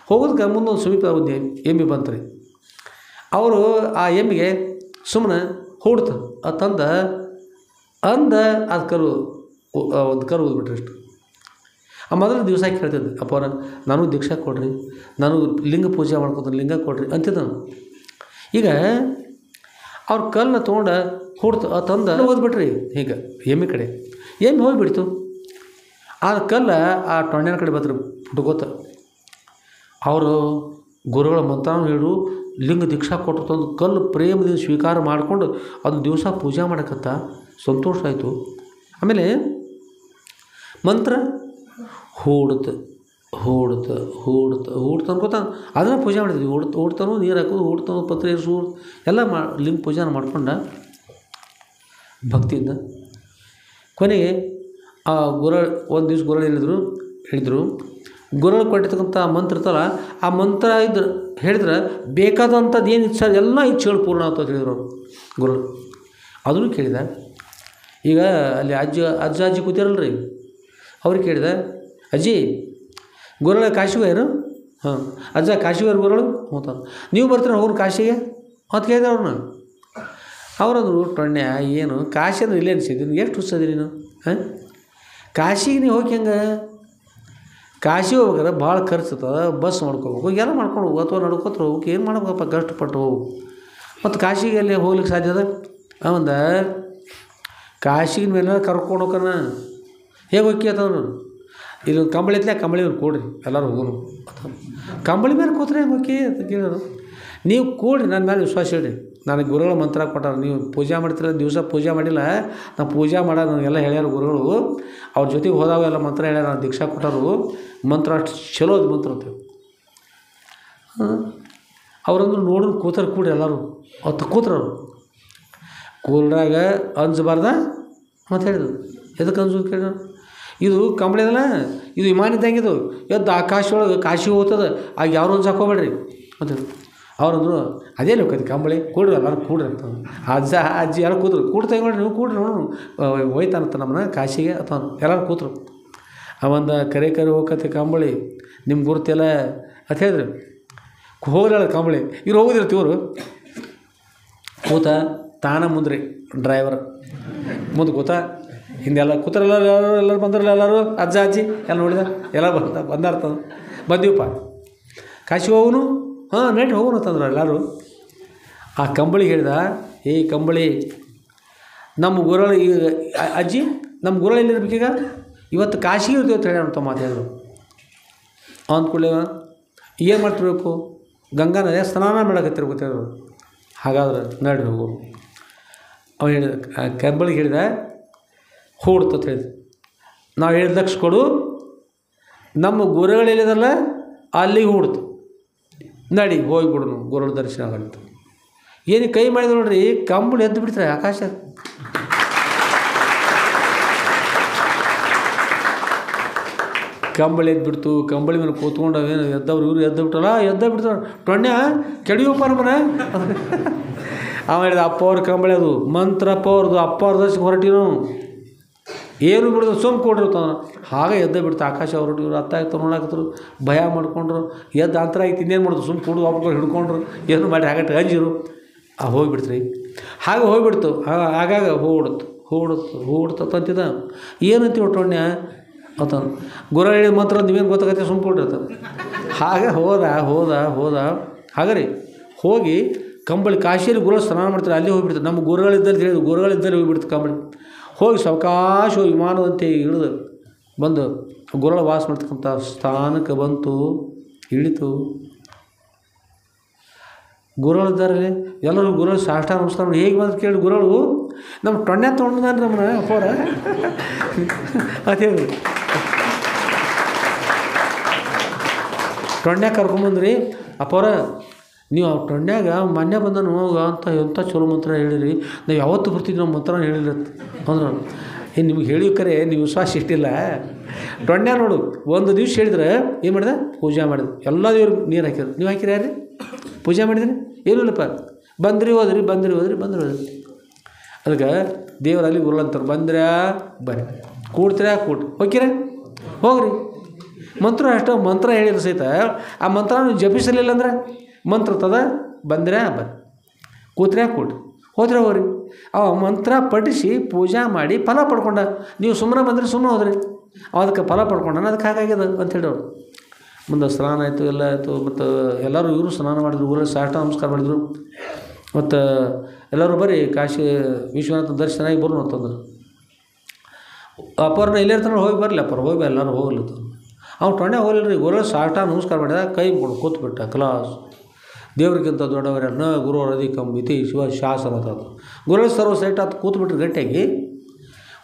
ಹೋಗೋದಕ್ಕೆ ಮುಂದೆ ಒಂದು ಸಮೀಪ ಒಂದು ಎಮ್ಮೆ ಬಂತು ರೀ. ಅವರು ಆ ಎಮ್ಮಿಗೆ ಸುಮ್ಮನೆ ಹೂಡ್ತು ಅದು ತಂದ ಅದು ಒಂದು ಕರು ಓದ್ಬಿಟ್ರಿ ಅಷ್ಟು. ಆ ಮೊದಲ ದಿವಸ ಕೇಳ್ತಿದ್ದೆ ಅಪ್ಪವ್ರ ನಾನು ದೀಕ್ಷಾ ಕೊಡ್ರಿ, ನಾನು ಲಿಂಗ ಪೂಜೆ ಮಾಡ್ಕೊತೀನಿ, ಲಿಂಗ ಕೊಡ್ರಿ ಅಂತಿದ್ದ ನಾನು. ಈಗ ಅವ್ರ ಕಲ್ಲನ್ನ ತೊಗೊಂಡು ಹೂಡ್ತು ಅದು ತಂದ ಓದ್ಬಿಟ್ರಿ. ಹೀಗೆ ಎಮ್ಮೆ ಕಡೆ ಎಮ್ಮೆ ಹೋಗಿಬಿಡ್ತು. ಆ ಕಲ್ಲು ಆ ಟೊಣ್ಣೆನ ಕಡೆ ಬತ್ರಿ ಪುಟ್ಕೋತ. ಅವರು ಗುರುಗಳ ಮಂತ್ರನ ಹೇಳು ಲಿಂಗ ದೀಕ್ಷಾ ಕೊಟ್ಟು ತಂದು ಕಲ್ಲು ಪ್ರೇಮದಿಂದ ಸ್ವೀಕಾರ ಮಾಡಿಕೊಂಡು ಅದು ದಿವಸ ಪೂಜೆ ಮಾಡೋಕ್ಕತ್ತ ಸಂತೋಷ ಆಯಿತು. ಆಮೇಲೆ ಮಂತ್ರ ಹೂಡ್ತು ಅನ್ಕೋತ ಅದನ್ನು ಪೂಜೆ ಮಾಡಿದ್ವಿ. ಹೂಡ್ತಾನು ನೀರು ಹಾಕೋದು, ಹೂಡ್ತಾನು ಪತ್ರ ಏರಿಸು ಎಲ್ಲ ಲಿಂಗ ಪೂಜೆ ಮಾಡ್ಕೊಂಡ ಭಕ್ತಿಯಿಂದ. ಕೊನೆಗೆ ಆ ಒಂದು ದಿವ್ಸ ಗುರುಗಳು ಹೇಳಿದರು ಗುರುಗಳು ಕೊಟ್ಟಿರ್ತಕ್ಕಂಥ ಮಂತ್ರ ಇರ್ತಲ್ಲ ಆ ಮಂತ್ರ ಹೇಳಿದ್ರೆ ಬೇಕಾದಂಥದ್ದು ಏನು ಇಚ್ಛೆ ಎಲ್ಲ ಇಚ್ಛೆಗಳು ಪೂರ್ಣ ಆಗ್ತದೆ ಹೇಳಿದ್ರು ಅವರು ಗುರುಗಳು. ಅದನ್ನು ಕೇಳಿದ. ಈಗ ಅಲ್ಲಿ ಅಜ್ಜಿ ಕೂತಿರಲ್ರಿ ಅವ್ರಿಗೆ ಕೇಳಿದ ಅಜ್ಜಿ ಗುರುಗಳ ಕಾಶಿಗೆ ಏನು ಹಾಂ ಅಜ್ಜ ಕಾಶಿಗೆ ಗುರುಗಳು ಹೋತ ನೀವು ಬರ್ತೀರ ಹೋಗ್ರು ಕಾಶಿಗೆ ಅಂತ ಕೇಳಿದೆ ಅವ್ರನ್ನ. ಅವರಂದ್ರು ಟೊಣ್ಣೆ ಏನು ಕಾಶಿ ಅಂದ್ರೆ ಇಲ್ಲೇ ಅನಿಸಿದ್ದೀನಿ ಎಷ್ಟು ಹುಸ್ಸದಿ ನೀನು ಹಾಂ ಕಾಶಿಗೆ ನೀವು ಹೋಗಿ ಹೆಂಗೆ ಕಾಶಿ ಹೋಗ್ಬೇಕಾದ್ರೆ ಭಾಳ ಖರ್ಚು ಇರ್ತದೆ. ಬಸ್ ಮಾಡ್ಕೋಬೇಕು ಎಲ್ಲ ಮಾಡ್ಕೊಂಡು ಹೋಗು ಅಥವಾ ನಡ್ಕೋತ ಹೋಗ್ಬೇಕು ಏನು ಮಾಡ್ಬೇಕಪ್ಪ ಕಷ್ಟಪಟ್ಟು ಹೋಗು. ಮತ್ತು ಕಾಶಿಗೆ ಅಲ್ಲಿ ಹೋಗ್ಲಿಕ್ಕೆ ಸಾಧ್ಯ ಅದ ಒಂದು ಕಾಶಿನ ಮೇಲೆ ಕರ್ಕೊಂಡು ಹೋಗೋಣ ಹೇಗೆ ಹೋಗಿ ಅಂತಂದ್ರು ಇಲ್ಲೊಂದು ಕಂಬಳಿ ಐತ್ಲೆ ಕಂಬಳಿ ಮೇಲೆ ಕೂಡ್ರಿ ಎಲ್ಲರೂ ಹೋಗೋನು ಕಂಬಳಿ ಮೇಲೆ ಕೂತ್ರೆ ಹೆಂಗೆ ಹೋಗಿ ಅಂತ ಕೇಳೋದು. ನೀವು ಕೂಡ್ರಿ ನನ್ನ ಮೇಲೆ ವಿಶ್ವಾಸ ಹೇಳ್ರಿ ನನಗೆ ಗುರುಗಳ ಮಂತ್ರ ಕೊಟ್ಟಾರ ನೀವು ಪೂಜೆ ಮಾಡ್ತಿರ ದಿವಸ ಪೂಜೆ ಮಾಡಿಲ್ಲ ನಾವು ಪೂಜೆ ಮಾಡೋದು ನನಗೆಲ್ಲ ಹೇಳ್ಯಾರ ಗುರುಗಳು ಅವ್ರ ಜೊತೆಗೆ ಹೋದಾಗ ಎಲ್ಲ ಮಂತ್ರ ಹೇಳ್ಯಾರ ನಾನು ದೀಕ್ಷಾ ಕೊಟ್ಟರು ಮಂತ್ರ ಅಷ್ಟು ಚಲೋ ಅದು ಮಂತ್ರ ಅಂತ ಅವ್ರಂದ್ರು ನೋಡಿದ್ರು ಕೂತಾರೆ ಕೂಡ್ರಿ ಎಲ್ಲರೂ ಅವತ್ತು ಕೂತ್ರವ್ರು ಕೂಲ್ರಾಗ ಅಂಜಬಾರ್ದ ಮತ್ತು ಹೇಳಿದ್ರು ಎದಕ್ಕೆ ಅಂಜೋದು ಕೇಳ ಇದು ಕಂಬಳಿದಲ್ಲ ಇದು ವಿಮಾನ ಇದ್ದಂಗಿದು ಎದ್ದು ಆಕಾಶ ಒಳಗೆ ಕಾಶಿ ಹೋಗ್ತದೆ ಆಗ ಯಾರು ಒಂದು ಹಾಕೋಬೇಡ್ರಿ ಅಂತ ಅವ್ರಂದ್ರು ಅದೇ ಹೋಗ್ತದೆ ಕಂಬಳಿ ಕೂಡ್ರಿ ಎಲ್ಲರೂ ಕೂಡ್ರಿ ಅಂತ ಅಜ್ಜಿ ಯಾರು ಕೂತ್ರು ಕೂಡ್ತಾ ನೋಡ್ರಿ ನೀವು ಕೂಡ್ರಿ ನೋಡು ಹೋಯ್ತಾನಂತ ನಮ್ಮನ್ನ ಕಾಶಿಗೆ ಅಥವಾ ಎಲ್ಲರೂ ಕೂತ್ರು. ಅವಂದ ಕರೆ ಹೋಗತ್ತೆ ಕಂಬಳಿ ನಿಮ್ಮ ಗುರುತೆಲ್ಲ ಅಂತ ಹೇಳಿದ್ರು ಹೋಗ್ರಲ್ಲ ಕಂಬಳಿ ಇವ್ರು ಹೋಗೋದಿರ್ತಿ ಇವರು ಕೂತ ತಾನ ಮುಂದ್ರಿ ಡ್ರೈವರ್ ಮುಂದೆ ಕೂತ ಹಿಂದೆಲ್ಲ ಕೂತಾರಲ್ಲ ಎಲ್ಲರೂ ಬಂದ್ರಲ್ಲ ಎಲ್ಲರೂ ಅಜ್ಜಿ ಎಲ್ಲ ನೋಡಿದ ಎಲ್ಲ ಬಂದಾರ್ತದ ಬಂದೀವಪ್ಪ ಕಾಶಿ ಹೋಗುನು ಹಾಂ ನೈಟ್ ಹೋಗೋನು ಅಂತಂದ್ರೆ ಎಲ್ಲರೂ. ಆ ಕಂಬಳಿ ಹೇಳಿದ ಏ ಕಂಬಳಿ ನಮ್ಮ ಗುರುಗಳು ಈಗ ಅಜ್ಜಿ ನಮ್ಮ ಗುರುಗಳು ಎಲ್ಲಿರ್ಬೇಕೀಗ ಇವತ್ತು ಕಾಶಿಗೆ ಇರ್ತೀವಿ ಅಂತ ಹೇಳಿ ಅಂತ ಮಾತಾಡಿದ್ರು ಅಂದ್ಕೊಳ್ಳಿ ಏನು ಮಾಡ್ತಿರ್ಬೇಕು ಗಂಗಾ ನದಿಯ ಸ್ನಾನ ಮಾಡಕತ್ತಿರ್ಬೇಕು ಹೇಳಿದ್ರು ಹಾಗಾದ್ರೆ ನಡ್ರಿ ಹೋಗು ಅವ ಹೇಳಿದ ಕೆಂಬಳಿಗೆ ಹೇಳಿದ ಹೂಡ್ತಂತ ಹೇಳಿದ ನಾವು ಹೇಳಿದ ಲಕ್ಷ ಕೊಡು ನಮ್ಮ ಗುರುಗಳೆಲ್ಲಿದಲ್ಲ ಅಲ್ಲಿಗೆ ಹೂಡ್ತು ನಡಿ ಹೋಗಿಬಿಡು ಗುರುಗಳ ದರ್ಶನ ಆಗಂತ ಏನು ಕೈ ಮಾಡಿದ್ರು ನೋಡ್ರಿ ಕಂಬಳಿ ಎದ್ದು ಬಿಡ್ತಾರೆ ಆಕಾಶ ಕಂಬಳಿ ಎದ್ದುಬಿಡ್ತು ಕಂಬಳಿ ಮೇಲೆ ಕೂತ್ಕೊಂಡು ಅವೇನು ಎದ್ದವ್ರು ಇವರು ಎದ್ದು ಬಿಟ್ಟಲ್ಲ ಎದ್ದ ಬಿಡ್ತಾರೆ ಟೊಣ್ಯ ಕೆಡಿಯಪ್ಪ ಮನೆ ಅವ ಹೇಳಿದ ಅಪ್ಪ ಅವ್ರ ಕಂಬಳಿ ಅದು ಮಂತ್ರ ಅಪ್ಪ ಅವ್ರದ್ದು ಅಪ್ಪ ಅವ್ರ ದರ್ಶನ ಹೊರಟಿನೋ ಏನು ಬಿಡೋದು ಸುಮ್ಮ ಕೊಡಿರ್ತಾವ ಹಾಗೆ ಎದ್ದ ಬಿಡ್ತು ಆಕಾಶ ಹೊರಟು ಇವ್ರು ಅತ್ತ ಆಯ್ತು ನೋಡಾಕತ್ರು ಭಯ ಮಾಡ್ಕೊಂಡ್ರು ಎದ್ದು ಅಂತರ ಆಯ್ತು ಇನ್ನೇನು ಮಾಡೋದು ಸುಮ್ಮ ಕೊಡು ಒಬ್ಬರು ಹಿಡ್ಕೊಂಡ್ರು ಏನು ಮಾಡಿ ಹಾಗಟ್ಟು ಅಂಜಿರು ಹೋಗಿಬಿಡ್ತ್ರಿ ಹಾಗೆ ಹೋಗಿಬಿಡ್ತು ಆಗಾಗ ಹೂಡ್ತಂತಿದ್ದ ಏನಂತೀವಿ ಟೊಣ್ಯ ಅಂತ ಗುರು ಹೇಳಿದ ಮಂತ್ರ ನೀವೇನು ಗೊತ್ತಾಗತ್ತೆ ಸುಮ್ಮ ಕೊಟ್ಟಿರ್ತ ಹಾಗೆ ಹೋದ ಹಾಗೆ ರೀ ಹೋಗಿ ಕಂಬಳಿ ಕಾಶಿಯಲ್ಲಿ ಗುರು ಸ್ನಾನ ಮಾಡ್ತಾರೆ ಅಲ್ಲಿ ಹೋಗಿಬಿಡ್ತಾರೆ ನಮ್ಮ ಗುರುಗಳಿದ್ದಲ್ಲಿ ಹೇಳಿದ್ರು ಗುರುಗಳಿದ್ದಲ್ಲಿ ಹೋಗಿಬಿಡ್ತು ಕಂಬಳಿ ಹೋಗಿ ಸಾವಕಾಶ ವಿಮಾನದಂತೆ ಇಳಿದು ಬಂದು ಗುರುಗಳ ವಾಸ ಮಾಡ್ತಕ್ಕಂಥ ಸ್ಥಾನಕ್ಕೆ ಬಂತು ಇಳಿತು ಗುರುಗಳಿದ್ದಾರೆ ಎಲ್ಲರೂ ಗುರುಗಳು ಸಾಷ್ಟಾಂಗ ನಮಸ್ಕಾರ ಮಾಡಿ ಹೇಗೆ ಬಂದು ಕೇಳಿ ಗುರುಗಳು ನಮ್ಮ ಟೊಣ್ಣೆ ತೊಗೊಂಡು ನಮ್ಮನ್ನ ಅಪ್ಪವ್ರ ಅಂತ ಹೇಳಿ ಟೊಣ್ಣೆ ಕರ್ಕೊಂಬಂದ್ರಿ ಅಪ್ಪವ್ರ ನೀವು ಆ ಟೊಣ್ಯಾಗ ಮೊನ್ನೆ ಬಂದನು ಹೋಗ ಅಂತ ಎಂಥ ಚಲೋ ಮಂತ್ರ ಹೇಳಿರಿ ನಾವು ಯಾವತ್ತೂ ಬರ್ತಿದ್ವಿ ನಮ್ಮ ಮಂತ್ರ ಹೇಳಿಲ್ಲ ಅಂದ್ರೆ ಏನು ನಿಮ್ಗೆ ಹೇಳಿ ಕರೆ ನೀವು ವಿಶ್ವಾಸ ಇಷ್ಟಿಲ್ಲ ಟೊಣ್ಯ ನೋಡು ಒಂದು ದಿವ್ಸ ಹೇಳಿದ್ರೆ ಏನು ಮಾಡಿದೆ ಪೂಜೆ ಮಾಡಿದೆ ಎಲ್ಲ ದೇವ್ರಿಗೆ ನೀರು ಹಾಕಿದ್ರು ನೀವು ಹಾಕಿರಿ ಯಾರು ಪೂಜೆ ಮಾಡಿದ್ರಿ ಏನೂ ಇಲ್ಲಪ್ಪ ಬಂದ್ರಿ ಹೋದ್ರಿ ಅದಕ್ಕೆ ದೇವರಲ್ಲಿ ಗುರುಳಂತಾರೆ ಬಂದ್ರ್ಯಾ ಬರ್ರಿ ಕೂಡ್ತೀರಾ ಕೂಡ್ರಿ ಹೋಗಿರ ಹೋಗ್ರಿ ಮಂತ್ರ ಅಷ್ಟು ಮಂತ್ರ ಹೇಳಿದ್ರು ಸಹಿತ ಆ ಮಂತ್ರ ನೀವು ಜಪಿಸಲಿಲ್ಲ ಅಂದ್ರೆ ಮಂತ್ರ ತದ ಬಂದ್ರೆ ಬರ್ರಿ ಕೂತ್ರೆ ಕೂಡ್ರಿ ಹೋದ್ರೆ ಹೋಗ್ರಿ ಆ ಮಂತ್ರ ಪಠಿಸಿ ಪೂಜಾ ಮಾಡಿ ಫಲ ಪಡ್ಕೊಂಡ ನೀವು ಸುಮ್ಮನೆ ಬಂದರೆ ಸುಮ್ಮನೆ ಹೋದ್ರಿ ಅದಕ್ಕೆ ಫಲ ಪಡ್ಕೊಂಡ ಅದಕ್ಕೆ ಹಾಗಾಗ್ಯದ ಅಂತ ಹೇಳೋರು ಮುಂದೆ ಸ್ನಾನ ಆಯಿತು ಎಲ್ಲ ಆಯಿತು ಮತ್ತು ಎಲ್ಲರೂ ಇವರು ಸ್ನಾನ ಮಾಡಿದ್ರು ಊರಲ್ಲಿ ಸಾಷ್ಟಾಂಗ ನಮಸ್ಕಾರ ಮಾಡಿದರು ಮತ್ತು ಎಲ್ಲರೂ ಬರ್ರಿ ಕಾಶಿ ವಿಶ್ವನಾಥ ದರ್ಶನ ಆಗಿ ಬರೋಣ ಅಂತಂದ್ರೆ ಅಪ್ಪವ್ರನ್ನ ಇಲ್ಲಿರ್ತಾನೆ ಹೋಗಿ ಬರಲಿ ಅಪ್ಪರು ಹೋಗಿ ಎಲ್ಲರೂ ಹೋಗ್ಲತ್ತ ಅವ್ನು ಟೊಣ್ಣೆ ಹೋಗ್ಲಿಲ್ಲ ರೀ ಊರಲ್ಲಿ ಸಾಷ್ಟಾಂಗ ನಮಸ್ಕಾರ ಮಾಡಿದ ಕೈ ಮುಡ್ಕೊಂಡು ಕೂತ್ಬಿಟ್ಟ ಕ್ಲಾಸ್ ದೇವ್ರಿಗಿಂತ ದೊಡ್ಡವರ ನ ಗುರುವರ ಅಧಿಕಂ ಇತಿ ಶಿವ ಶಾಸನ ಅಂತ ಗುರುಗಳ ಸರ್ವ ಸೈಟ್ ಅದು ಕೂತ್ಬಿಟ್ರೆ ಗಟ್ಟಿಯಾಗಿ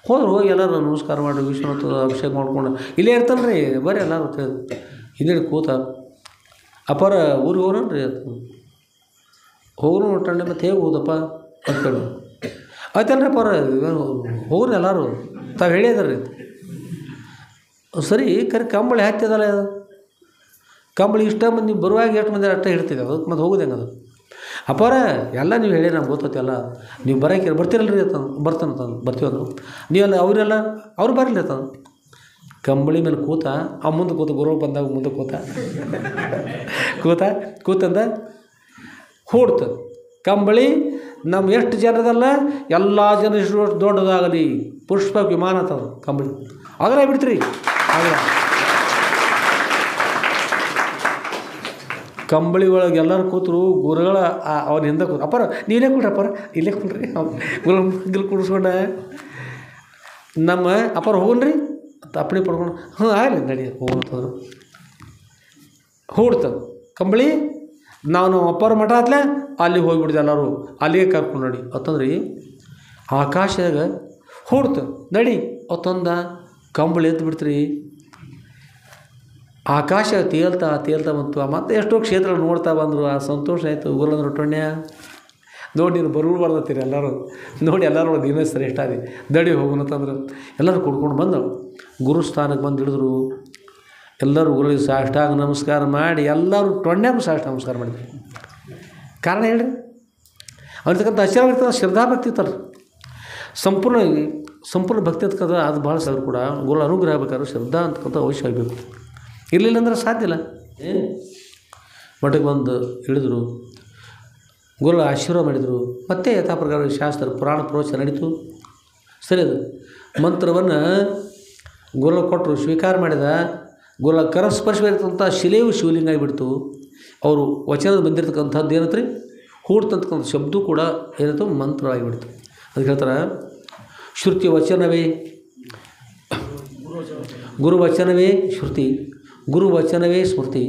ಹೋದ್ರು ಹೋಗಿ ಎಲ್ಲರೂ ನಮಸ್ಕಾರ ಮಾಡಿ ವಿಶ್ವನಾಥ ಅಭಿಷೇಕ ಮಾಡ್ಕೊಂಡು ಇಲ್ಲೇ ಇರ್ತಾನೆ ರೀ ಬರ್ರಿ ಎಲ್ಲರೂ ಹಿಂದೆ ಕೂತ ಅಪ್ಪರ ಊರಿಗೆ ಹೋಗ್ರಿ ಹೋಗ್ರು ಟೊಣ್ಣೆ ಮತ್ತು ಹೇಗೆ ಹೋದಪ್ಪ ಅಂತೇಳಿ ಆಯ್ತಲ್ರಿ ಅಪ್ಪರ ಹೋಗ್ರಿ ಎಲ್ಲರೂ ತಾವು ಹೇಳಿದಾರೆ ಸರಿ ಕರೆ ಕಂಬಳಿ ಹತ್ತಿದಲ್ಲ ಅದು ಕಂಬಳಿ ಇಷ್ಟ ಮಂದಿ ನೀವು ಬರುವಾಗ ಎಷ್ಟು ಮಂದಿ ಅಷ್ಟೇ ಹೇಳ್ತಿದ್ದೆ ಅದಕ್ಕೆ ಮತ್ತು ಹೋಗೋದು ಹೆಂಗೆ ಅದು ಅಪ್ಪಾರ ಎಲ್ಲ ನೀವು ಹೇಳಿ ನಮ್ಗೆ ಗೊತ್ತೈತೆ ಎಲ್ಲ ನೀವು ಬರೋಕೆ ಬರ್ತೀರಲ್ರಿ ಬರ್ತೀವಂದ್ರು ನೀವೆಲ್ಲ ಅವರೆಲ್ಲ ಅವ್ರು ಬರಲಿ ಕಂಬಳಿ ಮೇಲೆ ಕೂತ ಆ ಮುಂದೆ ಕೂತ ಗುರು ಬಂದಾಗ ಮುಂದೆ ಕೂತಂದ ಹೂಡ್ತು ಕಂಬಳಿ ನಮ್ಮ ಎಷ್ಟು ಜನದಲ್ಲ ಎಲ್ಲ ಜನ ಇಷ್ಟು ದೊಡ್ಡದಾಗಲಿ ಪುಷ್ಪ ವಿಮಾನ ಅಂತದ ಕಂಬಳಿ ಆಗಲ್ಲ ಬಿಡ್ತೀರಿ ಆಗಲ್ಲ ಕಂಬಳಿ ಒಳಗೆ ಎಲ್ಲರೂ ಕೂತರು ಗುರುಗಳ ಅವ್ರ ಹಿಂದೆ ಕೂತು ಅಪ್ಪಾರ ನೀವೇ ಕೊಡ್ರಿ ಅಪ್ಪಾರ ಇಲ್ಲೇ ಕೊಡ್ರಿ ಗುಲ್ ಕುಡಿಸ್ಕೊಂಡ ನಮ್ಮ ಅಪ್ಪಾರ ಹೋಗನ್ರಿ ಅಪ್ಪಣೆ ಪಡ್ಕೊಂಡು ಆಗಲಿ ನಡಿ ಹೋಗ್ತಂದ್ರು ಹೂಡ್ತದೆ ಕಂಬಳಿ ನಾವು ಅಪ್ಪಾರ ಮಠ ಆತ್ಲೆ ಅಲ್ಲಿಗೆ ಹೋಗಿಬಿಡ್ದು ಎಲ್ಲರೂ ಅಲ್ಲಿಗೆ ಕರ್ಕೊಂಡು ನಡಿ ಅಂತಂದ್ರಿ ಆಕಾಶದಾಗ ಹೂಡ್ತು ನಡಿ ಅವತ್ತೊಂದ ಕಂಬಳಿ ಎದ್ದು ಬಿಡ್ತೀರಿ ಆಕಾಶ ತೇಲ್ತಾ ಬಂತು ಮತ್ತೆ ಎಷ್ಟೋ ಕ್ಷೇತ್ರಗಳು ನೋಡ್ತಾ ಬಂದರು ಆ ಸಂತೋಷ ಆಯಿತು ಗುರುಳಂದ್ರು ಟೊಣ್ಯ ನೋಡಿ ನೀನು ಬರ್ತೀರಿ ಎಲ್ಲರೂ ನೋಡಿ ಎಲ್ಲರೂ ದಿನ ಶ್ರೇಷ್ಠ ಅದಿ ದಡಿ ಹೋಗೋಣ ಅಂತಂದ್ರೆ ಎಲ್ಲರೂ ಕುಡ್ಕೊಂಡು ಬಂದು ಗುರುಸ್ಥಾನಕ್ಕೆ ಬಂದು ಹಿಡಿದ್ರು ಎಲ್ಲರೂ ಗುರುಗಳಿಗೆ ಸಾಷ್ಟಾಂಗ ನಮಸ್ಕಾರ ಮಾಡಿ ಎಲ್ಲರೂ ಟೊಣ್ಯಾಗೂ ಸಾಷ್ಟಾಂಗ ನಮಸ್ಕಾರ ಮಾಡಿದ್ರು ಕಾರಣ ಹೇಳ್ರಿ ಅವ್ರಿರ್ತಕ್ಕಂಥ ಅಚರ ಶ್ರದ್ಧಾಭಕ್ತಿ ಇರ್ತಾರೆ ಸಂಪೂರ್ಣ ಭಕ್ತಿ ಅಂತಕ್ಕಂಥ ಅದು ಭಾಳ ಸಾವಿರ ಕೂಡ ಗುರು ಅನುಗ್ರಹ ಬೇಕಾದ್ರೆ ಶ್ರದ್ಧಾ ಅಂತಕ್ಕಂಥ ಅವಶ್ಯ ಆಗಬೇಕು ಇರಲಿಲ್ಲ ಅಂದ್ರೆ ಸಾಧ್ಯ ಇಲ್ಲ ಮಠಕ್ಕೆ ಬಂದು ಹಿಡಿದ್ರು ಗುರುಗಳ ಆಶೀರ್ವಾದ ಮಾಡಿದರು ಮತ್ತೆ ಯಥಾ ಪ್ರಕಾರ ಶಾಸ್ತ್ರ ಪುರಾಣ ಪ್ರವಚನ ನಡೀತು ಸರಿ ಅದು ಮಂತ್ರವನ್ನು ಗುರುಗಳು ಕೊಟ್ಟರು ಸ್ವೀಕಾರ ಮಾಡಿದ ಗುರುಗಳ ಕರಸ್ಪರ್ಶವಾಗಿರ್ತಕ್ಕಂಥ ಶಿಲೆಯು ಶಿವಲಿಂಗ ಆಗಿಬಿಡ್ತು ಅವರು ವಚನದ ಬಂದಿರತಕ್ಕಂಥದ್ದು ಏನಂತ್ರಿ ಹೂಡ್ತಕ್ಕಂಥ ಶಬ್ದ ಕೂಡ ಏನಾಯ್ತು ಮಂತ್ರ ಆಗಿಬಿಡ್ತು ಅದಕ್ಕೆ ಹೇಳ್ತಾರೆ ಶ್ರುತಿ ವಚನವೇ ಗುರುವಚನವೇ ಶ್ರುತಿ, ಗುರುವಚನವೇ ಸ್ಮೃತಿ,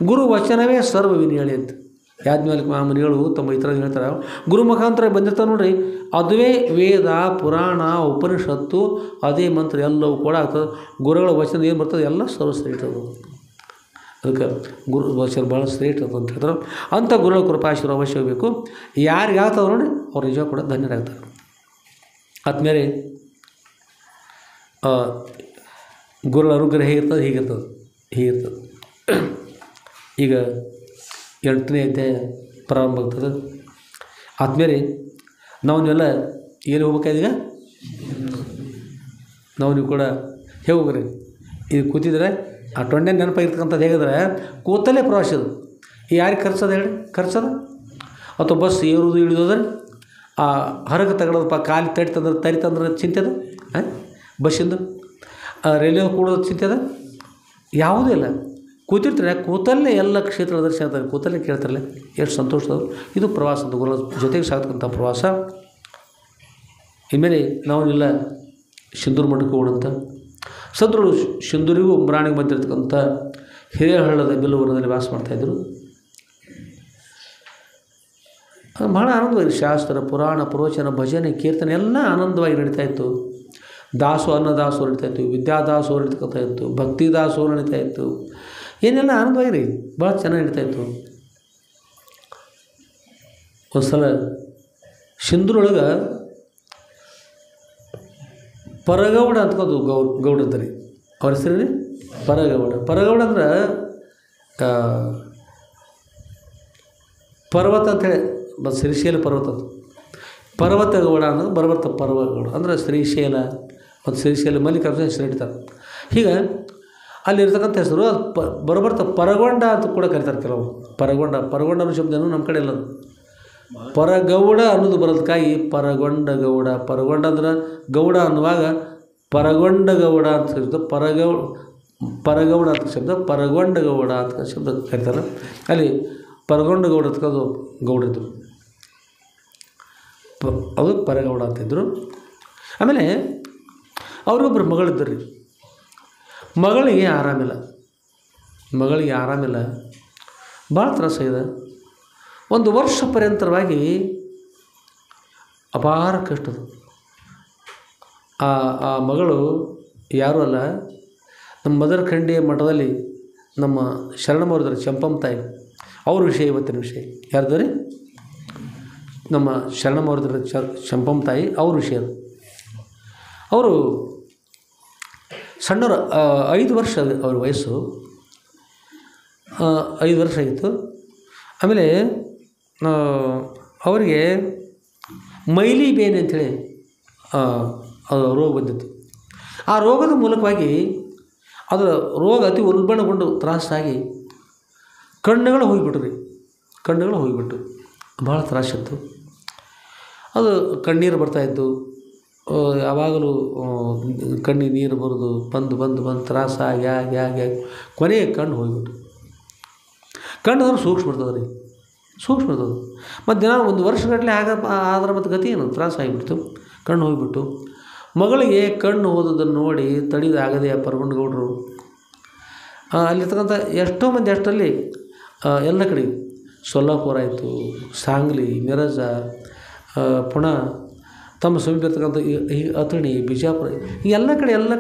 ಗುರುವಚನವೇ ಸರ್ವ ವಿನಿಯಳಿ ಅಂತ ಯಾಜ್ಞವಲ್ಕ್ಯ ಮಹಾಮುನಿಗಳು ತಮ್ಮ ಇತರ ಹೇಳ್ತಾರೆ. ಗುರು ಮುಖಾಂತರ ಬಂದಿರ್ತಾರೆ ನೋಡ್ರಿ, ಅದುವೇ ವೇದ ಪುರಾಣ ಉಪನಿಷತ್ತು ಅದೇ ಮಂತ್ರ ಎಲ್ಲವೂ ಕೂಡ ಆಗ್ತದೆ. ಗುರುಗಳ ವಚನ ಏನು ಬರ್ತದೆ ಎಲ್ಲ ಸರ್ವಶ್ರೇಷ್ಠ ಅದು. ಅದಕ್ಕೆ ಗುರು ವಚನ ಭಾಳ ಶ್ರೇಷ್ಠ ಅಂತ ಹೇಳ್ತಾರೆ. ಅಂಥ ಗುರುಗಳ ಕೃಪಾಶೀರ್ವಾದ ಅವಶ್ಯ ಬೇಕು. ಯಾರಿಗೆ ಆಗ್ತದೆ ನೋಡಿ ಅವ್ರು ನಿಜ ಕೂಡ ಧನ್ಯರಾಗ್ತಾರೆ. ಆದಮೇಲೆ ಗುರುಗಳ ಅನುಗ್ರಹ ಹೇಗಿರ್ತದೆ ಹೀಗಿರ್ತದೆ. ಈಗ 8ನೇ ಅಧ್ಯಾಯ ಪ್ರಾರಂಭ ಆಗ್ತದೆ. ಆದಮೇಲೆ ನಾವನ್ನೆಲ್ಲ ಏನು ಹೋಗ್ಬೇಕಾದೀಗ ನೀವು ಕೂಡ ಹೋಗ್ರಿ. ಇದು ಕೂತಿದ್ರೆ ಆ ಟೊಂಡೆ ನೆನಪಾಗಿರ್ತಕ್ಕಂಥದ್ದು ಹೇಗಿದ್ರೆ ಕೂತಲ್ಲೇ ಪ್ರವಾಸ ಅದು. ಯಾರಿಗೆ ಖರ್ಚದ ಹೇಳಿ ಖರ್ಚದ, ಅಥವಾ ಬಸ್ ಏರುವುದು ಇಳಿದೋದ್ರೆ ಆ ಹೊರಗೆ ತಗೊಳ್ಳೋದಪ್ಪ ಕಾಲು ತರಿತಂದ್ರೆ ಚಿಂತೆ ಅದ, ಬಸ್ಸಿಂದು ರೈಲ್ವೆ ಕೂಡೋದು ಚಿಂತೆ ಅದ, ಯಾವುದೂ ಇಲ್ಲ. ಕೂತಿರ್ತಾರೆ, ಕೂತಲ್ಲೇ ಎಲ್ಲ ಕ್ಷೇತ್ರ ದರ್ಶನ ಆಗ್ತಾರೆ, ಕೂತಲ್ಲೇ ಕೇಳ್ತಾರಲ್ಲ, ಎಷ್ಟು ಸಂತೋಷ. ಇದು ಪ್ರವಾಸ ಅಂತ ಗುರುಗಳ ಜೊತೆಗೆ ಸಾಗ್ತಕ್ಕಂಥ ಪ್ರವಾಸ. ಇನ್ಮೇಲೆ ನಾವೆಲ್ಲ ಸಿಂಧೂರು ಮಠಕ್ಕೆ ಹೋಗೋಣಂತ. ಸದ್ರುಳು ಸಿಂಧೂರಿಗೂ ಉಮ್ರಾಣಿಗೆ ಬಂದಿರತಕ್ಕಂಥ ಹಿರೇಹಳ್ಳದ ಬಿಲ್ಲುವನದಲ್ಲಿ ವಾಸ ಮಾಡ್ತಾಯಿದ್ರು. ಭಾಳ ಆನಂದವಾಗಿ ಶಾಸ್ತ್ರ ಪುರಾಣ ಪ್ರವಚನ ಭಜನೆ ಕೀರ್ತನೆ ಎಲ್ಲ ಆನಂದವಾಗಿ ನಡೀತಾಯಿತ್ತು. ಅನ್ನದಾಸೋಹ ನಡೀತಾಯಿತ್ತು, ವಿದ್ಯಾದಾಸೋಹ ನಡೀತಕ್ಕಂಥ ಇತ್ತು, ಭಕ್ತಿ ದಾಸೋಹ ನಡೀತಾಯಿತ್ತು. ಏನೆಲ್ಲ ಆನಂದವಾಗಿ ರೀ ಭಾಳ ಚೆನ್ನಾಗಿ ನಡೀತಾಯಿತ್ತು. ಒಂದು ಸಲ ಸಿಂಧೂರೊಳಗೆ ಪರಗೌಡ ಅಂತಕೋದು ಗೌಡ ಅಂತಾರೆ. ಅವ್ರ ಹೆಸರು ರೀ ಪರಗೌಡ ಅಂದ್ರೆ ಪರ್ವತ ಅಂಥೇಳಿ ಶ್ರೀಶೈಲ ಪರ್ವತ ಅಂತ. ಪರ್ವತಗೌಡ ಅನ್ನೋದು ಪರ್ವತಗೌಡ ಅಂದ್ರೆ ಶ್ರೀಶೈಲ ಮತ್ತು ಶ್ರೀಶೈಲ ಮಲ್ಲಿಕಾರ್ಜುನ ಹೆಸರು ಇಡ್ತಾರೆ. ಹೀಗೆ ಅಲ್ಲಿರ್ತಕ್ಕಂಥ ಹೆಸರು ಅದು ಪರಗೊಂಡ ಅಂತ ಕೂಡ ಕರೀತಾರೆ ಕೆಲವು. ಪರಗೊಂಡ ಅನ್ನೋ ಶಬ್ದನೂ ನಮ್ಮ ಕಡೆ ಇಲ್ಲ. ಪರಗೌಡ ಅನ್ನೋದು ಬರೋದಕ್ಕಾಗಿ ಪರಗೊಂಡ ಅಂದ್ರೆ ಗೌಡ ಅನ್ನುವಾಗ ಪರಗೊಂಡ ಗೌಡ ಅಂತ ಸಿಗುತ್ತೆ. ಪರಗೌಡ ಅಂತ ಶಬ್ದ ಪರಗೊಂಡ ಗೌಡ ಅಂತ ಶಬ್ದ ಕರೀತಾರೆ. ಅಲ್ಲಿ ಪರಗೊಂಡ ಗೌಡ ಅಂತಕ್ಕದು ಗೌಡದ್ದು, ಅದು ಪರಗೌಡ ಅಂತಿದ್ರು. ಆಮೇಲೆ ಅವ್ರಿಗೊಬ್ಬರು ಮಗಳಿದ್ದರು ರೀ. ಮಗಳಿಗೆ ಆರಾಮಿಲ್ಲ, ಭಾಳ ತ್ರಾಸಾಗಿದೆ. 1 ವರ್ಷ ಪರ್ಯಂತರವಾಗಿ ಅಪಾರ ಕಷ್ಟದ. ಆ ಮಗಳು ಯಾರೂ ಅಲ್ಲ, ನಮ್ಮ ಮದರಖಂಡಿ ಮಠದಲ್ಲಿ ನಮ್ಮ ಶರಣಮವರಿದ್ದಾರೆ ಚಂಪಮ್ಮ ತಾಯಿ, ಅವ್ರ ವಿಷಯ ಇವತ್ತಿನ ವಿಷಯ. ಯಾರ್ದು ರೀ? ನಮ್ಮ ಶರಣಮವರಿದ್ದಾರೆ ಚಂಪಮ್ಮ ತಾಯಿ, ಅವ್ರ ವಿಷಯ. ಅವರು ಸಣ್ಣವರು, 5 ವರ್ಷ ಅವ್ರ ವಯಸ್ಸು, 5 ವರ್ಷ ಆಗಿತ್ತು. ಆಮೇಲೆ ಅವರಿಗೆ ಮೈಲಿ ಬೇನೆ ಅಂಥೇಳಿ ರೋಗ ಬಂದಿತ್ತು. ಆ ರೋಗದ ಮೂಲಕವಾಗಿ ಅದರ ರೋಗ ಅತಿ ಉಲ್ಬಣಗೊಂಡು ತ್ರಾಸಾಗಿ ಕಣ್ಣುಗಳು ಹೋಗಿಬಿಟ್ಟು ಭಾಳ ತ್ರಾಸಿತ್ತು. ಅದು ಕಣ್ಣೀರು ಬರ್ತಾಯಿತ್ತು. ಯಾವಾಗಲೂ ಕಣ್ಣಿಗೆ ನೀರು ಬರೋದು, ಬಂದು ತ್ರಾಸಾಗಿ ಕೊನೆಗೆ ಕಣ್ಣು ಹೋಗಿಬಿಟ್ಟು. ಕಣ್ಣು ಅಂದ್ರೆ ಸೂಕ್ಷ್ಮ ಇರ್ತದೆ. ಮತ್ತು ದಿನ 1 ವರ್ಷಗಟ್ಟಲೆ ಆದ್ರೆ ಮತ್ತು ಗತಿ ಏನು, ತ್ರಾಸಾಗಿಬಿಡ್ತು. ಕಣ್ಣು ಹೋಗಿಬಿಟ್ಟು ಮಗಳಿಗೆ ಕಣ್ಣು ಹೋದದನ್ನು ನೋಡಿ ತಡೆದಾಗದೆ ಪರಗೊಂಡಗೌಡರು ಅಲ್ಲಿರ್ತಕ್ಕಂಥ ಎಷ್ಟೋ ಮಂದಿ ಅಷ್ಟರಲ್ಲಿ ಎಲ್ಲ ಕಡೆ ಸೊಲ್ಲಾಪುರ ಆಯಿತು, ಸಾಂಗ್ಲಿ, ಮಿರಜ, ಪುಣೆ, ತಮ್ಮ ಸಮೀಪ ಇರ್ತಕ್ಕಂಥ ಈ ಅಥಣಿ, ಬಿಜಾಪುರ, ಎಲ್ಲ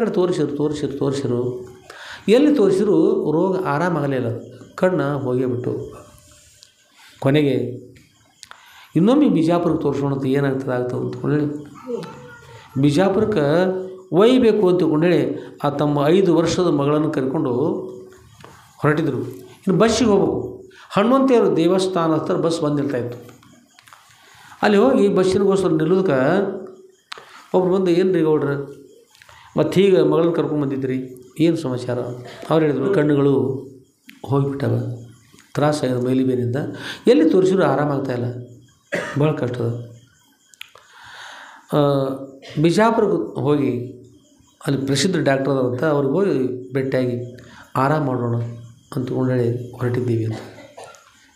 ಕಡೆ ತೋರಿಸಿರು. ಎಲ್ಲಿ ತೋರಿಸಿರು ರೋಗ ಆರಾಮಾಗಲಿಲ್ಲ, ಕಣ್ಣು ಹೋಗಿಬಿಟ್ಟು. ಕೊನೆಗೆ ಇನ್ನೊಮ್ಮೆ ಬಿಜಾಪುರಕ್ಕೆ ತೋರಿಸೋಣ ಅಂತ ಏನಾಗ್ತದೆ ಅಂದ್ಕೊಂಡೇಳಿ ಬಿಜಾಪುರಕ್ಕೆ ಒಯ್ಯಬೇಕು ಅಂತಕೊಂಡೇಳಿ ಆ ತಮ್ಮ 5 ವರ್ಷದ ಮಗಳನ್ನು ಕರ್ಕೊಂಡು ಹೊರಟಿದ್ರು. ಇನ್ನು ಬಸ್ಸಿಗೆ ಹೋಗ್ಬೇಕು. ಹನುಮಂತಿಯವರು ದೇವಸ್ಥಾನ ಹತ್ರ ಬಸ್ ಬಂದಿರ್ತಾಯಿತ್ತು. ಅಲ್ಲಿ ಹೋಗಿ ಬಸ್ಸಿನಗೋಸ್ಕರ ನಿಲ್ಲೋದಕ್ಕೆ ಒಬ್ರು ಬಂದು, ಏನು ರೀ ಗೌಡ್ರ, ಮತ್ತು ಹೀಗೆ ಮಗಳನ್ನ ಕರ್ಕೊಂಡು ಬಂದಿದ್ರಿ, ಏನು ಸಮಾಚಾರ? ಅವ್ರು ಹೇಳಿದ್ರು, ಕಣ್ಣುಗಳು ಹೋಗಿಬಿಟ್ಟವ, ತ್ರಾಸಾಗಿದೆ ಮೈಲಿ ಬೇನಿಂದ, ಎಲ್ಲಿ ತೋರಿಸಿದ್ರು ಆರಾಮಾಗ್ತಾಯಿಲ್ಲ, ಭಾಳ ಕಷ್ಟದ. ಬಿಜಾಪುರಕ್ಕೆ ಹೋಗಿ ಅಲ್ಲಿ ಪ್ರಸಿದ್ಧ ಡಾಕ್ಟರ್ ಅದಂತ ಅವ್ರಿಗೆ ಹೋಗಿ ಭೇಟಿಯಾಗಿ ಆರಾಮ ಮಾಡೋಣ ಅಂತಕೊಂಡೇಳಿ ಹೊರಟಿದ್ದೀವಿ ಅಂತ.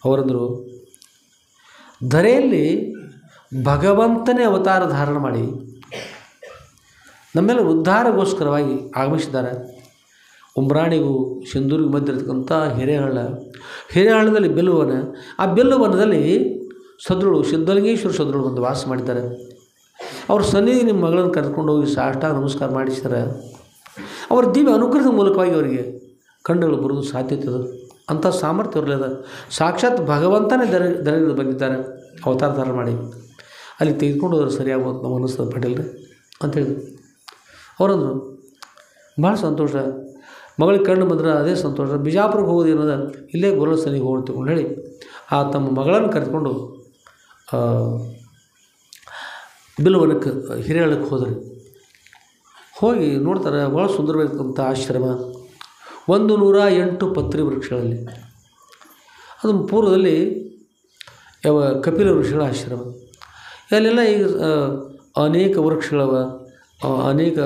ಅವರಂದರು, ಧರೆಯಲ್ಲಿ ಭಗವಂತನೇ ಅವತಾರ ಧಾರಣ ಮಾಡಿ ನಮ್ಮೆಲ್ಲ ಉದ್ಧಾರಗೋಸ್ಕರವಾಗಿ ಆಗಮಿಸಿದ್ದಾರೆ. ಉಂಬ್ರಾಣಿಗೂ ಸಿಂಧೂರಿಗೂ ಮಧ್ಯೆ ಇರತಕ್ಕಂಥ ಹಿರೇಹಳ್ಳದಲ್ಲಿ ಬೆಲ್ಲುವನ, ಆ ಬೆಲ್ಲುವನದಲ್ಲಿ ಸದ್ರುಳು ಸಿದ್ಧಲಿಂಗೇಶ್ವರ ಸದ್ರುಳು ಒಂದು ವಾಸ ಮಾಡಿದ್ದಾರೆ. ಅವ್ರ ಸನ್ನಿಧಿ ನಿಮ್ಮ ಮಗಳನ್ನು ಕರೆದುಕೊಂಡು ಹೋಗಿ ಸಾಷ್ಟಾಂಗ ನಮಸ್ಕಾರ ಮಾಡಿಸ್ತಾರೆ. ಅವರ ದಿವ್ಯ ಅನುಗ್ರಹದ ಮೂಲಕವಾಗಿ ಅವರಿಗೆ ಕಣ್ಣುಗಳು ಬರೋದು ಸಾಧ್ಯತೆ ಅದು. ಅಂಥ ಸಾಮರ್ಥ್ಯ ಅವರಲ್ಲಿದೆ. ಸಾಕ್ಷಾತ್ ಭಗವಂತನೇ ದರೆಗೆ ಬಂದಿದ್ದಾರೆ ಅವತಾರ ಧಾರಣ ಮಾಡಿ. ಅಲ್ಲಿ ತೆಗೆದುಕೊಂಡು ಹೋದ್ರೆ ಸರಿಯಾಗ್ಬೋದು ನಮ್ಗೆ ಅನ್ನಿಸ್ತದೆ ಪಾಟೀಲ್ರೆ ಅಂತೇಳಿದ್ರು. ಅವರಂದರು ಭಾಳ ಸಂತೋಷ, ಮಗಳಿಗೆ ಕಣ್ಣು ಬಂದ್ರೆ ಅದೇ ಸಂತೋಷ, ಬಿಜಾಪುರಕ್ಕೆ ಹೋಗೋದು ಏನದ ಇಲ್ಲೇ ಗುರುಳ ಸನಿಗೆ ಹೋಗ್ತಿಕೊಂಡು ಹೇಳಿ ಆ ತಮ್ಮ ಮಗಳನ್ನು ಕರೆದುಕೊಂಡು ಬಿಲ್ವನಕ್ಕೆ ಹಿರೇಹಳ್ಳಕ್ಕೆ ಹೋದ್ರಿ. ಹೋಗಿ ನೋಡ್ತಾರೆ ಭಾಳ ಸುಂದರವಾಗಿರ್ತಕ್ಕಂಥ ಆಶ್ರಮ, 108 ಪತ್ರಿ ವೃಕ್ಷಗಳಲ್ಲಿ. ಅದು ಪೂರ್ವದಲ್ಲಿ ಯಾವ ಕಪಿಲ ವೃಕ್ಷಗಳ ಆಶ್ರಮ. ಅಲ್ಲೆಲ್ಲ ಈಗ ಅನೇಕ ವೃಕ್ಷಗಳವ, ಅನೇಕ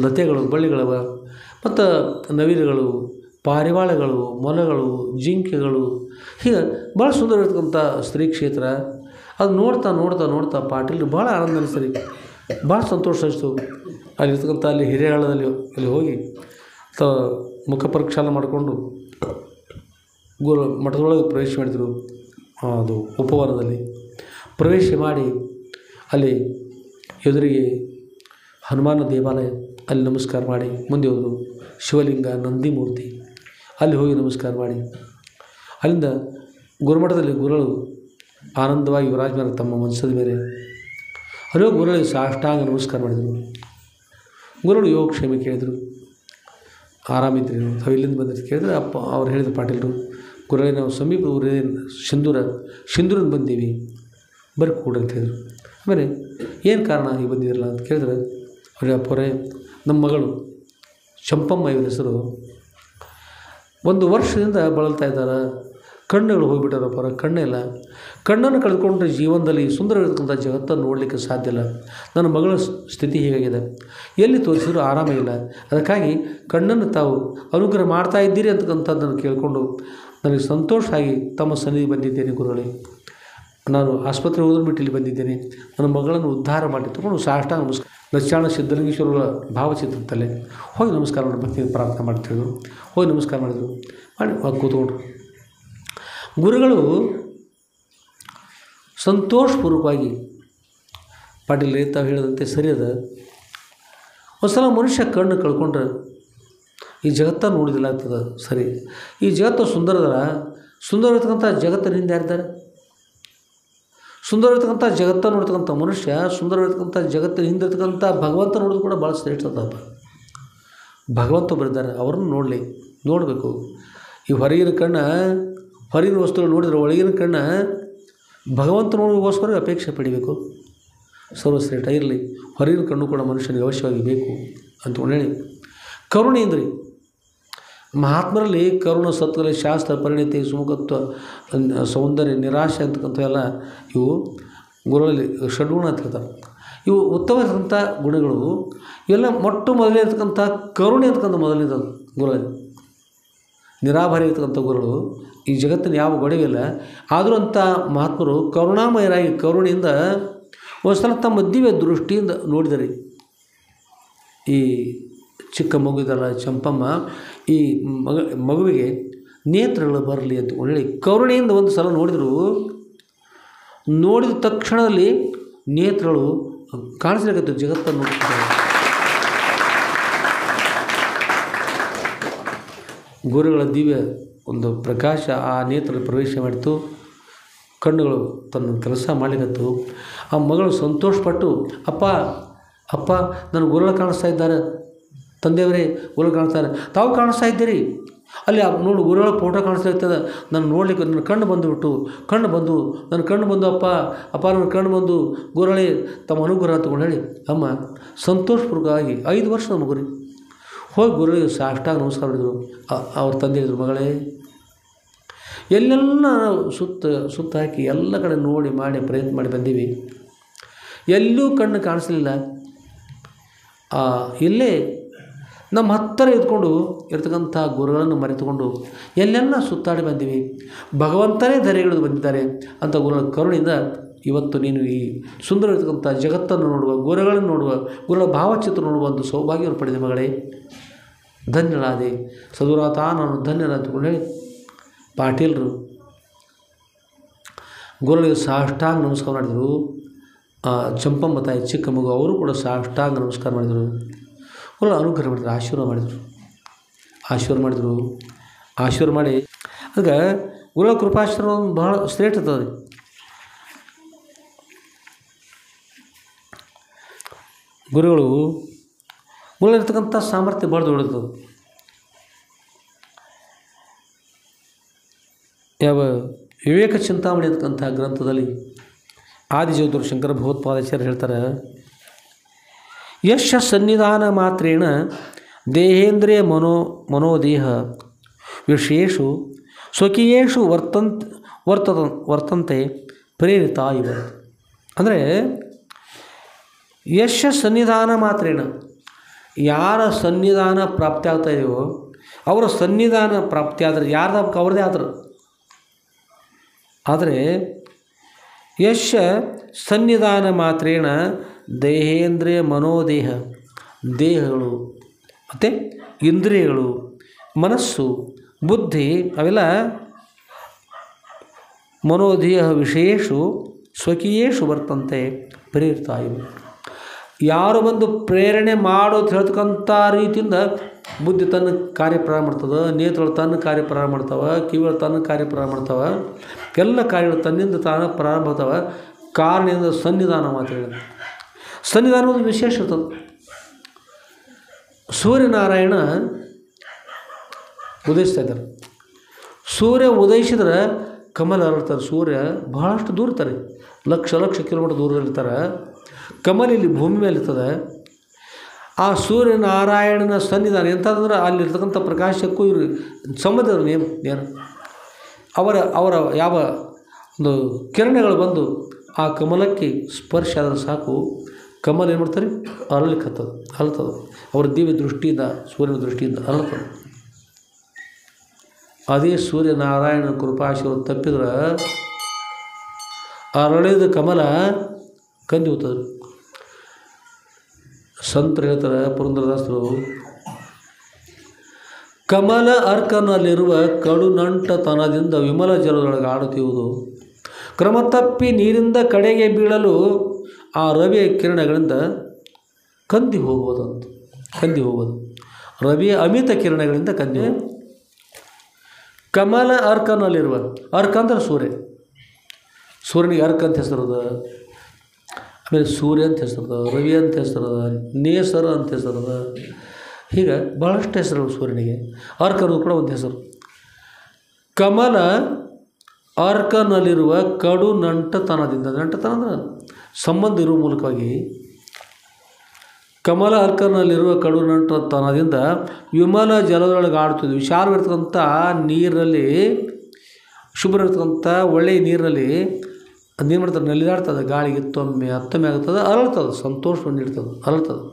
ಲತೆಗಳು ಬಳ್ಳಿಗಳವ, ಮತ್ತು ನವಿಲುಗಳು, ಪಾರಿವಾಳಗಳು, ಮೊಲಗಳು, ಜಿಂಕೆಗಳು, ಹೀಗೆ ಭಾಳ ಸುಂದರವಾಗಿರ್ತಕ್ಕಂಥ ಸ್ತ್ರೀ ಕ್ಷೇತ್ರ. ಅದು ನೋಡ್ತಾ ನೋಡ್ತಾ ನೋಡ್ತಾ ಪಾಟೀಲ್ರು ಭಾಳ ಆನಂದ ಅನಿಸ್ತರಿ, ಭಾಳ ಸಂತೋಷ ಅನಿಸ್ತು. ಅಲ್ಲಿರ್ತಕ್ಕಂಥ ಅಲ್ಲಿ ಹಿರೇಹಳ್ಳದಲ್ಲಿ ಅಲ್ಲಿ ಹೋಗಿ ಮುಖ ಪರೀಕ್ಷಾಲ ಮಾಡಿಕೊಂಡು ಮಠದೊಳಗೆ ಪ್ರವೇಶ ಮಾಡಿದರು. ಅದು ಉಪವನದಲ್ಲಿ ಪ್ರವೇಶ ಮಾಡಿ ಅಲ್ಲಿ ಎದುರಿಗೆ ಹನುಮಾನ ದೇವಾಲಯ, ಅಲ್ಲಿ ನಮಸ್ಕಾರ ಮಾಡಿ ಮುಂದೆ ಹೋದರು. ಶಿವಲಿಂಗ, ನಂದಿ ಮೂರ್ತಿ, ಅಲ್ಲಿ ಹೋಗಿ ನಮಸ್ಕಾರ ಮಾಡಿ ಅಲ್ಲಿಂದ ಗುರುಮಠದಲ್ಲಿ ಗುರುಗಳು ಆನಂದವಾಗಿ ವಿರಾಜಮಾನ ತಮ್ಮ ಮನಸ್ಸದ ಮೇಲೆ ಅಲ್ಲಿ ಹೋಗಿ ಗುರುಗಳಿಗೆ ಸಾಷ್ಟಾಂಗ ನಮಸ್ಕಾರ ಮಾಡಿದರು. ಗುರುಗಳು ಯೋಗಕ್ಷೇಮ ಕೇಳಿದರು, ಆರಾಮಿದ್ರಿ ನಾವು ಇಲ್ಲಿಂದ ಬಂದಿದ್ದು ಕೇಳಿದ್ರೆ ಅವ್ರು ಹೇಳಿದ್ರು ಪಾಟೀಲ್ರು, ಗುರುಗಳೇ ನಾವು ಸಮೀಪ ಊರೇ ಸಿಂಧೂರಿಂದ ಬಂದೀವಿ, ಬರ್ರಿ ಕೂಡ ಅಂತ ಹೇಳಿದರು. ಆಮೇಲೆ ಏನು ಕಾರಣ ಈಗ ಬಂದಿದ್ರಲ್ಲ ಅಂತ ಕೇಳಿದ್ರೆ ಅವ್ರಿಗೆ ಅಪ್ಪರೇ ನಮ್ಮ ಮಗಳು ಚಂಪಮ್ಮ ಇವ್ರ ಹೆಸರು 1 ವರ್ಷದಿಂದ ಬಳಲ್ತಾ ಇದ್ದಾರೆ, ಕಣ್ಣುಗಳು ಹೋಗಿಬಿಟ್ಟಾರಪ್ಪರ, ಕಣ್ಣೇ ಇಲ್ಲ. ಕಣ್ಣನ್ನು ಕಳೆದುಕೊಂಡ್ರೆ ಜೀವನದಲ್ಲಿ ಸುಂದರವಾಗಿರ್ತಕ್ಕಂಥ ಜಗತ್ತನ್ನು ನೋಡಲಿಕ್ಕೆ ಸಾಧ್ಯ ಇಲ್ಲ. ನನ್ನ ಮಗಳ ಸ್ಥಿತಿ ಹೀಗಾಗಿದೆ, ಎಲ್ಲಿ ತೋರಿಸಿದ್ರು ಆರಾಮೇ ಇಲ್ಲ. ಅದಕ್ಕಾಗಿ ಕಣ್ಣನ್ನು ತಾವು ಅನುಗ್ರಹ ಮಾಡ್ತಾ ಇದ್ದೀರಿ ಅಂತಕ್ಕಂಥದ್ದನ್ನು ಕೇಳಿಕೊಂಡು ನನಗೆ ಸಂತೋಷ ಆಗಿ ತಮ್ಮ ಸನ್ನಿಧಿ ಬಂದಿದ್ದೇನೆ ಗುರುಗಳೇ. ನಾನು ಆಸ್ಪತ್ರೆ ಹೋದ್ರೆ ಬಿಟ್ಟು ಇಲ್ಲಿ ಬಂದಿದ್ದೇನೆ, ನನ್ನ ಮಗಳನ್ನು ಉದ್ಧಾರ ಮಾಡಿ ತಗೊಂಡು ಸಾಷ್ಟಾಂಗ ನಮಸ್ಕಾರ ಲಕ್ಷಾಣ ಸಿದ್ಧಲಿಂಗೇಶ್ವರರ ಭಾವಚಿತ್ರದಲ್ಲೇ ಹೋಗಿ ನಮಸ್ಕಾರ ಮಾಡಿ ಭಕ್ತಿ ಪ್ರಾರ್ಥನೆ ಮಾಡ್ತಿದ್ರು. ಹೋಗಿ ನಮಸ್ಕಾರ ಮಾಡಿದರು, ಮಾಡಿ ಕೂತ್ಕೊಂಡ್ರು. ಗುರುಗಳು ಸಂತೋಷಪೂರ್ವಕವಾಗಿ ಪಾಟೀಲ್ ತಾವು ಹೇಳಿದಂತೆ ಸರಿ ಅದ. ಒಂದು ಸಲ ಮನುಷ್ಯ ಕಣ್ಣು ಕಳ್ಕೊಂಡ್ರೆ ಈ ಜಗತ್ತನ್ನು ನೋಡಿದಿಲ್ಲ ಆಗ್ತದೆ ಸರಿ. ಈ ಜಗತ್ತು ಸುಂದರವಾಗಿರ್ತಕ್ಕಂಥ ಜಗತ್ತಿನಿಂದ ಯಾರಿದ್ದಾರೆ? ಸುಂದರವಾಗಿರ್ತಕ್ಕಂಥ ಜಗತ್ತನ್ನು ನೋಡ್ತಕ್ಕಂಥ ಮನುಷ್ಯ, ಸುಂದರವಾಗಿರ್ತಕ್ಕಂಥ ಜಗತ್ತಿನ ಹಿಂದಿರ್ತಕ್ಕಂಥ ಭಗವಂತ ನೋಡೋದು ಕೂಡ ಭಾಳ ಶ್ರೇಷ್ಠ ಅದಪ್ಪ. ಭಗವಂತ ಬರಿದ್ದಾರೆ, ಅವ್ರನ್ನ ನೋಡಬೇಕು. ಈ ಹೊರಗಿನ ಕಣ್ಣು ಹೊರಗಿನ ವಸ್ತುಗಳು ನೋಡಿದರೆ ಒಳಗಿನ ಕಣ್ಣು ಭಗವಂತ ನೋಡೋಗೋಸ್ಕರ ಅಪೇಕ್ಷೆ ಪಡಿಬೇಕು. ಸರ್ವಶ್ರೇಷ್ಠ ಇರಲಿ, ಹೊರಗಿನ ಕಣ್ಣು ಕೂಡ ಮನುಷ್ಯನಿಗೆ ಅವಶ್ಯವಾಗಿ ಬೇಕು ಅಂತ ಹೇಳಿ ಕರುಣೆ ಅಂದ್ರಿ. ಮಹಾತ್ಮರಲ್ಲಿ ಕರುಣ, ಸತ್ಕಲೆ, ಶಾಸ್ತ್ರ, ಪರಿಣಿತಿ, ಸುಮುಖತ್ವ, ಸೌಂದರ್ಯ, ನಿರಾಶೆ ಅಂತಕ್ಕಂಥವೆಲ್ಲ ಇವು ಗುರುಗಳಲ್ಲಿ ಷಡ್ಗುಣ ಅಂತ ಹೇಳ್ತಾರೆ. ಇವು ಉತ್ತಮವಾದಂಥ ಗುಣಗಳು. ಇವೆಲ್ಲ ಮೊದಲೇ ಇರ್ತಕ್ಕಂಥ ಕರುಣೆ ಅಂತಕ್ಕಂಥ ಮೊದಲನೇದು ಗುರುಗಳಲ್ಲಿ. ನಿರಾಭಾರಿ ಇರ್ತಕ್ಕಂಥ ಗುರುಗಳು ಈ ಜಗತ್ತಿನ ಯಾವ ಗೊಡವಿಲ್ಲ. ಆದರೂ ಅಂಥ ಮಹಾತ್ಮರು ಕರುಣಾಮಯರಾಗಿ ಕರುಣೆಯಿಂದ ಒಂದು ಸಲ ತಮ್ಮ ದಿವ್ಯ ದೃಷ್ಟಿಯಿಂದ ನೋಡಿದರೆ ಈ ಚಿಕ್ಕ ಮಗುದಲ್ಲ ಚಂಪಮ್ಮ, ಈ ಮಗುವಿಗೆ ನೇತ್ರಗಳು ಬರಲಿ ಅಂತ ಹೇಳಿ ಕರುಣೆಯಿಂದ ಒಂದು ಸಲ ನೋಡಿದರು. ನೋಡಿದ ತಕ್ಷಣದಲ್ಲಿ ನೇತ್ರಗಳು ಕಾಣಿಸ್ಲಿಕ್ಕೆ ಜಗತ್ತನ್ನು ನೋಡ್ತಿದ್ದಾರೆ. ಗುರುಗಳ ದಿವ್ಯ ಒಂದು ಪ್ರಕಾಶ ಆ ನೇತ್ರ ಪ್ರವೇಶ ಮಾಡಿತು. ಕಣ್ಣುಗಳು ತನ್ನ ಕೆಲಸ ಮಾಡಲಿಕ್ಕತ್ತು. ಆ ಮಗಳು ಸಂತೋಷಪಟ್ಟು, ಅಪ್ಪ ನನ್ನ ಗುರುಗಳು ಕಾಣಿಸ್ತಾ ಇದ್ದಾರೆ, ತಂದೆಯವರೇ ಗುರುಗಳು ಕಾಣಿಸ್ತಾರೆ, ತಾವು ಕಾಣಿಸ್ತಾ ಇದ್ದೀರಿ, ಅಲ್ಲಿ ನೋಡು ಗುರುಗಳ ಫೋಟೋ ಕಾಣಿಸ್ತಾ ಇರ್ತದೆ, ನಾನು ನೋಡಲಿಕ್ಕೆ ನನ್ನ ಕಣ್ಣು ಬಂದುಬಿಟ್ಟು ನನ್ನ ಕಣ್ಣು ಬಂದು ಅಪ್ಪ ನನ್ನ ಕಣ್ಣು ಬಂದು ಗುರುಗಳೇ ತಮ್ಮ ಅನುಗ್ರಹ ತಗೊಂಡು ಹೇಳಿ ಅಮ್ಮ ಸಂತೋಷಪೂರ್ವಕವಾಗಿ 5 ವರ್ಷದ ಮಗುರಿ ಹೋಗಿ ಗುರುಗಳಿಗೆ ಸಾಷ್ಟಾಂಗ ನಮಸ್ಕಾರ ಮಾಡಿದರು. ಅವ್ರ ತಂದೆ ಹೇಳಿದರು, ಮಗಳೇ ಎಲ್ಲೆಲ್ಲ ಸುತ್ತ ಹಾಕಿ ಎಲ್ಲ ಕಡೆ ನೋಡಿ ಮಾಡಿ ಪ್ರಯತ್ನ ಮಾಡಿ ಬಂದೀವಿ, ಎಲ್ಲೂ ಕಣ್ಣು ಕಾಣಿಸ್ಲಿಲ್ಲ. ಇಲ್ಲೇ ನಮ್ಮ ಹತ್ತಿರ ಇದ್ಕೊಂಡು ಇರ್ತಕ್ಕಂಥ ಗುರುಗಳನ್ನು ಮರೆತುಕೊಂಡು ಎಲ್ಲೆಲ್ಲ ಸುತ್ತಾಡಿ ಬಂದೀವಿ, ಭಗವಂತನೇ ಧರೆಗಿಳಿದು ಬಂದಿದ್ದಾರೆ ಅಂತ ಗುರುಗಳ ಕರುಣೆಯಿಂದ ಇವತ್ತು ನೀನು ಈ ಸುಂದರವಾಗಿರ್ತಕ್ಕಂಥ ಜಗತ್ತನ್ನು ನೋಡುವ, ಗುರುಗಳನ್ನು ನೋಡುವ, ಗುರುಗಳ ಭಾವಚಿತ್ರ ನೋಡುವ ಒಂದು ಸೌಭಾಗ್ಯವನ್ನು ಪಡೆದ ಮಗಳೇ, ಧನ್ಯಳಾದೆ. ಸದುರಾತ ನಾನು ಧನ್ಯನಾದ ಅಂದ್ಕೊಂಡು ಹೇಳಿ ಪಾಟೀಲರು ಗುರುಗಳಿಗೆ ಸಾಷ್ಟಾಂಗ ನಮಸ್ಕಾರ ಮಾಡಿದರು. ಚಂಪಮ್ಮ ತಾಯಿ ಚಿಕ್ಕ ಮಗು ಅವರು ಕೂಡ ಸಾಷ್ಟಾಂಗ ನಮಸ್ಕಾರ ಮಾಡಿದರು. ಗುರುಗಳು ಅನುಗ್ರಹ ಮಾಡಿದರು, ಆಶೀರ್ವಾದ ಮಾಡಿ ಅದಕ್ಕೆ ಗುರುಗಳ ಕೃಪಾಶ್ರಮ ಬಹಳ ಶ್ರೇಷ್ಠ ಇರ್ತದೆ. ಗುರುಗಳಿರ್ತಕ್ಕಂಥ ಸಾಮರ್ಥ್ಯ ಭಾಳ ದೊಡ್ಡದು. ಯಾವ ವಿವೇಕ ಚಿಂತಾಮಣಿ ಅಂತಕ್ಕಂಥ ಗ್ರಂಥದಲ್ಲಿ ಆದಿಜಗದ್ಗುರು ಶಂಕರ ಭಗವತ್ಪಾದಾಚಾರ್ಯ ಹೇಳ್ತಾರೆ, ಯಶ ಸನ್ನಿಧಾನ ಮಾತ್ರೇಣ ದೇಹೇಂದ್ರಿಯ ಮನೋದೇಹ ವಿಷಯೇಷು ಸ್ವಕೀಯೇಷು ವರ್ತಂತೆ ಪ್ರೇರಿತ ಇವ. ಅಂದರೆ ಯಶ ಸನ್ನಿಧಾನ ಮಾತ್ರೇಣ, ಯಾರ ಸನ್ನಿಧಾನ ಪ್ರಾಪ್ತಿ ಆಗ್ತಾ ಇದೆಯೋ ಅವರ ಸನ್ನಿಧಾನ ಪ್ರಾಪ್ತಿ ಆದರೆ ಯಾರ್ದು ಅವ್ರದ್ದೇ ಆದರು. ಆದರೆ ಯಶ ಸನ್ನಿಧಾನ ಮಾತ್ರೇಣ ದೇಹೇಂದ್ರಿಯ ಮನೋದೇಹ, ದೇಹಗಳು ಮತ್ತು ಇಂದ್ರಿಯಗಳು, ಮನಸ್ಸು, ಬುದ್ಧಿ ಅವೆಲ್ಲ ಮನೋದೇಹ ವಿಷಯೇಷು ಸ್ವಕೀಯೇಷು ವರ್ತಂತೆ ಪ್ರೇರಿತ ಇವು. ಯಾರು ಬಂದು ಪ್ರೇರಣೆ ಮಾಡೋದು ಹೇಳ್ತಕ್ಕಂಥ ರೀತಿಯಿಂದ ಬುದ್ಧಿ ತನ್ನ ಕಾರ್ಯ ಪ್ರಾರಂಭ ಮಾಡ್ತದೆ, ನೇತ್ರಗಳು ತನ್ನ ಕಾರ್ಯ ಪ್ರಾರಂಭ ಮಾಡ್ತಾವೆ, ಕಿವಿಗಳು ತನ್ನ ಕಾರ್ಯ ಪ್ರಾರಂಭ ಮಾಡ್ತಾವೆ, ಎಲ್ಲ ಕಾರ್ಯಗಳು ತನ್ನಿಂದ ತಾನು ಪ್ರಾರಂಭ ಆಗ್ತಾವೆ. ಕಾರಣದಿಂದ ಸನ್ನಿಧಾನ ಮಾತ್ರ. ಸನ್ನಿಧಾನ ಒಂದು ವಿಶೇಷ ಇರ್ತದೆ. ಸೂರ್ಯನಾರಾಯಣ ಉದಯಿಸ್ತಾ ಇದ್ದಾರೆ. ಸೂರ್ಯ ಉದಯಿಸಿದ್ರೆ ಕಮಲ ಅರಳ್ತಾರೆ. ಸೂರ್ಯ ಬಹಳಷ್ಟು ದೂರ ಇರ್ತಾರೆ, ಲಕ್ಷ ಕಿಲೋಮೀಟರ್ ದೂರದಲ್ಲಿರ್ತಾರೆ. ಕಮಲ ಇಲ್ಲಿ ಭೂಮಿ ಮೇಲೆ ಇರ್ತದೆ. ಆ ಸೂರ್ಯನಾರಾಯಣನ ಸನ್ನಿಧಾನ ಎಂಥದಂದ್ರೆ ಅಲ್ಲಿರ್ತಕ್ಕಂಥ ಪ್ರಕಾಶಕ್ಕೂ ಇವರು ಸಂಬಂಧ ನೇರ ಅವರ ಯಾವ ಒಂದು ಕಿರಣಗಳು ಬಂದು ಆ ಕಮಲಕ್ಕೆ ಸ್ಪರ್ಶ ಆದ್ರೆ ಸಾಕು, ಕಮಲ ಏನು ಮಾಡ್ತಾರೆ, ಅರಳ್ತದೆ. ಅವರ ದಿವ್ಯ ದೃಷ್ಟಿಯಿಂದ, ಸೂರ್ಯನ ದೃಷ್ಟಿಯಿಂದ ಅರಳ್ತದೆ. ಅದೇ ಸೂರ್ಯನಾರಾಯಣ ಕೃಪಾಶೀರ್ವಾದ ತಪ್ಪಿದ್ರೆ ಅರಳಿದ ಕಮಲ ಕಂದಿ ಹೋಗ್ತದೆ. ಸಂತರು ಹೇಳ್ತಾರೆ, ಪುರಂದರದಾಸರು, ಕಮಲ ಅರ್ಕನಲ್ಲಿರುವ ಕಡು ನಂಟತನದಿಂದ ವಿಮಲ ಜಲದೊಳಗೆ ಆಡುತ್ತಿರುವುದು, ಕ್ರಮ ತಪ್ಪಿ ನೀರಿಂದ ಕಡೆಗೆ ಬೀಳಲು ಆ ರವಿಯ ಕಿರಣಗಳಿಂದ ಕಂದಿ ಹೋಗುವುದು. ರವಿಯ ಅಮಿತ ಕಿರಣಗಳಿಂದ ಕಂದಿ. ಕಮಲ ಅರ್ಕನಲ್ಲಿರುವ, ಅರ್ಕ ಅಂದ್ರೆ ಸೂರ್ಯನಿಗೆ ಅರ್ಕ ಅಂತ ಹೆಸರದ, ಆಮೇಲೆ ಸೂರ್ಯ ಅಂತ ಹೆಸರದ, ರವಿ ಅಂತ ಹೆಸರದ, ನೇಸರ ಅಂತ ಹೆಸರದ, ಹೀಗೆ ಭಾಳಷ್ಟು ಹೆಸರುಗಳು ಸೂರ್ಯನಿಗೆ. ಅರ್ಕನೂ ಕೂಡ ಒಂದು ಹೆಸರು. ಕಮಲ ಅರ್ಕನಲ್ಲಿರುವ ಕಡು ನಂಟತನದಿಂದ, ನಂಟತನ ಅಂದ್ರೆ ಸಂಬಂಧ ಇರುವ ಮೂಲಕವಾಗಿ, ಕಮಲ ಅರ್ಕನಲ್ಲಿರುವ ಕಡು ನಂಟತನದಿಂದ ವಿಮಲ ಜಲದೊಳಗೆ ಆಡುತ್ತದೆ. ವಿಶಾಲವಿರ್ತಕ್ಕಂಥ ನೀರಿನಲ್ಲಿ, ಶುಭ್ರವಿರ್ತಕ್ಕಂಥ ಒಳ್ಳೆಯ ನೀರಿನಲ್ಲಿ ಅದೇನು ಮಾಡ್ತದೆ, ನಲಿದಾಡ್ತದೆ. ಗಾಳಿಗೆ ಹತ್ತೊಮ್ಮೆ ಆಗುತ್ತದೆ, ಅರಳ್ತದೆ, ಸಂತೋಷವನ್ನು ನೀಡ್ತದೆ, ಅರಳ್ತದೆ.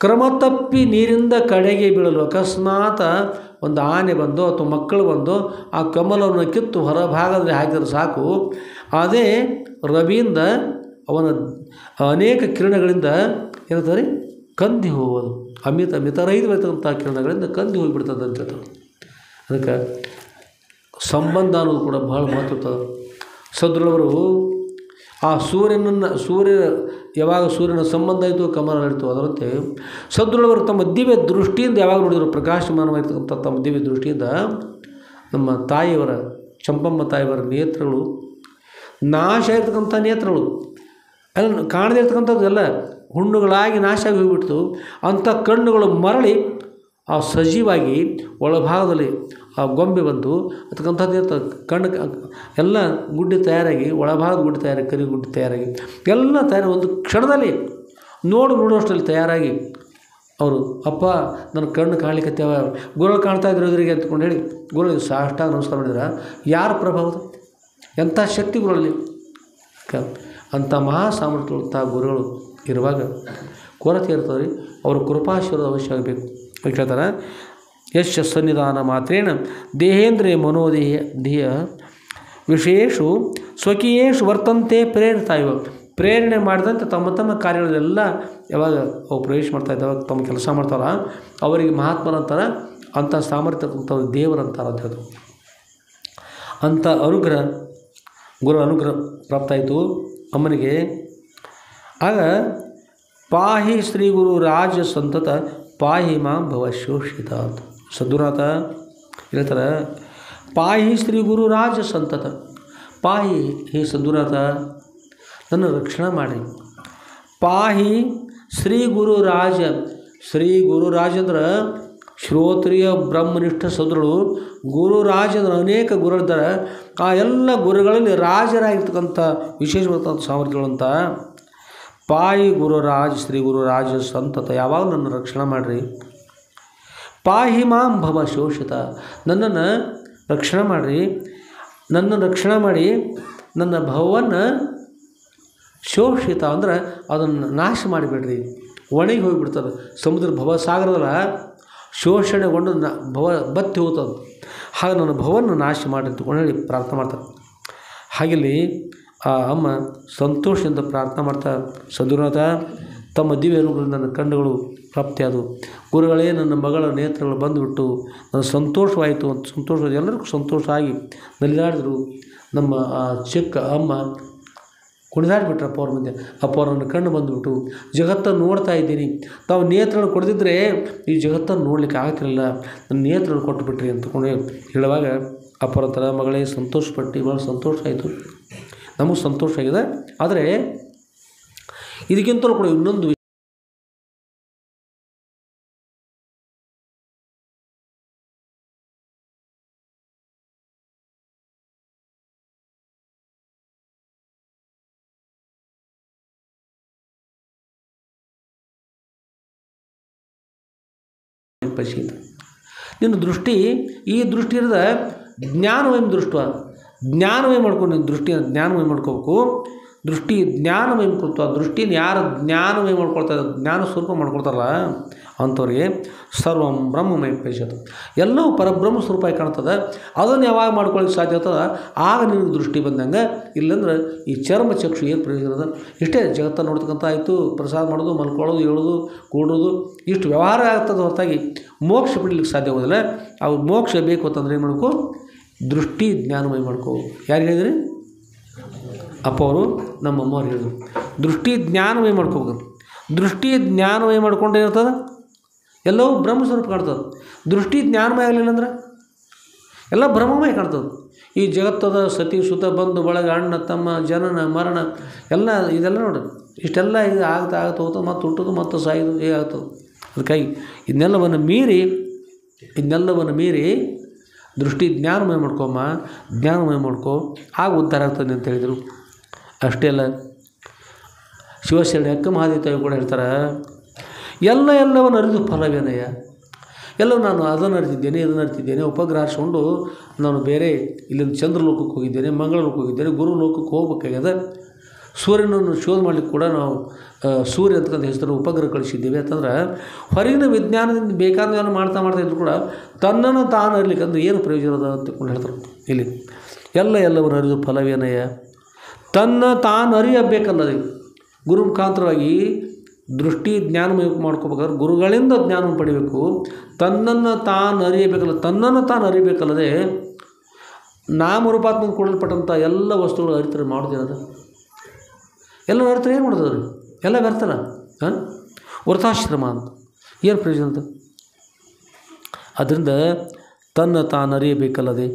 ಕ್ರಮ ತಪ್ಪಿ ನೀರಿಂದ ಕಡೆಗೆ ಬೀಳಲು, ಅಕಸ್ಮಾತ್ ಒಂದು ಆನೆ ಬಂದು ಅಥವಾ ಮಕ್ಕಳು ಬಂದು ಆ ಕಮಲವನ್ನು ಕಿತ್ತು ಹೊರಭಾಗದಲ್ಲಿ ಹಾಕಿದ್ರೆ ಸಾಕು, ಅದೇ ರವಿಯಿಂದ ಅವನ ಅನೇಕ ಕಿರಣಗಳಿಂದ ಏನಂತಾರೆ, ಕಂದಿ ಹೋಗೋದು. ಮಿತರಹಿತವಾಗಿರ್ತಕ್ಕಂಥ ಕಿರಣಗಳಿಂದ ಕಂದಿ ಹೋಗಿಬಿಡ್ತದೆ ಅಂತ ಹೇಳ್ತಾರೆ. ಅದಕ್ಕೆ ಸಂಬಂಧ ಅನ್ನೋದು ಕೂಡ ಭಾಳ ಮಹತ್ವ ಇರ್ತದೆ. ಸದ್ರುಳವರು ಆ ಸೂರ್ಯ ಯಾವಾಗ ಸೂರ್ಯನ ಸಂಬಂಧ ಆಯಿತು ಕಮಲ ನಡೀತು, ಅದರಂತೆ ಸದ್ರುಳವರು ತಮ್ಮ ದಿವ್ಯ ದೃಷ್ಟಿಯಿಂದ ಯಾವಾಗ ನೋಡಿದರು, ಪ್ರಕಾಶಮಾನವಾಗಿರ್ತಕ್ಕಂಥ ತಮ್ಮ ದಿವ್ಯ ದೃಷ್ಟಿಯಿಂದ ನಮ್ಮ ತಾಯಿಯವರ, ಚಂಪಮ್ಮ ತಾಯಿಯವರ ನೇತ್ರಗಳು, ನಾಶ ಆಗಿರ್ತಕ್ಕಂಥ ನೇತ್ರಗಳು ಎಲ್ಲ ಕಾಣದೇ ಇರ್ತಕ್ಕಂಥದ್ದು ಎಲ್ಲ ಹುಣ್ಣುಗಳಾಗಿ ನಾಶ ಆಗಿ ಹೋಗಿಬಿಡ್ತು. ಅಂಥ ಕಣ್ಣುಗಳು ಮರಳಿ ಆ ಸಜೀವಾಗಿ ಒಳಭಾಗದಲ್ಲಿ ಆ ಗೊಂಬೆ ಬಂದು ಅದಕ್ಕಂಥದ್ದು ಕಣ್ಣು ಎಲ್ಲ ಗುಡ್ಡೆ ತಯಾರಾಗಿ, ಒಳಭಾಗದ ಗುಡ್ಡೆ ತಯಾರಾಗಿ, ಕರಿ ಗುಡ್ಡೆ ತಯಾರಾಗಿ ಎಲ್ಲ ತಯಾರಿ ಒಂದು ಕ್ಷಣದಲ್ಲಿ ನೋಡುವಷ್ಟರಲ್ಲಿ ತಯಾರಾಗಿ ಅವರು, ಅಪ್ಪ ನನ್ನ ಕಣ್ಣು ಕಾಣ್ಲಿಕ್ಕತ್ತೇವ, ಗುರುಗಳು ಕಾಣ್ತಾ ಇದ್ರು ಎದುರಿಗೆ ಅಂದ್ಕೊಂಡು ಹೇಳಿ ಗುರುಗಳಿಗೆ ಸಾಷ್ಟಾಂಗ ನಮಸ್ಕಾರ ಮಾಡಿದ್ರೆ ಯಾರ ಪ್ರಭಾವದ, ಎಂಥ ಶಕ್ತಿ ಗುರುಗಳಲ್ಲಿ. ಅಂಥ ಮಹಾ ಸಾಮರ್ಥ್ಯವಂಥ ಗುರುಗಳು ಇರುವಾಗ ಕೊರತೆ ಇರ್ತದೆ. ಅವರು ಕೃಪಾಶೀರ್ವಾದ ಅವಶ್ಯ ಆಗಬೇಕು. ಹೇಳ್ತಾರೆ, ಯಶ ಸನ್ನಿಧಾನ ಮಾತ್ರೇಣ ದೇಹೇಂದ್ರಿಯ ಮನೋದೇಹ ವಿಷಯೇಷು ಸ್ವಕೀಯೇಷು ವರ್ತಂತೆ ಪ್ರೇರಿತ ಇವ ಪ್ರೇರಣೆ ಮಾಡಿದಂತೆ ತಮ್ಮ ತಮ್ಮ ಕಾರ್ಯಗಳೆಲ್ಲ ಯಾವಾಗ ಅವು ಪ್ರವೇಶ ಮಾಡ್ತಾ ಇದ್ದಾವಾಗ ತಮ್ಮ ಕೆಲಸ ಮಾಡ್ತಾರ ಅವರಿಗೆ ಮಹಾತ್ಮರಂತಾರೆ, ಅಂಥ ಸಾಮರ್ಥ್ಯ ಅಂತವ್ರು ದೇವರಂತಾರೆ ಅಂತ ಹೇಳಿದ್ರು. ಅಂಥ ಅನುಗ್ರಹ ಗುರು ಅನುಗ್ರಹ ಪ್ರಾಪ್ತ ಆಯಿತು ಅಮ್ಮನಿಗೆ. ಆಗ ಪಾಹಿ ಶ್ರೀ ಗುರು ರಾಜ ಸಂತತ ಪಾಹಿ ಮಾಂ ಭವ ಶೋಷಿತ ಅಂತ ಸದ್ಗುರುನಾಥ ಹೇಳ್ತಾರೆ. ಪಾಹಿ ಶ್ರೀ ಗುರು ರಾಜ ಸಂತತ, ಪಾಹಿ ಹೇ ಸದ್ಗುರುನಾಥ ನನ್ನ ರಕ್ಷಣೆ ಮಾಡಿ. ಪಾಹಿ ಶ್ರೀ ಗುರು ರಾಜ, ಶ್ರೀ ಗುರು ರಾಜ ಅಂದ್ರೆ ಶ್ರೋತ್ರಿಯ ಬ್ರಹ್ಮನಿಷ್ಠ ಸದ್ರುಗಳು. ಗುರು ರಾಜ ಅಂದ್ರೆ ಅನೇಕ ಗುರುಗಳಿದ್ದಾರೆ, ಆ ಎಲ್ಲ ಗುರುಗಳಲ್ಲಿ ರಾಜರಾಗಿರ್ತಕ್ಕಂಥ ವಿಶೇಷವಾದಂಥ ಸಾಮರ್ಥ್ಯಗಳಂತ. ಪಾಯಿ ಗುರುರಾಜ ಶ್ರೀ ಗುರುರಾಜ ಸಂತತ ಯಾವಾಗ ನನ್ನ ರಕ್ಷಣೆ ಮಾಡಿರಿ. ಪಾಹಿ ಮಾಂ ಭವ ಶೋಷಿತ, ನನ್ನನ್ನು ರಕ್ಷಣೆ ಮಾಡಿರಿ, ನನ್ನ ರಕ್ಷಣೆ ಮಾಡಿ ನನ್ನ ಭವವನ್ನು ಶೋಷಿತ ಅಂದ್ರೆ ಅದನ್ನು ನಾಶ ಮಾಡಿಬಿಡ್ರಿ, ಒಣಗಿ ಹೋಗಿಬಿಡ್ತದೆ. ಸಮುದ್ರ ಭವಸಾಗರದಲ್ಲ ಶೋಷಣೆಗೊಂಡು ಭವ ಬತ್ತಿ ಹೋಗ್ತದೆ. ಹಾಗೆ ನನ್ನ ಭವವನ್ನು ನಾಶ ಮಾಡಿ ಅಂತ ಹೇಳಿ ಪ್ರಾರ್ಥನೆ ಮಾಡ್ತಾರೆ. ಹಾಗೆಲ್ಲಿ ಆ ಅಮ್ಮ ಸಂತೋಷದಿಂದ ಪ್ರಾರ್ಥನೆ ಮಾಡ್ತಾರೆ. ಸದ್ಗುರುನಾಥ ತಮ್ಮ ದಿವ್ಯ ಅನುಗ್ರಹದಿಂದ ನನ್ನ ಕಣ್ಣುಗಳು ಪ್ರಾಪ್ತಿಯಾದವು. ಗುರುಗಳೇ ನನ್ನ ಮಗಳ ನೇತ್ರಗಳು ಬಂದುಬಿಟ್ಟು ನನಗೆ ಸಂತೋಷವಾಯಿತು ಅಂತ ಸಂತೋಷವಾದ ಎಲ್ಲರಿಗೂ ಸಂತೋಷ ಆಗಿ ನಲಿದಾಡಿದ್ರು. ನಮ್ಮ ಆ ಚಿಕ್ಕ ಅಮ್ಮ ಕುಣಿದಾಡಿಬಿಟ್ರಪ್ಪ ಅವ್ರ ಮುಂದೆ. ಅಪ್ಪ ನನ್ನ ಕಣ್ಣು ಬಂದುಬಿಟ್ಟು ಜಗತ್ತನ್ನು ನೋಡ್ತಾ ಇದ್ದೀನಿ, ತಾವು ನೇತ್ರಗಳು ಕೊಡದಿದ್ದರೆ ಈ ಜಗತ್ತನ್ನು ನೋಡಲಿಕ್ಕೆ ಆಗ್ತಿರಲಿಲ್ಲ, ನನ್ನ ನೇತ್ರಗಳು ಕೊಟ್ಟುಬಿಟ್ರಿ ಅಂತಕೊಂಡು ಹೇಳುವಾಗ ಅಪ್ಪರ ಥರ ಮಗಳೇ ಸಂತೋಷಪಟ್ಟು ಭಾಳ ಸಂತೋಷ ಆಯಿತು. ನಮಗೆ ಸಂತೋಷ ಆಗಿದೆ. ಆದರೆ ಇದಕ್ಕಿಂತಲೂ ಕೂಡ ಇನ್ನೊಂದು ಪಶೀತ ನಿನ್ನ ದೃಷ್ಟಿ, ಈ ದೃಷ್ಟಿ ಇರದ ಜ್ಞಾನವೇ ದೃಷ್ಟ, ಜ್ಞಾನವೇ ಮಾಡ್ಕೊಂಡು ನಿನ್ನ ದೃಷ್ಟಿಯನ್ನು ಜ್ಞಾನವೇ ಮಾಡ್ಕೋಬೇಕು. ದೃಷ್ಟಿ ಜ್ಞಾನವೇ ಕೃತ್ವ, ದೃಷ್ಟಿನ ಯಾರು ಜ್ಞಾನವೇ ಮಾಡ್ಕೊಳ್ತಾರೆ, ಜ್ಞಾನ ಸ್ವರೂಪ ಮಾಡ್ಕೊಳ್ತಾರಲ್ಲ ಅಂಥವ್ರಿಗೆ ಸರ್ವಂ ಬ್ರಹ್ಮಮಯ ಪಶ್ಯತ, ಎಲ್ಲವೂ ಪರಬ್ರಹ್ಮ ಸ್ವರೂಪವಾಗಿ ಕಾಣ್ತದೆ. ಅದನ್ನು ಯಾವಾಗ ಮಾಡ್ಕೊಳ್ಳಿಕ್ಕೆ ಸಾಧ್ಯ ಆಗ್ತದೆ ಆಗ ನಿನಗೆ ದೃಷ್ಟಿ ಬಂದಂಗೆ. ಇಲ್ಲಂದ್ರೆ ಈ ಚರ್ಮ ಚಕ್ಷು ಏನು ಪ್ರಯೋಜನ? ಇಷ್ಟೇ ಜಗತ್ತನ್ನು ನೋಡ್ತಕ್ಕಂಥ ಆಯಿತು, ಪ್ರಸಾದ ಮಾಡೋದು, ಮಲ್ಕೊಳ್ಳೋದು, ಹೇಳೋದು, ಕೂಡೋದು, ಇಷ್ಟು ವ್ಯವಹಾರ ಆಗ್ತದೆ ಹೊರತಾಗಿ ಮೋಕ್ಷ ಬಿಡಲಿಕ್ಕೆ ಸಾಧ್ಯ ಆಗೋದಿಲ್ಲ. ಅವ್ರು ಮೋಕ್ಷ ಬೇಕು ಅಂತಂದ್ರೆ ಏನು ಮಾಡಬೇಕು? ದೃಷ್ಟಿ ಜ್ಞಾನಮಯ ಮಾಡ್ಕೋ. ಯಾರು ಹೇಳಿದ್ರಿ? ಅಪ್ಪ ಅವರು ನಮ್ಮ ಅಮ್ಮವ್ರು ಹೇಳಿದ್ರು. ದೃಷ್ಟಿ ಜ್ಞಾನಮಯ ಮಾಡ್ಕೋಬೇಕು. ದೃಷ್ಟಿ ಜ್ಞಾನಮಯ ಮಾಡ್ಕೊಂಡು ಏನಿರ್ತದೆ ಎಲ್ಲವೂ ಬ್ರಹ್ಮಸ್ವರೂಪ ಕಾಣ್ತದೆ. ದೃಷ್ಟಿ ಜ್ಞಾನಮಯ ಆಗಲಿಲ್ಲ ಅಂದ್ರೆ ಎಲ್ಲ ಬ್ರಹ್ಮಮಯ ಕಾಣ್ತದೆ. ಈ ಜಗತ್ತದ ಸತಿ ಸುತ ಬಂಧು ಬಳಗ ಅಣ್ಣ ತಮ್ಮ ಜನನ ಮರಣ ಎಲ್ಲ ಇದೆಲ್ಲ ನೋಡಿ ಇಷ್ಟೆಲ್ಲ ಇದು ಆಗ್ತಾ ಹೋಗ್ತದೆ, ಮತ್ತು ಹುಟ್ಟೋದು ಮತ್ತು ಸಾಯೋದು ಹೇಗಾಗ್ತದೆ. ಅದಕ್ಕಾಗಿ ಇದನ್ನೆಲ್ಲವನ್ನು ಮೀರಿ ದೃಷ್ಟಿ ಜ್ಞಾನಮಯ ಮಾಡ್ಕೊಮ್ಮ, ಜ್ಞಾನಮಯ ಮಾಡ್ಕೊ, ಆಗ ಉದ್ಧಾರ ಆಗ್ತದೆ ಅಂತ ಹೇಳಿದರು. ಅಷ್ಟೇ ಅಲ್ಲ, ಶಿವಶರಣೆ ಅಕ್ಕ ಮಹಾದೇವಿ ಕೂಡ ಹೇಳ್ತಾರೆ, ಎಲ್ಲವನ್ನು ಅರಿದು ಫಲವೇನಯ್ಯ, ಎಲ್ಲವೂ ನಾನು ಅದನ್ನು ಅರಿತಿದ್ದೇನೆ, ಇದನ್ನು ಅರಿತಿದ್ದೇನೆ, ಉಪಗ್ರಹ ಹಾರಿಸ್ಕೊಂಡು ನಾನು ಬೇರೆ ಇಲ್ಲಿಂದ ಚಂದ್ರಲೋಕಕ್ಕೆ ಹೋಗಿದ್ದೇನೆ, ಮಂಗಳಲೋಕಕ್ಕೆ ಹೋಗಿದ್ದೇನೆ, ಗುರು ಲೋಕಕ್ಕೆ ಹೋಗ್ಬೇಕಾಗ್ಯದ. ಸೂರ್ಯನನ್ನು ಶೋಧ ಮಾಡಲಿಕ್ಕೆ ಕೂಡ ನಾವು ಸೂರ್ಯ ಅಂತಕ್ಕಂಥ ಹೆಸರು ಉಪಗ್ರಹ ಕಳಿಸಿದ್ದೇವೆ ಅಂತಂದ್ರೆ ಹೊರಗಿನ ವಿಜ್ಞಾನದಿಂದ ಬೇಕಾದನ್ನು ಮಾಡ್ತಾ ಇದ್ರು ಕೂಡ ತನ್ನನ್ನು ತಾನು ಅರಿಲಿಕ್ಕೆ ಅಂದ್ರೆ ಏನು ಪ್ರಯೋಜನ ಅದ ಅಂತಕೊಂಡು ಹೇಳ್ತಾರೆ. ಇಲ್ಲಿ ಎಲ್ಲವನ್ನು ಅರಿದು ಫಲವೇನಯ್ಯ, ತನ್ನ ತಾನು ಅರಿಯಬೇಕಲ್ಲದೆ ಗುರು ಮುಖಾಂತರವಾಗಿ ದೃಷ್ಟಿ ಜ್ಞಾನಮಯ ಮಾಡ್ಕೋಬೇಕಾದ್ರೆ ಗುರುಗಳಿಂದ ಜ್ಞಾನ ಪಡಿಬೇಕು. ತನ್ನನ್ನು ತಾನು ಅರಿಯಬೇಕಲ್ಲದೆ ನಾಮರೂಪಾತ್ಮಕ ಕೊಡಲ್ಪಟ್ಟಂಥ ಎಲ್ಲ ವಸ್ತುಗಳು ಅರಿತರೆ ಮಾಡೋದೇನದ? ಎಲ್ಲ ಅರಿತರೆ ಏನು ಮಾಡೋದು? ಎಲ್ಲ ವ್ಯರ್ಥಲ್ಲ. ವೃಥಾಶ್ರಮ ಅಂತ ಏನು ಪ್ರಯೋಜನ ಅಂತ? ಅದರಿಂದ ತನ್ನ ತಾನು ಅರಿಯಬೇಕಲ್ಲದೆ.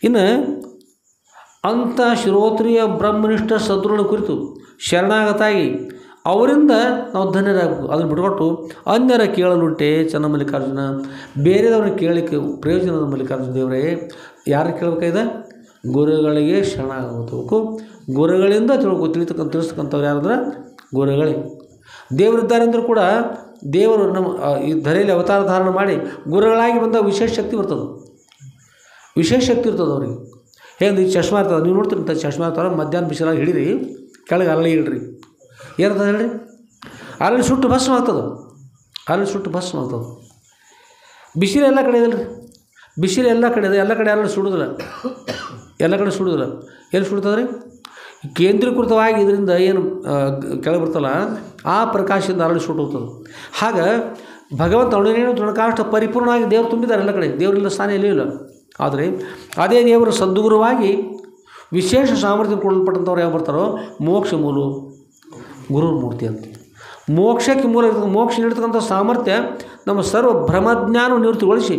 ಇನ್ನು ಅಂಥ ಶ್ರೋತ್ರಿಯ ಬ್ರಹ್ಮನಿಷ್ಠ ಸದ್ಗುರುಗಳ ಕುರಿತು ಶರಣಾಗತಾಗಿ ಅವರಿಂದ ನಾವು ಧನ್ಯರಾಗಬೇಕು. ಅದನ್ನು ಬಿಟ್ಕೊಟ್ಟು ಅನ್ಯರ ಕೇಳಲುಂಟೆ ಚನ್ನಮಲ್ಲಿಕಾರ್ಜುನ, ಬೇರೆದವ್ರನ್ನ ಕೇಳಲಿಕ್ಕೆ ಪ್ರಯೋಜನದ ಮಲ್ಲಿಕಾರ್ಜುನ ದೇವರೇ. ಯಾರು ಕೇಳಬೇಕಾಗಿದೆ? ಗುರುಗಳಿಗೆ ಶರಣಾಗಬೇಕು. ಗುರುಗಳಿಂದ ತಿಳಿಸ್ತಕ್ಕಂಥವ್ರು ಯಾರಂದ್ರೆ ಗುರುಗಳೇ. ದೇವರಿದ್ದಾರೆ ಅಂದರೂ ಕೂಡ ದೇವರು ನಮ್ಮ ಈ ಧರೆಯಲ್ಲಿ ಅವತಾರ ಧಾರಣ ಮಾಡಿ ಗುರುಗಳಾಗಿ ಬಂದ ವಿಶೇಷ ಶಕ್ತಿ ಇರ್ತದೆ ಅವ್ರಿಗೆ. ಹೇಗೆ ಈ ಚಶ್ಮಾ ಇರ್ತದೆ, ನೀವು ನೋಡ್ತಿರ್ತ ಚಶ್ಮಾ ಇರ್ತಾರೆ, ಮಧ್ಯಾಹ್ನ ಬಿಸಿಲಾಗಿ ಹಿಡೀರಿ, ಕೆಳಗೆ ಅರಳಿ ಇಡ್ರಿ, ಏನಂತ ಹೇಳ್ರಿ, ಅರಳಿ ಸುಟ್ಟು ಭಸ್ಮ ಆಗ್ತದೆ. ಬಿಸಿಲು ಎಲ್ಲ ಕಡೆ ಇದಲ್ರಿ, ಬಿಸಿಲು ಎಲ್ಲ ಕಡೆ ಇದೆ, ಎಲ್ಲ ಕಡೆ ಅರಳಿ ಸುಡೋದಿಲ್ಲ. ಎಲ್ಲ ಕಡೆ ಸುಡುವುದಿಲ್ಲ. ಎಲ್ಲಿ ಸುಡ್ತದ್ರಿ? ಕೇಂದ್ರೀಕೃತವಾಗಿ ಇದರಿಂದ ಏನು ಕೆಳಗೆ ಬರ್ತಲ್ಲ ಆ ಪ್ರಕಾಶದಿಂದ ಅರಳಿ ಸುಟ್ಟು ಹೋಗ್ತದೆ. ಹಾಗೆ ಭಗವಂತ ಅಣುರೇಣು ತೃಣಕಾಷ್ಟ ಪರಿಪೂರ್ಣವಾಗಿ ದೇವರು ತುಂಬಿದ್ದಾರೆ ಎಲ್ಲ ಕಡೆ, ದೇವರಿಲ್ಲ ಸ್ಥಾನ ಎಲ್ಲಿಯೂ ಇಲ್ಲ. ಆದರೆ ಅದೇ ದೇವರು ಸದ್ಗುರುವಾಗಿ ವಿಶೇಷ ಸಾಮರ್ಥ್ಯ ಕೊಡಲ್ಪಟ್ಟಂಥವ್ರು ಯಾವ ಬರ್ತಾರೋ ಮೋಕ್ಷ ಮೂಲ ಗುರು ಮೂರ್ತಿ ಅಂತ. ಮೋಕ್ಷಕ್ಕೆ ಮೂಲ ಇರ್ತಕ್ಕಂಥ ಮೋಕ್ಷ ನೀಡ್ತಕ್ಕಂಥ ಸಾಮರ್ಥ್ಯ ನಮ್ಮ ಸರ್ವ ಬ್ರಹ್ಮಜ್ಞಾನ ನಿವೃತ್ತಿಗೊಳಿಸಿ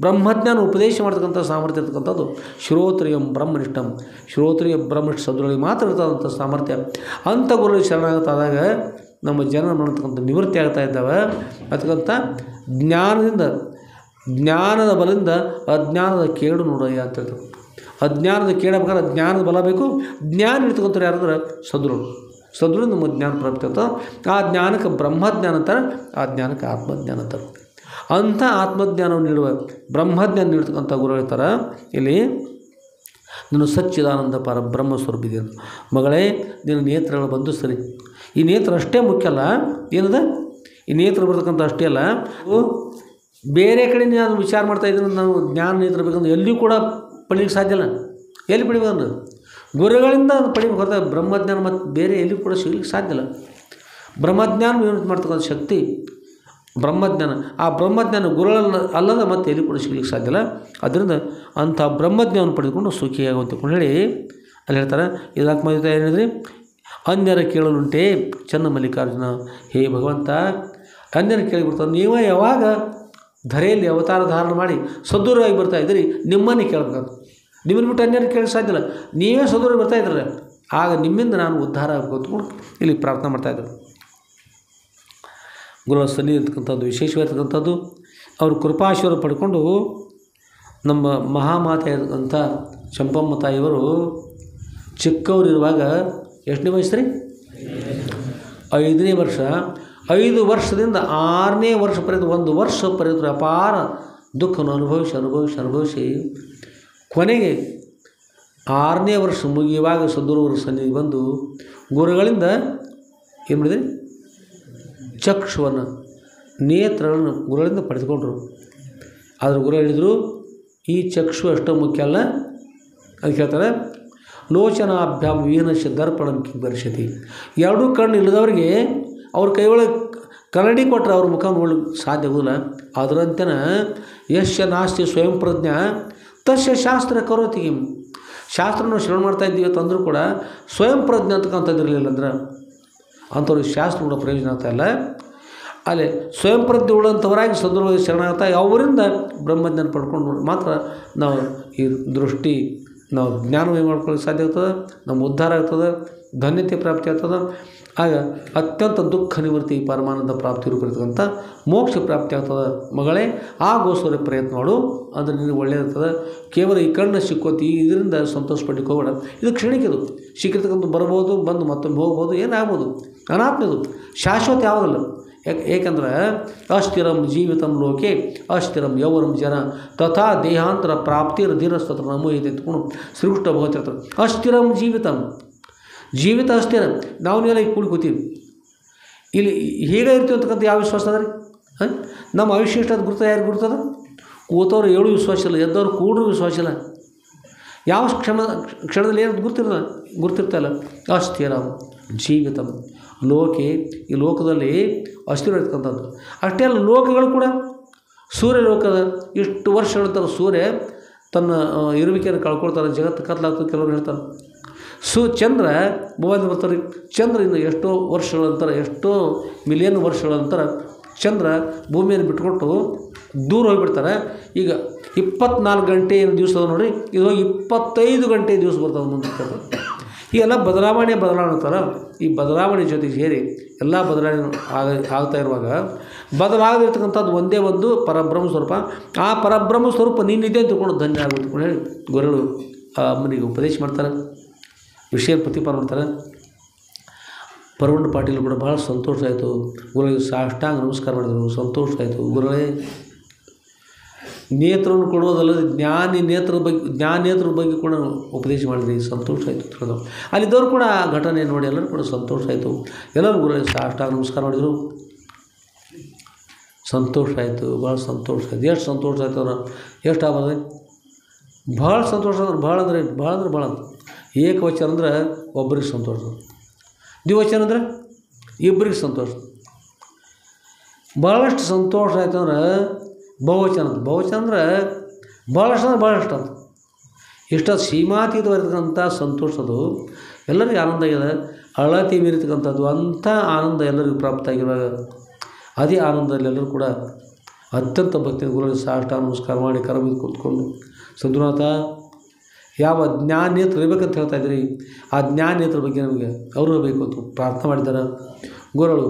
ಬ್ರಹ್ಮಜ್ಞಾನ ಉಪದೇಶ ಮಾಡ್ತಕ್ಕಂಥ ಸಾಮರ್ಥ್ಯ ಇರ್ತಕ್ಕಂಥದ್ದು ಶ್ರೋತ್ರಿಯಂ ಬ್ರಹ್ಮನಿಷ್ಠಂ. ಶ್ರೋತ್ರಿಯ ಬ್ರಹ್ಮನಿಷ್ಠ ಸದ್ಗುರುಗಳಿಗೆ ಮಾತ್ರ ಇರ್ತಕ್ಕಂಥ ಸಾಮರ್ಥ್ಯ. ಅಂಥ ಗುರುಗಳಿಗೆ ಶರಣಾಗತಾದಾಗ ನಮ್ಮ ಜನ ಮಾಡ್ತಕ್ಕಂಥ ನಿವೃತ್ತಿ ಆಗ್ತಾ ಇದ್ದಾವೆ. ಅದಕ್ಕಂಥ ಜ್ಞಾನದಿಂದ ಜ್ಞಾನದ ಬಲದಿಂದ ಅಜ್ಞಾನದ ಕೇಡು ನೋಡಯ್ಯ ಅಂತ ಹೇಳ್ತಾರೆ. ಅಜ್ಞಾನದ ಕೇಳಬೇಕಾದ್ರೆ ಜ್ಞಾನದ ಬಲ ಬೇಕು. ಜ್ಞಾನ ಇರ್ತಕ್ಕಂಥವ್ರು ಯಾರಾದ್ರೆ ಸದ್ಗುರು. ಸದ್ಗುರು ನಮ್ಮ ಜ್ಞಾನ ಪ್ರಾಪ್ತಿ ಆಗ್ತದೆ. ಆ ಜ್ಞಾನಕ್ಕೆ ಬ್ರಹ್ಮಜ್ಞಾನ ಅಂತಾರೆ, ಆ ಜ್ಞಾನಕ್ಕೆ ಆತ್ಮಜ್ಞಾನ ಅಂತಾರೆ. ಅಂಥ ಆತ್ಮಜ್ಞಾನವನ್ನು ನೀಡುವ ಬ್ರಹ್ಮಜ್ಞಾನ ನೀಡ್ತಕ್ಕಂಥ ಗುರು ಹೇಳ್ತಾರೆ ಇಲ್ಲಿ, ನೀನು ಸಚ್ಚಿದಾನಂದ ಪರಬ್ರಹ್ಮ ಸ್ವರೂಪ ಇದೆ ಮಗಳೇ, ನಿನ್ನ ನೇತ್ರಗಳು ಬಂದು ಸರಿ. ಈ ನೇತ್ರ ಅಷ್ಟೇ ಮುಖ್ಯ ಅಲ್ಲ, ಏನದ ಈ ನೇತ್ರ ಬರ್ತಕ್ಕಂಥ ಅಷ್ಟೇ ಅಲ್ಲ, ಬೇರೆ ಕಡೆ ನಾನು ವಿಚಾರ ಮಾಡ್ತಾಯಿದ್ದೀನಿ ನಾವು ಜ್ಞಾನ ನೇತ್ರ ಬೇಕಂದ್ರೆ ಎಲ್ಲಿಯೂ ಕೂಡ ಪಡೀಲಿಕ್ಕೆ ಸಾಧ್ಯ ಇಲ್ಲ. ಎಲ್ಲಿ ಪಡಿಬೇಕಂದ್ರೆ ಗುರುಗಳಿಂದ ಅದು ಪಡಿಬೇಕು ಹೊರತಾಗಿ ಬ್ರಹ್ಮಜ್ಞಾನ ಮತ್ತು ಬೇರೆ ಎಲ್ಲಿಯೂ ಕೂಡ ಸಿಗಲಿಕ್ಕೆ ಸಾಧ್ಯ ಇಲ್ಲ. ಬ್ರಹ್ಮಜ್ಞಾನ ಏನು ಮಾಡ್ತಕ್ಕಂಥ ಶಕ್ತಿ ಬ್ರಹ್ಮಜ್ಞಾನ. ಆ ಬ್ರಹ್ಮಜ್ಞಾನ ಗುರುಗಳ ಅಲ್ಲದ ಮತ್ತೆ ಎಲ್ಲಿ ಕೂಡ ಸಿಗ್ಲಿಕ್ಕೆ ಸಾಧ್ಯ ಇಲ್ಲ. ಅದರಿಂದ ಅಂಥ ಬ್ರಹ್ಮಜ್ಞಾನವನ್ನು ಪಡೆದುಕೊಂಡು ಸುಖಿಯಾಗುವಂತ ಹೇಳಿ ಅಲ್ಲಿ ಹೇಳ್ತಾರೆ. ಇದಕ್ಕೆ ಮದುವೆ ಏನು ಹೇಳಿದ್ರಿ? ಅನ್ಯರ ಕೇಳಲುಂಟೆ ಚನ್ನ ಮಲ್ಲಿಕಾರ್ಜುನ. ಹೇ ಭಗವಂತ, ಅನ್ಯರ ಕೇಳಿಬಿಡ್ತಾರೆ. ನೀವೇ ಯಾವಾಗ ಧರೆಯಲ್ಲಿ ಅವತಾರ ಧಾರಣ ಮಾಡಿ ಸದೃಢವಾಗಿ ಬರ್ತಾಯಿದ್ದೀರಿ, ನಿಮ್ಮನ್ನೇ ಕೇಳಬೇಕು. ನಿಮ್ಮನ್ನು ಬಿಟ್ಟು ಅನ್ಯರು ಕೇಳಕ್ಕೆ ಸಾಧ್ಯ ಇಲ್ಲ. ನೀವೇ ಸದೃಢ ಬರ್ತಾಯಿದ್ರೆ ಆಗ ನಿಮ್ಮಿಂದ ನಾನು ಉದ್ಧಾರ ಆಗಬೇಕು ಇಲ್ಲಿ ಪ್ರಾರ್ಥನೆ ಮಾಡ್ತಾಯಿದ್ರು. ಗುರುಗಳ ಸನ್ನಿಧಿ ಇರ್ತಕ್ಕಂಥದ್ದು ವಿಶೇಷವಾಗಿರ್ತಕ್ಕಂಥದ್ದು. ಅವರು ಕೃಪಾಶೀರ್ವಾದ ಪಡ್ಕೊಂಡು ನಮ್ಮ ಮಹಾಮಾತೆ ಇರತಕ್ಕಂಥ ಚಂಪಮ್ಮ ತಾಯಿಯವರು ಚಿಕ್ಕವರಿರುವಾಗ ಎಷ್ಟನೇ ವಯಸ್ಸು ರೀ? 5ನೇ ವರ್ಷ. 5 ವರ್ಷದಿಂದ 6ನೇ ವರ್ಷ ಪರ್ಯಂತ 1 ವರ್ಷ ಪರ್ಯಂತ ಅಪಾರ ದುಃಖವನ್ನು ಅನುಭವಿಸಿ ಕೊನೆಗೆ 6ನೇ ವರ್ಷ ಮುಗಿಯುವಾಗ ಸದ್ಗುರುವರ ಸನ್ನಿಧಿ ಬಂದು ಗುರುಗಳಿಂದ ಏನು ಮಾಡಿದ್ರಿ? ಚಕ್ಷುವನ್ನು ನೇತ್ರಗಳನ್ನು ಗುರುಗಳಿಂದ ಪಡೆದುಕೊಂಡ್ರು. ಆದರೆ ಗುರು ಹೇಳಿದರು, ಈ ಚಕ್ಷು ಅಷ್ಟು ಮುಖ್ಯ ಅಲ್ಲ. ಅದಕ್ಕೆ ಹೇಳ್ತಾರೆ, ಲೋಚನಾಭ್ಯಾಮ್ ವೀನಶ್ಯ ದರ್ಪಣಂ ಕಿಂಬರ್ಷತಿ. 2 ಕಣ್ಣು ಇಲ್ಲದವರಿಗೆ ಅವ್ರ ಕೈಯೊಳಗೆ ಕನ್ನಡಿ ಕೊಟ್ಟರೆ ಅವ್ರ ಮುಖ ನೋಡಲಿಕ್ಕೆ ಸಾಧ್ಯ ಆಗೋದಿಲ್ಲ. ಅದರಂತೆನ ಯಶ್ಯ ನಾಸ್ತಿ ಸ್ವಯಂ ಪ್ರಜ್ಞಾ ತಸ್ಯ ಶಾಸ್ತ್ರ ಕರೋತಿ. ಶಾಸ್ತ್ರನ ಶ್ರವಣ ಮಾಡ್ತಾ ಇದ್ದೀವಿ ಅಂತಂದರೂ ಕೂಡ ಸ್ವಯಂ ಪ್ರಜ್ಞೆ ಅಂತಕ್ಕಂಥದ್ದಿರಲಿಲ್ಲ ಅಂದ್ರೆ ಅಂಥವ್ರಿಗೆ ಶಾಸ್ತ್ರ ಕೂಡ ಪ್ರಯೋಜನ ಆಗ್ತಾ ಇಲ್ಲ. ಅಲ್ಲಿ ಸ್ವಯಂ ಪ್ರಜ್ಞೆ ಉಳ್ಳಂಥವರಾಗಿ ಸದ್ಗುರುವಾಗಿ ಶರಣಾಗ್ತಾ ಅವರಿಂದ ಬ್ರಹ್ಮಜ್ಞಾನ ಪಡ್ಕೊಂಡು ಮಾತ್ರ ನಾವು ಈ ದೃಷ್ಟಿ ನಾವು ಜ್ಞಾನವೇ ಮಾಡ್ಕೊಳ್ಳೋಕ್ಕೆ ಸಾಧ್ಯ ಆಗ್ತದೆ, ನಮ್ಮ ಉದ್ಧಾರ ಆಗ್ತದೆ, ಧನ್ಯತೆ ಪ್ರಾಪ್ತಿ ಆಗ್ತದೆ. ಆಗ ಅತ್ಯಂತ ದುಃಖ ನಿವೃತ್ತಿ ಪರಮಾನಂದ ಪ್ರಾಪ್ತಿ ರೂಪಿರ್ತಕ್ಕಂಥ ಮೋಕ್ಷ ಪ್ರಾಪ್ತಿ ಆಗ್ತದೆ. ಮಗಳೇ, ಆಗೋಸ್ಕರ ಪ್ರಯತ್ನ ಮಾಡು, ಅಂದರೆ ನಿನಗೆ ಒಳ್ಳೆಯದಿರ್ತದೆ. ಕೇವಲ ಈ ಕಣ್ಣು ಸಿಕ್ಕೋತಿ ಇದರಿಂದ ಸಂತೋಷ ಪಡ್ಲಿಕ್ಕೆ ಹೋಗೋಣ. ಇದು ಕ್ಷಣಿಕದು. ಸಿಕ್ಕಿರ್ತಕ್ಕಂಥ ಬರ್ಬೋದು, ಬಂದು ಮತ್ತೊಮ್ಮೆ ಹೋಗ್ಬೋದು, ಏನಾಗ್ಬೋದು. ಅನಾತ್ಮದು, ಶಾಶ್ವತ ಯಾವುದಲ್ಲ. ಏಕೆಂದ್ರೆ ಅಸ್ಥಿರಂ ಜೀವಿತಂ ಲೋಕೆ ಅಸ್ಥಿರಂ ಯೌವನಂ ಜನ ತಥಾ ದೇಹಾಂತರ ಪ್ರಾಪ್ತಿರ ಧೀರಸ್ತತ್ರ ನಮೂಹಿತೆ ಅಂದ್ಕೊಂಡು ಶ್ರೀಕೃಷ್ಣ ಭಗವತ್ ಹೇಳ್ತಾರೆ. ಅಸ್ಥಿರಂ ಜೀವಿತಂ, ಜೀವಿತ ಅಸ್ಥಿರ. ನಾವು ನೀವೆಲ್ಲ ಈಗ ಕೂತ್ತೀವಿ, ಇಲ್ಲಿ ಹೀಗೆ ಇರ್ತೀವಿ ಅಂತಕ್ಕಂಥ ಯಾವ ವಿಶ್ವಾಸ ಅದ ರೀ? ನಮ್ಮ ಆಯುಷ್ಯ ಇಷ್ಟದ ಗುರುತ ಯಾರು ಗುರ್ತದ? ಕೂತವ್ರು ಹೇಳು ವಿಶ್ವಾಸ ಇಲ್ಲ, ಎದ್ದವ್ರು ಕೂಡ್ರೂ ವಿಶ್ವಾಸ ಇಲ್ಲ. ಯಾವ ಕ್ಷಣದಲ್ಲಿ ಏನು ಗುರ್ತಿರ್ತಲ್ಲ. ಅಸ್ಥಿರಂ ಜೀವಿತಂ ಲೋಕೆ, ಈ ಲೋಕದಲ್ಲಿ ಅಸ್ಥಿರ ಇರ್ತಕ್ಕಂಥದ್ದು. ಅಷ್ಟೇ ಅಲ್ಲ, ಲೋಕಗಳು ಕೂಡ ಸೂರ್ಯ ಲೋಕದ ಇಷ್ಟು ವರ್ಷಗಳ ಸೂರ್ಯ ತನ್ನ ಇರುವಿಕೆಯನ್ನು ಕಳ್ಕೊಳ್ತಾರೆ, ಜಗತ್ತು ಕತ್ಲಾಗ್ತದೆ. ಕೆಲವರು ಹೇಳ್ತಾರೆ ಚಂದ್ರ ಮೊಬೈಲ್ ಬರ್ತಾರೆ. ಚಂದ್ರ ಇನ್ನು ಎಷ್ಟೋ ವರ್ಷಗಳ ನಂತರ, ಎಷ್ಟೋ ಮಿಲಿಯನ್ ವರ್ಷಗಳ ನಂತರ ಚಂದ್ರ ಭೂಮಿಯನ್ನು ಬಿಟ್ಕೊಟ್ಟು ದೂರ ಹೋಗಿಬಿಡ್ತಾರೆ. ಈಗ 24 ಗಂಟೆ ಏನು ದಿವಸ ಅದ ನೋಡಿರಿ, ಇದು 25 ಗಂಟೆ ದಿವಸ ಬರ್ತದೆ ಮುಂದೆ. ಈಗೆಲ್ಲ ಬದಲಾವಣೆ ಅಂತಾರೆ. ಈ ಬದಲಾವಣೆ ಜೊತೆಗೆ ಸೇರಿ ಎಲ್ಲ ಬದಲಾವಣೆ ಆಗ್ತಾ ಇರುವಾಗ ಬದಲಾಗದಿರ್ತಕ್ಕಂಥದ್ದು ಒಂದೇ ಒಂದು ಪರಬ್ರಹ್ಮ ಸ್ವರೂಪ. ಆ ಪರಬ್ರಹ್ಮ ಸ್ವರೂಪ ನೀನಿದೆ ಅಂತ ತಿಳ್ಕೊಂಡು ಧನ್ಯ ಆಗುತ್ತೆ ಹೇಳಿ ಗುರುಗಳು ಆ ಅಮ್ಮನಿಗೆ ಉಪದೇಶ ಮಾಡ್ತಾರೆ, ವಿಷಯ ಪ್ರತಿಪಾದನೆ ಮಾಡ್ತಾರೆ. ಪರವಂಡ ಪಾಟೀಲ್ ಕೂಡ ಭಾಳ ಸಂತೋಷ ಆಯಿತು. ಗುರುಗಳಿಗೆ ಸಾಷ್ಟಾಂಗ ನಮಸ್ಕಾರ ಮಾಡಿದರು, ಸಂತೋಷ ಆಯಿತು. ಗುರುಗಳೇ, ನೇತ್ರವನ್ನು ಕೊಡುವುದಲ್ಲದೆ ಜ್ಞಾನೇತ್ರದ ಬಗ್ಗೆ ಕೂಡ ಉಪದೇಶ ಮಾಡಿದ್ರಿ, ಸಂತೋಷ ಆಯಿತು ತಿಳಿದವು. ಅಲ್ಲಿದ್ದವರು ಕೂಡ ಆ ಘಟನೆ ನೋಡಿ ಎಲ್ಲರೂ ಕೂಡ ಸಂತೋಷ ಆಯಿತು. ಎಲ್ಲರೂ ಗುರುಗಳಿಗೆ ಸಾಷ್ಟಾಂಗ ನಮಸ್ಕಾರ ಮಾಡಿದರು, ಸಂತೋಷ ಆಯಿತು, ಭಾಳ ಸಂತೋಷ ಆಯಿತು. ಎಷ್ಟು ಸಂತೋಷ ಆಯಿತು ಅವ್ರು, ಎಷ್ಟು ಆಗ್ಬೋದು ಭಾಳ ಸಂತೋಷ ಅಂದ್ರೆ ಭಾಳ ಅಂತ. ಏಕವಚನ ಅಂದ್ರೆ ಒಬ್ಬರಿಗೆ ಸಂತೋಷ, ದ್ವಿವಚನ ಅಂದ್ರೆ ಇಬ್ಬರಿಗೆ ಸಂತೋಷ. ಭಾಳಷ್ಟು ಸಂತೋಷ ಆಯ್ತು ಅಂದ್ರೆ ಬಹುವಚನ ಅಂದ್ರೆ ಭಾಳಷ್ಟು ಅಂದ್ರೆ ಭಾಳಷ್ಟು ಅಂತ. ಇಷ್ಟೊಂದು ಸೀಮಾತೀತವಾಗಿರ್ತಕ್ಕಂಥ ಸಂತೋಷದು ಎಲ್ಲರಿಗೂ ಆನಂದ ಆಗಿದೆ, ಅಳತಿ ಮೀರಿರ್ತಕ್ಕಂಥದ್ದು ಅಂಥ ಆನಂದ ಎಲ್ಲರಿಗೂ ಪ್ರಾಪ್ತ ಆಗಿರುವಾಗ ಅದೇ ಆನಂದದಲ್ಲಿ ಎಲ್ಲರೂ ಕೂಡ ಅತ್ಯಂತ ಭಕ್ತಿಯ ಗುರುಗಳಿಗೆ ಸಾಷ್ಟಾಂಗ ನಮಸ್ಕಾರ ಮಾಡಿ ಕರ ಬಿದ್ದು ಕೂತ್ಕೊಂಡು, ಸದ್ಗುರುನಾಥ ಯಾವ ಜ್ಞಾನ ನೇತ್ರ ಇರಬೇಕಂತ ಹೇಳ್ತಾ ಇದ್ರಿ, ಆ ಜ್ಞಾನ ನೇತ್ರ ಬಗ್ಗೆ ನಮಗೆ ಅವರು ಬೇಕು ಅಂತ ಪ್ರಾರ್ಥನೆ ಮಾಡಿದ್ದಾರೆ. ಗುರುಗಳು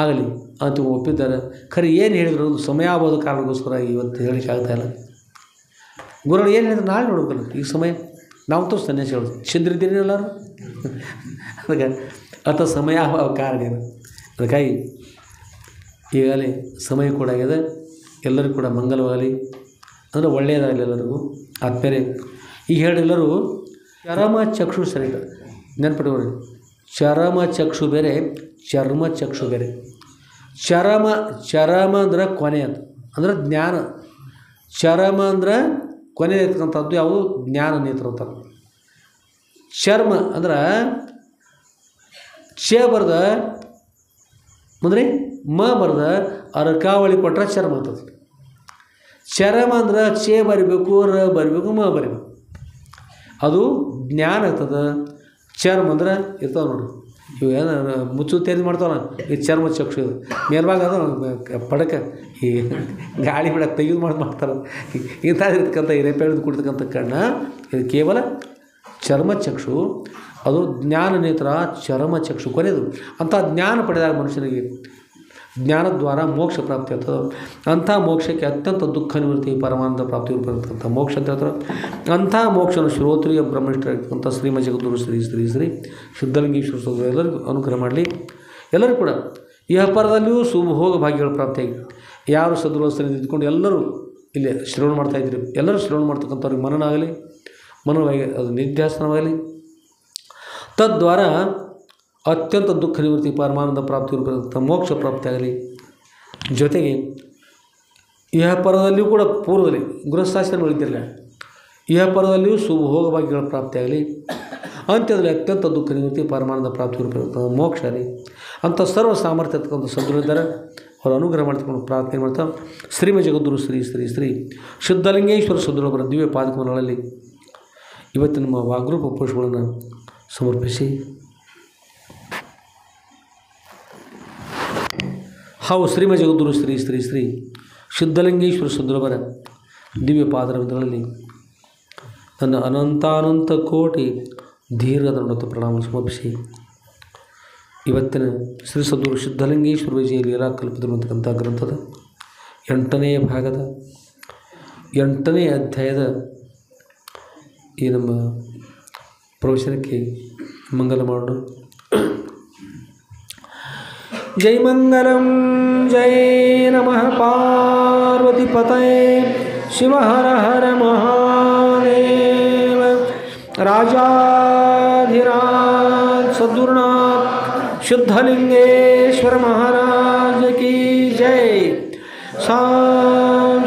ಆಗಲಿ ಅಂತ ಒಪ್ಪಿದ್ದಾರೆ. ಖರೆ ಏನು ಹೇಳಿದ್ರು ಒಂದು ಸಮಯಾಭಾವದ ಕಾರಣಕ್ಕೋಸ್ಕರ ಇವತ್ತು ಹೇಳಲಿಕ್ಕೆ ಆಗ್ತಾಯಿಲ್ಲ. ಗುರುಗಳು ಏನು ಹೇಳಿದ್ರು ನಾಳೆ ನೋಡ್ಬೇಕಲ್ಲ, ಈಗ ಸಮಯ ನಾವು ತೋ ಸನ್ಯಾಸಿ ಹೇಳೋದು ಚಂದ್ರಿದ್ದೀರಿ ಎಲ್ಲರೂ ಅದಕ್ಕೆ ಅಥವಾ ಸಮಯಾಭಾವ ಕಾರಣ ಏನು. ಅದಕ್ಕಾಗಿ ಈಗಾಗಲೇ ಸಮಯ ಕೂಡ ಆಗಿದೆ. ಎಲ್ಲರಿಗೂ ಕೂಡ ಮಂಗಲವಾಗಲಿ, ಅಂದರೆ ಒಳ್ಳೆಯದಾಗಲಿ ಎಲ್ಲರಿಗೂ. ಆದ್ಮೇಲೆ ಈಗ ಹೇಳೆಲ್ಲರೂ ಚರಮ ಚಕ್ಷು ಶರೀರ ನೆನ್ಪಿಟ್ಕೊಳ್ಳಿ. ಚರಮ ಚಕ್ಷು ಬೇರೆ, ಚರ್ಮ ಚಕ್ಷು ಬೇರೆ. ಚರಮ ಅಂದ್ರೆ ಕೊನೆ ಅಂತ, ಅಂದ್ರೆ ಜ್ಞಾನ. ಚರಮ ಅಂದ್ರೆ ಕೊನೆ ಇರ್ತಕ್ಕಂಥದ್ದು ಯಾವುದು, ಜ್ಞಾನ ನೇತ್ರ ಅಂತ. ಚರ್ಮ ಅಂದ್ರೆ ಚ ಬರ್ದ ಅಂದರೆ ಮ ಬರ್ದ ಅರಕಾವಳಿ ಕೊಟ್ಟರೆ ಚರ್ಮ ಅಂತದೆ. ಚರಮ ಅಂದ್ರೆ ಚೇ ಬರಿಬೇಕು, ರ ಬರಿಬೇಕು, ಮ ಬರಿಬೇಕು, ಅದು ಜ್ಞಾನ ಆಗ್ತದೆ. ಚರ್ಮ ಅಂದ್ರೆ ಇರ್ತಾವೆ ನೋಡ್ರಿ, ಇವು ಏನು ಮುಚ್ಚು ತೇರಿ ಮಾಡ್ತಾವಲ್ಲ, ಈ ಚರ್ಮ ಚಕ್ಷು ಇದು ಮೇಲ್ಭಾಗ ಅದು ಪಡಕ ಈ ಗಾಳಿ ಬಿಡಕ್ಕೆ ತೆಗೆದು ಮಾಡ್ತಾರೆ. ಇಂಥ ಇರ್ತಕ್ಕಂಥ ಈ ರೇಪೆ ಹಿಡಿದು ಕುಡಿತಕ್ಕಂಥ ಕಣ್ಣ ಇದು ಕೇವಲ ಚರ್ಮ ಚಕ್ಷು, ಅದು ಜ್ಞಾನ ನೇತ್ರ ಚರ್ಮ ಚಕ್ಷು ಕೊನೆಯದು. ಅಂಥ ಜ್ಞಾನ ಪಡೆದಾಗ ಮನುಷ್ಯನಿಗೆ ಜ್ಞಾನದ್ವಾರ ಮೋಕ್ಷ ಪ್ರಾಪ್ತಿ ಆಗ್ತದೆ. ಅಂಥ ಮೋಕ್ಷಕ್ಕೆ ಅತ್ಯಂತ ದುಃಖ ನಿವೃತ್ತಿ ಪರಮಾನಂದ ಪ್ರಾಪ್ತಿ ಬರ್ತಕ್ಕಂಥ ಮೋಕ್ಷ ಅಂತ ಹೇಳ್ತಾರೆ. ಅಂಥ ಮೋಕ್ಷನ ಶ್ರೋತ್ರಿಯ ಬ್ರಹ್ಮನಿಷ್ಠರಾಗಿರ್ತಕ್ಕಂಥ ಶ್ರೀಮದ್ ಜಗದ್ಗುರು ಶ್ರೀ ಶ್ರೀ ಶ್ರೀ ಸಿದ್ಧಲಿಂಗೇಶ್ವರ ಸ್ವಾಮಿ ಎಲ್ಲರಿಗೂ ಅನುಗ್ರಹ ಮಾಡಲಿ. ಎಲ್ಲರೂ ಕೂಡ ಈ ಪರದಲ್ಲಿಯೂ ಸುಭೋಗ ಭಾಗ್ಯಗಳ ಪ್ರಾಪ್ತಿಯಾಗಿ ಯಾರು ಸದ್ಗುರುಸ್ಥಾನ ನಿಂತ್ಕೊಂಡು ಎಲ್ಲರೂ ಇಲ್ಲಿ ಶ್ರವಣ ಮಾಡ್ತಾಯಿದ್ರಿ, ಎಲ್ಲರೂ ಶ್ರವಣ ಮಾಡ್ತಕ್ಕಂಥವ್ರಿಗೆ ಮನನ ಆಗಲಿ, ಮನವಾಗಿ ಅದು ನಿಧ್ಯಾಸನವಾಗಲಿ. ತದ್ವಾರ ಅತ್ಯಂತ ದುಃಖ ನಿವೃತ್ತಿ ಪರಮಾನಂದ ಪ್ರಾಪ್ತಿ ರೂಪದ ಮೋಕ್ಷ ಪ್ರಾಪ್ತಿಯಾಗಲಿ. ಜೊತೆಗೆ ಇಹ ಪರದಲ್ಲಿಯೂ ಕೂಡ ಪೂರ್ವದಲ್ಲಿ ಗೃಹಸ್ಥಾಶ್ರಮ ಇದ್ದಿರಲಿಲ್ಲ, ಇಹ ಪರದಲ್ಲಿಯೂ ಸುಭೋಗ ಭಾಗ್ಯಗಳ ಪ್ರಾಪ್ತಿಯಾಗಲಿ. ಅಂತ್ಯದಲ್ಲಿ ಅತ್ಯಂತ ದುಃಖ ನಿವೃತ್ತಿ ಪರಮಾನಂದ ಪ್ರಾಪ್ತಿ ರೂಪದ ಮೋಕ್ಷ ಆಗಲಿ. ಅಂಥ ಸರ್ವ ಸಾಮರ್ಥ್ಯ ಇರ್ತಕ್ಕಂಥ ಸದ್ಗುರಿದ್ದಾರೆ, ಅವರು ಅನುಗ್ರಹ ಮಾಡ್ತಕೊಂಡು ಪ್ರಾರ್ಥನೆ ಮಾಡ್ತಾ ಶ್ರೀಮದ್ ಜಗದ್ಗುರು ಶ್ರೀ ಶ್ರೀ ಶ್ರೀ ಸಿದ್ಧಲಿಂಗೇಶ್ವರ ಸದ್ಗುರುವರ ದಿವ್ಯ ಪಾದಕಮಲಗಳಲ್ಲಿ ಇವತ್ತು ನಮ್ಮ ವಾಗ್ರೂಪ ಪುರುಷಗಳನ್ನು ಸಮರ್ಪಿಸಿ ಹಾಗೂ ಶ್ರೀಮದ್ ಜಗದ್ಗುರು ಶ್ರೀ ಶ್ರೀ ಶ್ರೀ ಸಿದ್ಧಲಿಂಗೇಶ್ವರ ಸದ್ಗುರುವರ ದಿವ್ಯ ಪಾದರಗಳಲ್ಲಿ ನನ್ನ ಅನಂತಾನಂತ ಕೋಟಿ ದೀರ್ಘದಂಡದ ಪ್ರಣಾಮ ಸಮರ್ಪಿಸಿ ಇವತ್ತಿನ ಶ್ರೀ ಸದ್ಗುರು ಸಿದ್ಧಲಿಂಗೇಶ್ವರ ವಿಜಯ ಲೀಲಾ ಕಲ್ಪಿಸಿರುವಂತಕ್ಕಂಥ ಗ್ರಂಥದ 8ನೇ ಭಾಗದ 8ನೇ ಅಧ್ಯಾಯದ ಈ ನಮ್ಮ ಪ್ರವಚನಕ್ಕೆ ಮಂಗಲ ಮಾಡೋಣ. ಜೈ ಮಂಗಲಂ ಜೈ ನಮಃ ಪಾರ್ವತಿ ಪತಯೇ ಶಿವ ಹರ ಹರ ಮಹಾದೇವ ರಾಜಾಧಿರಾಜ ಸದ್ಗುರುನಾಥ ಸಿದ್ಧಲಿಂಗೇಶ್ವರ महाराज की जय.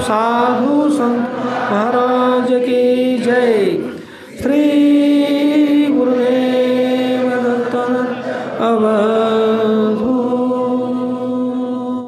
साधु संत महाराज